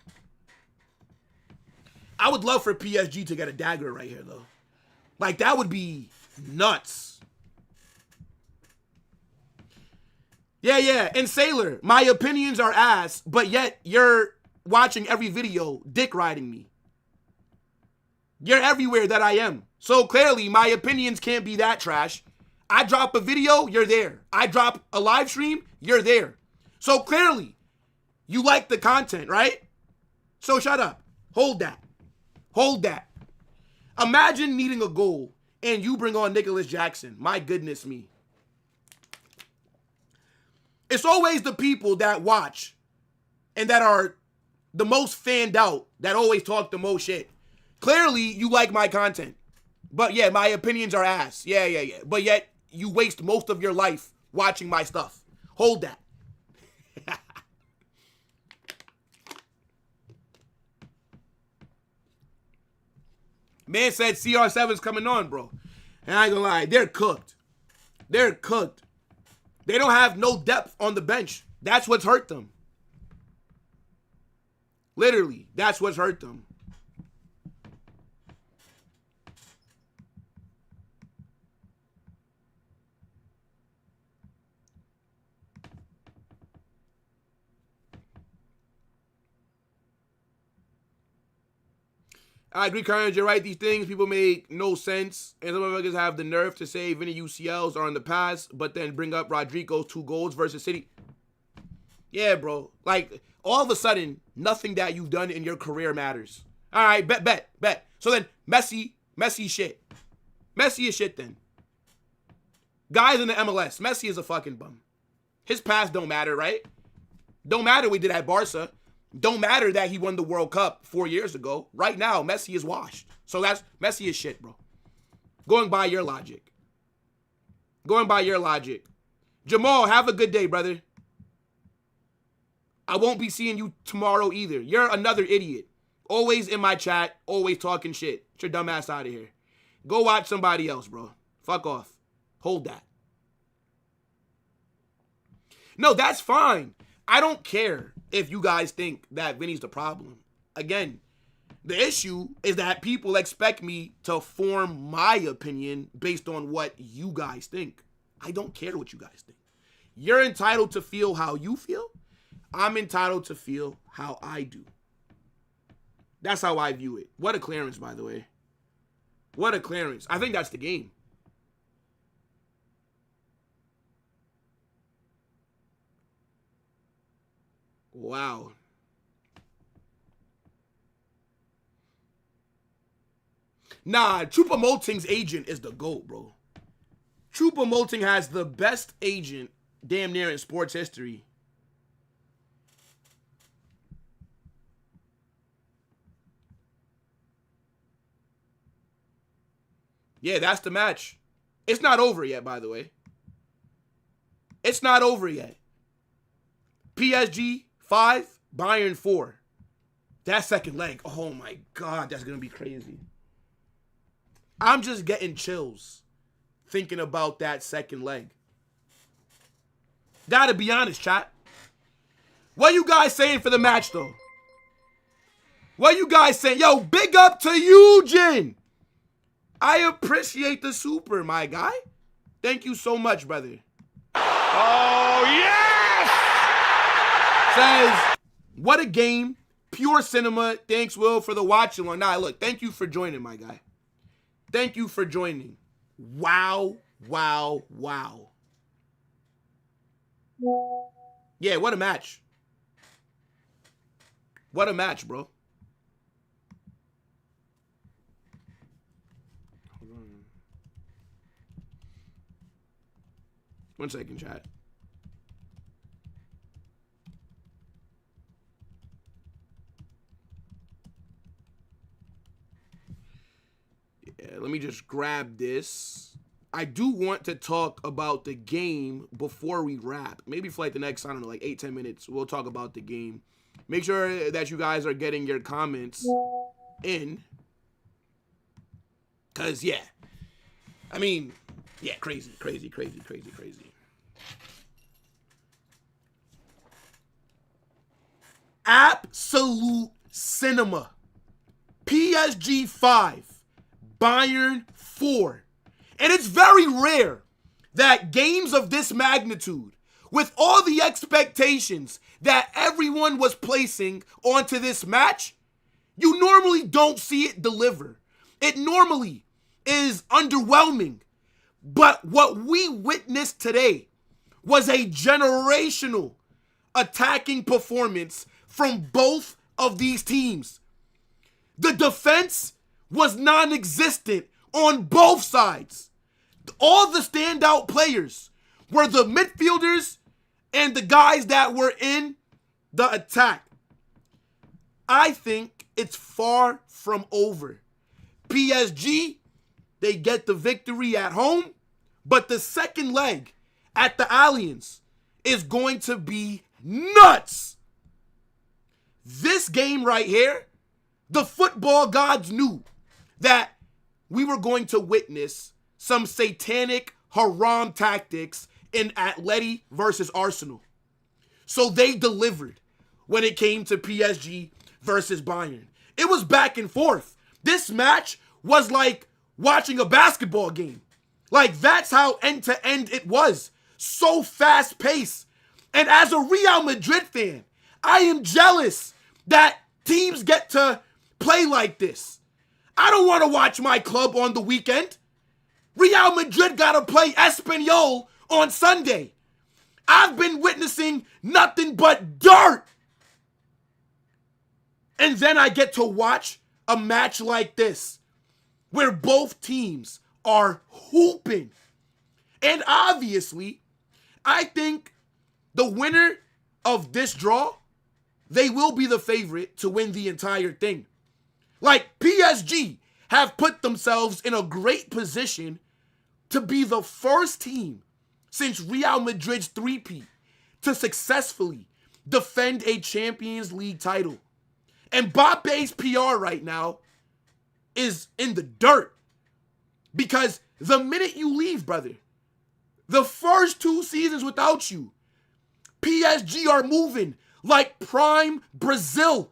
I would love for PSG to get a dagger right here, though. Like, that would be nuts. Yeah. And Sailor, my opinions are ass, but yet you're watching every video dick riding me. You're everywhere that I am. So clearly, my opinions can't be that trash. I drop a video, you're there. I drop a live stream, you're there. So clearly, you like the content, right? So shut up. Hold that. Hold that. Imagine needing a goal and you bring on Nicholas Jackson. My goodness me. It's always the people that watch and that are the most fanned out that always talk the most shit. Clearly, you like my content. But yeah, my opinions are ass. Yeah. But yet, you waste most of your life watching my stuff. Hold that. Man said CR7's coming on, bro. And I ain't gonna lie, they're cooked. They're cooked. They don't have no depth on the bench. That's what's hurt them. Literally, that's what's hurt them. I agree, Carnage, you're right. These things, people make no sense. And some motherfuckers have the nerve to say Vinny UCLs are in the past, but then bring up Rodrigo's 2 goals versus City. Yeah, bro. Like, all of a sudden, nothing that you've done in your career matters. All right, bet. So then, Messi shit. Messi is shit then. Guys in the MLS, Messi is a fucking bum. His past don't matter, right? Don't matter what he did at Barca. Don't matter that he won the World Cup 4 years ago. Right now, Messi is washed. So Messi is shit, bro. Going by your logic. Jamal, have a good day, brother. I won't be seeing you tomorrow either. You're another idiot. Always in my chat, always talking shit. Get your dumb ass out of here. Go watch somebody else, bro. Fuck off. Hold that. No, that's fine. I don't care if you guys think that Vinny's the problem. Again, the issue is that people expect me to form my opinion based on what you guys think. I don't care what you guys think. You're entitled to feel how you feel. I'm entitled to feel how I do. That's how I view it. What a clearance, by the way. What a clearance. I think that's the game. Wow. Nah, Choupo-Moting's agent is the GOAT, bro. Choupo-Moting has the best agent damn near in sports history. Yeah, that's the match. It's not over yet, by the way. It's not over yet. PSG 5, Bayern 4. That second leg, oh my God, that's going to be crazy. I'm just getting chills thinking about that second leg. Gotta be honest, chat. What you guys saying for the match, though? What you guys saying? Yo, big up to Eugen. I appreciate the super, my guy. Thank you so much, brother. Oh, yes! Says, what a game. Pure cinema. Thanks, Will, for the watch along. Nah, look, thank you for joining, my guy. Thank you for joining. Wow. Yeah, what a match. What a match, bro. Hold on. 1 second, chat. Yeah, let me just grab this. I do want to talk about the game before we wrap. Maybe for like the next, I don't know, like 8-10 minutes, we'll talk about the game. Make sure that you guys are getting your comments in. Because, yeah. I mean, yeah, crazy. Absolute cinema. PSG 5. Bayern 4. And it's very rare that games of this magnitude, with all the expectations that everyone was placing onto this match, you normally don't see it deliver. it normally is underwhelming. But what we witnessed today was a generational attacking performance from both of these teams. The defense was non-existent on both sides. All the standout players were the midfielders and the guys that were in the attack. I think it's far from over. PSG, they get the victory at home, but the second leg at the Allianz is going to be nuts. This game right here, the football gods knew that we were going to witness some satanic haram tactics in Atleti versus Arsenal. So they delivered when it came to PSG versus Bayern. It was back and forth. This match was like watching a basketball game. Like, that's how end-to-end it was. So fast-paced. And as a Real Madrid fan, I am jealous that teams get to play like this. I don't want to watch my club on the weekend. Real Madrid got to play Espanyol on Sunday. I've been witnessing nothing but dirt. And then I get to watch a match like this where both teams are hooping. And obviously, I think the winner of this draw, they will be the favorite to win the entire thing. Like, PSG have put themselves in a great position to be the first team since Real Madrid's three-peat to successfully defend a Champions League title. And Mbappe's PR right now is in the dirt. Because the minute you leave, brother, the first 2 seasons without you, PSG are moving like prime Brazil.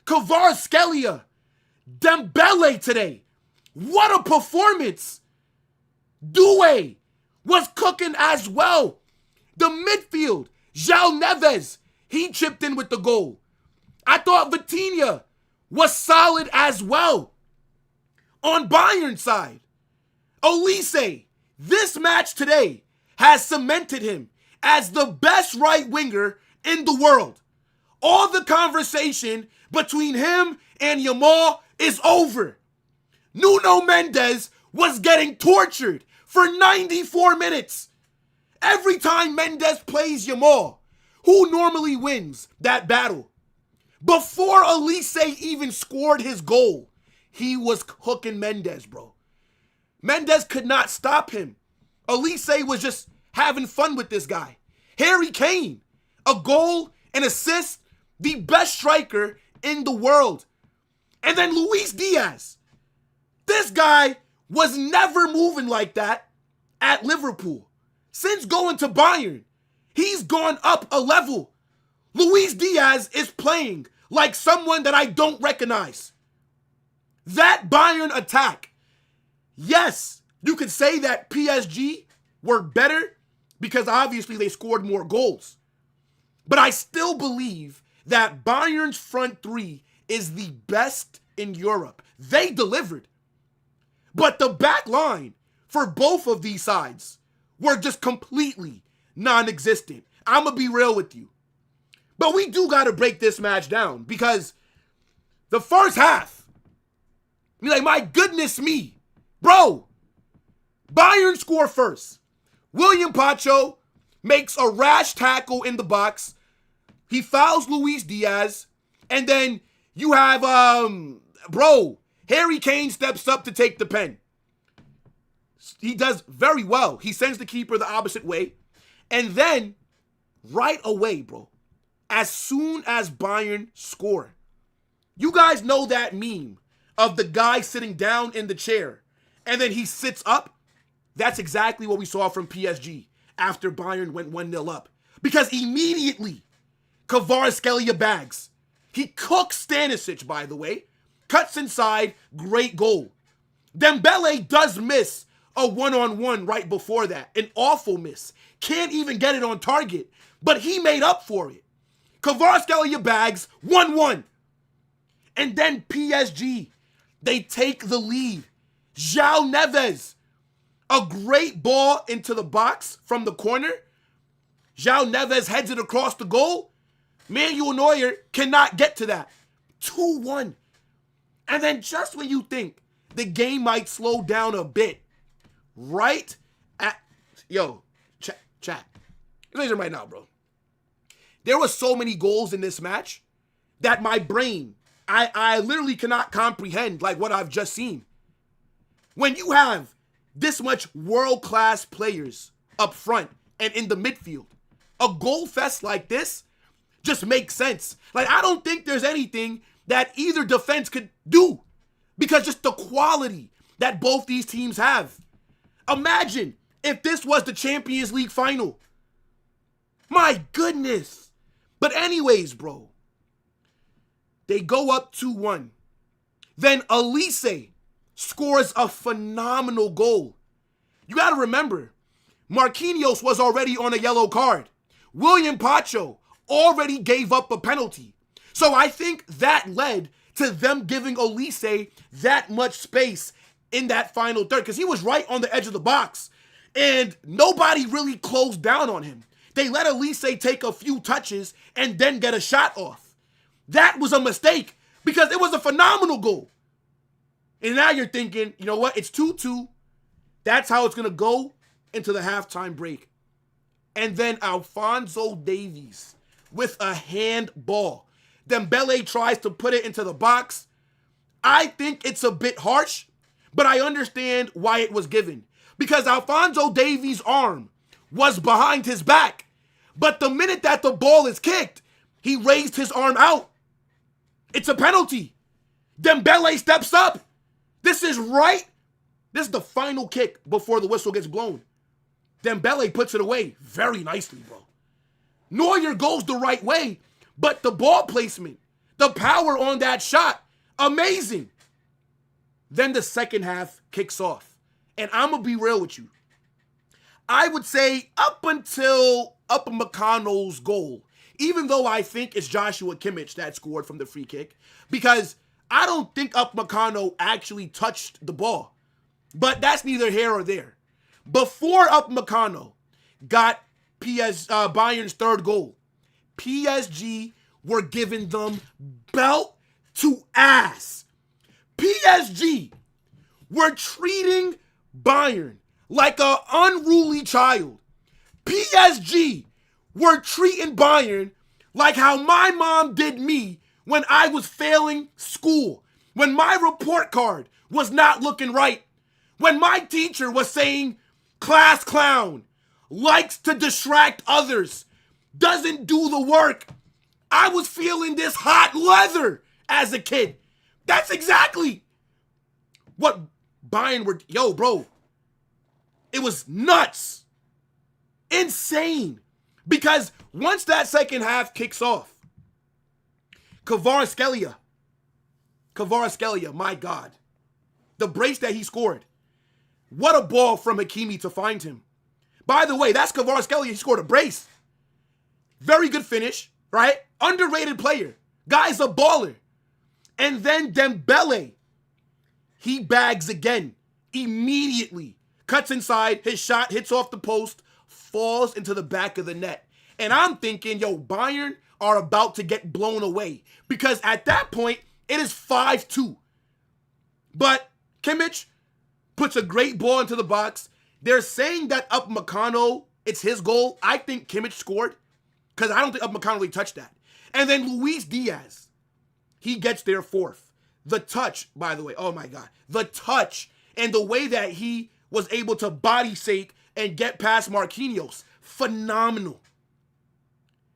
Kvaratskhelia, Dembele today. What a performance. Doué was cooking as well. The midfield, João Neves, he chipped in with the goal. I thought Vitinha was solid as well. On Bayern's side, Olise, this match today has cemented him as the best right winger in the world. All the conversation between him and Yamal is over. Nuno Mendes was getting tortured for 94 minutes. Every time Mendes plays Yamal, who normally wins that battle? Before Olise even scored his goal, he was hooking Mendes, bro. Mendes could not stop him. Olise was just having fun with this guy. Harry Kane, a goal, an assist, the best striker in the world. And then Luis Díaz. This guy was never moving like that at Liverpool. Since going to Bayern, he's gone up a level. Luis Díaz is playing like someone that I don't recognize. That Bayern attack, yes, you could say that PSG were better because obviously they scored more goals. But I still believe that Bayern's front three is the best in Europe. They delivered. But the back line for both of these sides were just completely non-existent. I'm going to be real with you. But we do got to break this match down because the first half, like, my goodness me, bro, Bayern score first. William Pacho makes a rash tackle in the box. He fouls Luis Díaz. And then you have, Harry Kane steps up to take the pen. He does very well. He sends the keeper the opposite way. And then, right away, bro, as soon as Bayern score, you guys know that meme of the guy sitting down in the chair and then he sits up? That's exactly what we saw from PSG after Bayern went 1-0 up. Because immediately, Kvaratskhelia bags. He cooks Stanisic, by the way. Cuts inside, great goal. Dembele does miss a one-on-one right before that. An awful miss. Can't even get it on target. But he made up for it. Kvaratskhelia bags 1-1. And then PSG They take the lead. João Neves, a great ball into the box from the corner. João Neves heads it across the goal. Manuel Neuer cannot get to that. 2-1. And then just when you think the game might slow down a bit, right at, chat. Listen right now, bro. There were so many goals in this match that my brain, I literally cannot comprehend like what I've just seen. When you have this much world-class players up front and in the midfield, a goal fest like this just makes sense. Like, I don't think there's anything that either defense could do because just the quality that both these teams have. Imagine if this was the Champions League final. My goodness. But anyways, bro, they go up 2-1. Then Olise scores a phenomenal goal. You got to remember, Marquinhos was already on a yellow card. William Pacho already gave up a penalty. So I think that led to them giving Olise that much space in that final third because he was right on the edge of the box and nobody really closed down on him. They let Olise take a few touches and then get a shot off. That was a mistake because it was a phenomenal goal. And now you're thinking, you know what? It's 2-2. That's how it's going to go into the halftime break. And then Alphonso Davies with a handball. Dembele tries to put it into the box. I think it's a bit harsh, but I understand why it was given. Because Alphonso Davies' arm was behind his back. But the minute that the ball is kicked, he raised his arm out. It's a penalty. Dembele steps up. This is right. This is the final kick before the whistle gets blown. Dembele puts it away very nicely, bro. Neuer goes the right way, but the ball placement, the power on that shot, amazing. Then the second half kicks off. And I'm going to be real with you. I would say up until Upamecano's goal, even though I think it's Joshua Kimmich that scored from the free kick, because I don't think Upamecano actually touched the ball. But that's neither here or there. Before Upamecano got Bayern's third goal, PSG were giving them belt to ass. PSG were treating Bayern like an unruly child. PSG were treating Bayern like how my mom did me when I was failing school, when my report card was not looking right, when my teacher was saying, class clown, likes to distract others, doesn't do the work. I was feeling this hot leather as a kid. That's exactly what Bayern were. Yo, bro, it was nuts. Insane. Because once that second half kicks off, Kvaratskhelia, my God, the brace that he scored. What a ball from Hakimi to find him. By the way, that's Kvaratskhelia. He scored a brace. Very good finish, right? Underrated player. Guy's a baller. And then Dembele, he bags again. Immediately. Cuts inside. His shot hits off the post. Falls into the back of the net. And I'm thinking, yo, Bayern are about to get blown away. Because at that point, it is 5-2. But Kimmich puts a great ball into the box. They're saying that Upamecano, it's his goal. I think Kimmich scored because I don't think Upamecano really touched that. And then Luis Díaz, he gets their fourth. The touch, by the way, oh my God. The touch and the way that he was able to body shake and get past Marquinhos, phenomenal.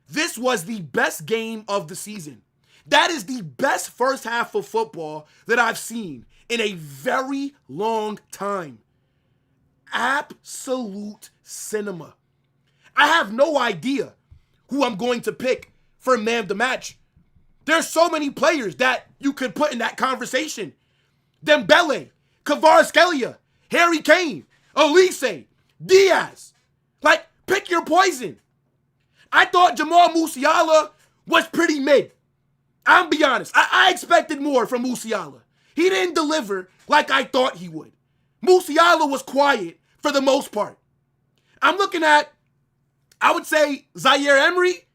This was the best game of the season. That is the best first half of football that I've seen in a very long time. Absolute cinema. I have no idea who I'm going to pick for man of the match. There's so many players that you could put in that conversation. Dembele, Kvaratskhelia, Harry Kane, Olise, Díaz. Like, pick your poison. I thought Jamal Musiala was pretty mid. I'll be honest. I expected more from Musiala. He didn't deliver like I thought he would. Musiala was quiet for the most part. I'm looking at, I would say Zaire Emery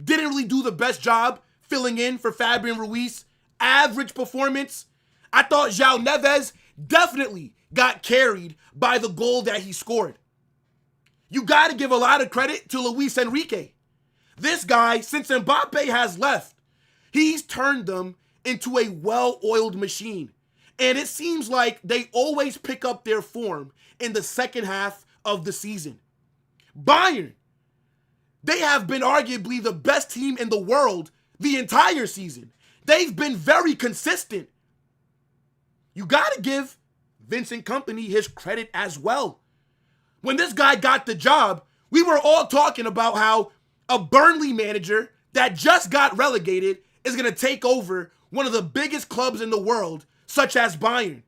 didn't really do the best job filling in for Fabian Ruiz. Average performance. I thought João Neves definitely got carried by the goal that he scored. You got to give a lot of credit to Luis Enrique. This guy, since Mbappe has left, he's turned them into a well-oiled machine. And it seems like they always pick up their form in the second half of the season. Bayern, they have been arguably the best team in the world the entire season. They've been very consistent. You got to give Vincent Kompany his credit as well. When this guy got the job, we were all talking about how a Burnley manager that just got relegated is going to take over one of the biggest clubs in the world, such as Bayern.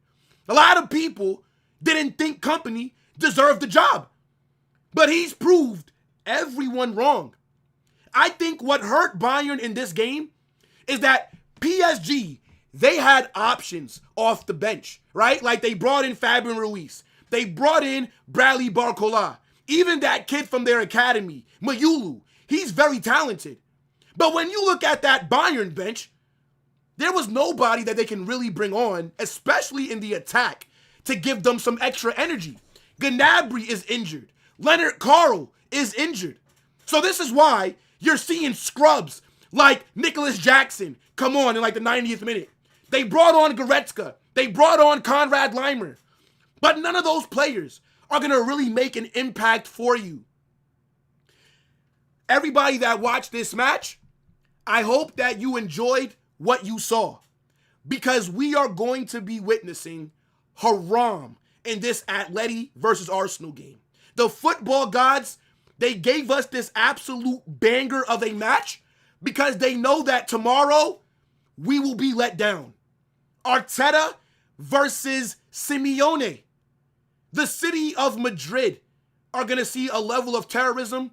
A lot of people didn't think Kompany deserved the job, but he's proved everyone wrong. I think what hurt Bayern in this game is that PSG, they had options off the bench, right? Like they brought in Fabian Ruiz. They brought in Bradley Barcola. Even that kid from their academy, Mayulu, he's very talented. But when you look at that Bayern bench, there was nobody that they can really bring on, especially in the attack, to give them some extra energy. Gnabry is injured. Leonard Carl is injured. So this is why you're seeing scrubs like Nicholas Jackson come on in like the 90th minute. They brought on Goretzka. They brought on Konrad Leimer. But none of those players are going to really make an impact for you. Everybody that watched this match, I hope that you enjoyed what you saw, because we are going to be witnessing haram in this Atleti versus Arsenal game. The football gods, they gave us this absolute banger of a match because they know that tomorrow we will be let down. Arteta versus Simeone. The city of Madrid are going to see a level of terrorism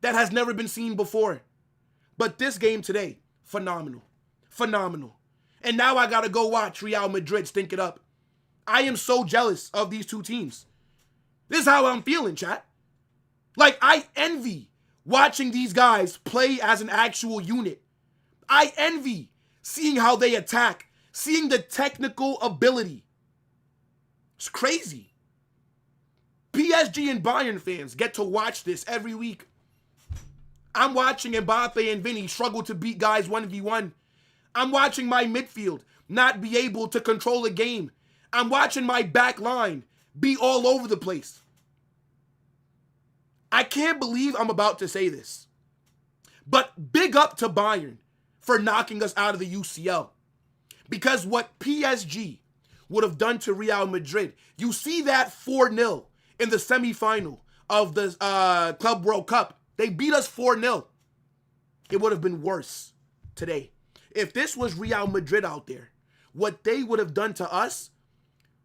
that has never been seen before. But this game today, phenomenal. Phenomenal. And now I got to go watch Real Madrid stink it up. I am so jealous of these two teams. This is how I'm feeling, chat. Like, I envy watching these guys play as an actual unit. I envy seeing how they attack, seeing the technical ability. It's crazy. PSG and Bayern fans get to watch this every week. I'm watching Mbappe and Vinny struggle to beat guys 1v1. I'm watching my midfield not be able to control a game. I'm watching my back line be all over the place. I can't believe I'm about to say this, but big up to Bayern for knocking us out of the UCL. Because what PSG would have done to Real Madrid, you see that 4-0 in the semifinal of the Club World Cup. They beat us 4-0. It would have been worse today. If this was Real Madrid out there, what they would have done to us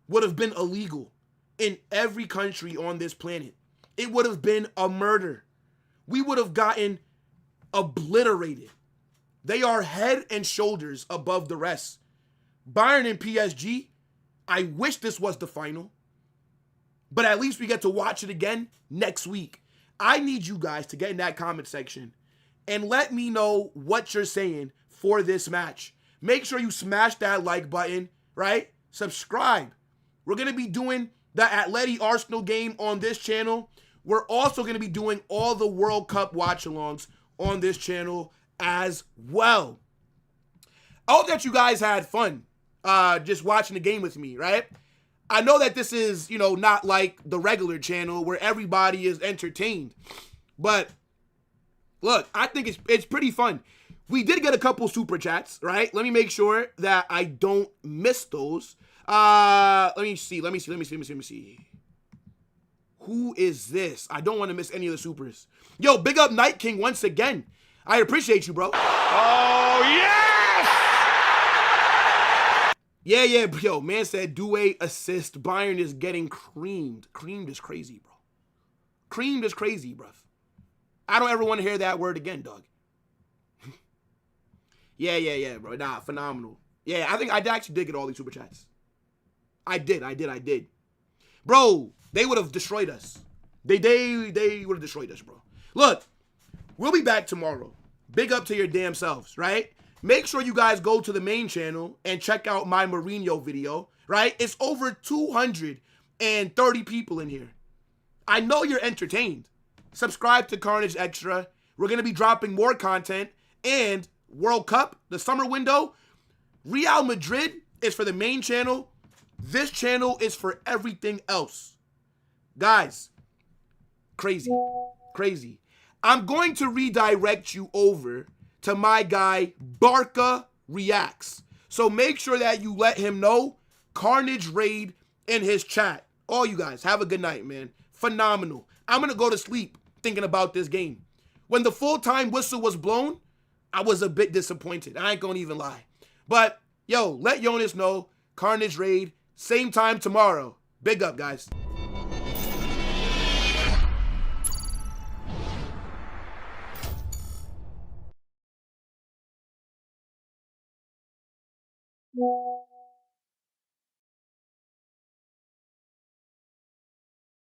would have been illegal in every country on this planet. It would have been a murder. We would have gotten obliterated. They are head and shoulders above the rest. Bayern and PSG, I wish this was the final, but at least we get to watch it again next week. I need you guys to get in that comment section and let me know what you're saying for this match. Make sure you smash that like button, right? Subscribe. We're going to be doing the Atleti Arsenal game on this channel. We're also going to be doing all the World Cup watch-alongs on this channel as well. I hope that you guys had fun just watching the game with me, right? I know that this is, not like the regular channel where everybody is entertained. But, look, I think it's pretty fun. We did get a couple super chats, right? Let me make sure that I don't miss those. Let me see. Who is this? I don't want to miss any of the supers. Yo, big up Night King once again. I appreciate you, bro. Oh, yes! Yeah, yo, man said Doué assist. Bayern is getting creamed. Creamed is crazy, bro. Creamed is crazy, bruv. I don't ever want to hear that word again, dog. Yeah, bro. Nah, phenomenal. Yeah, I think I actually did get all these super chats. I did. Bro, they would have destroyed us. They would have destroyed us, bro. Look, we'll be back tomorrow. Big up to your damn selves, right? Make sure you guys go to the main channel and check out my Mourinho video, right? It's over 230 people in here. I know you're entertained. Subscribe to Carnage Extra. We're going to be dropping more content. And World Cup, the summer window, Real Madrid is for the main channel. This channel is for everything else. Guys, crazy. I'm going to redirect you over to my guy, Barca Reacts. So make sure that you let him know Carnage Raid in his chat. All you guys, have a good night, man. Phenomenal. I'm going to go to sleep thinking about this game. When the full-time whistle was blown, I was a bit disappointed. I ain't going to even lie. But, yo, let Jonas know. Carnage Raid, same time tomorrow. Big up, guys. Yeah.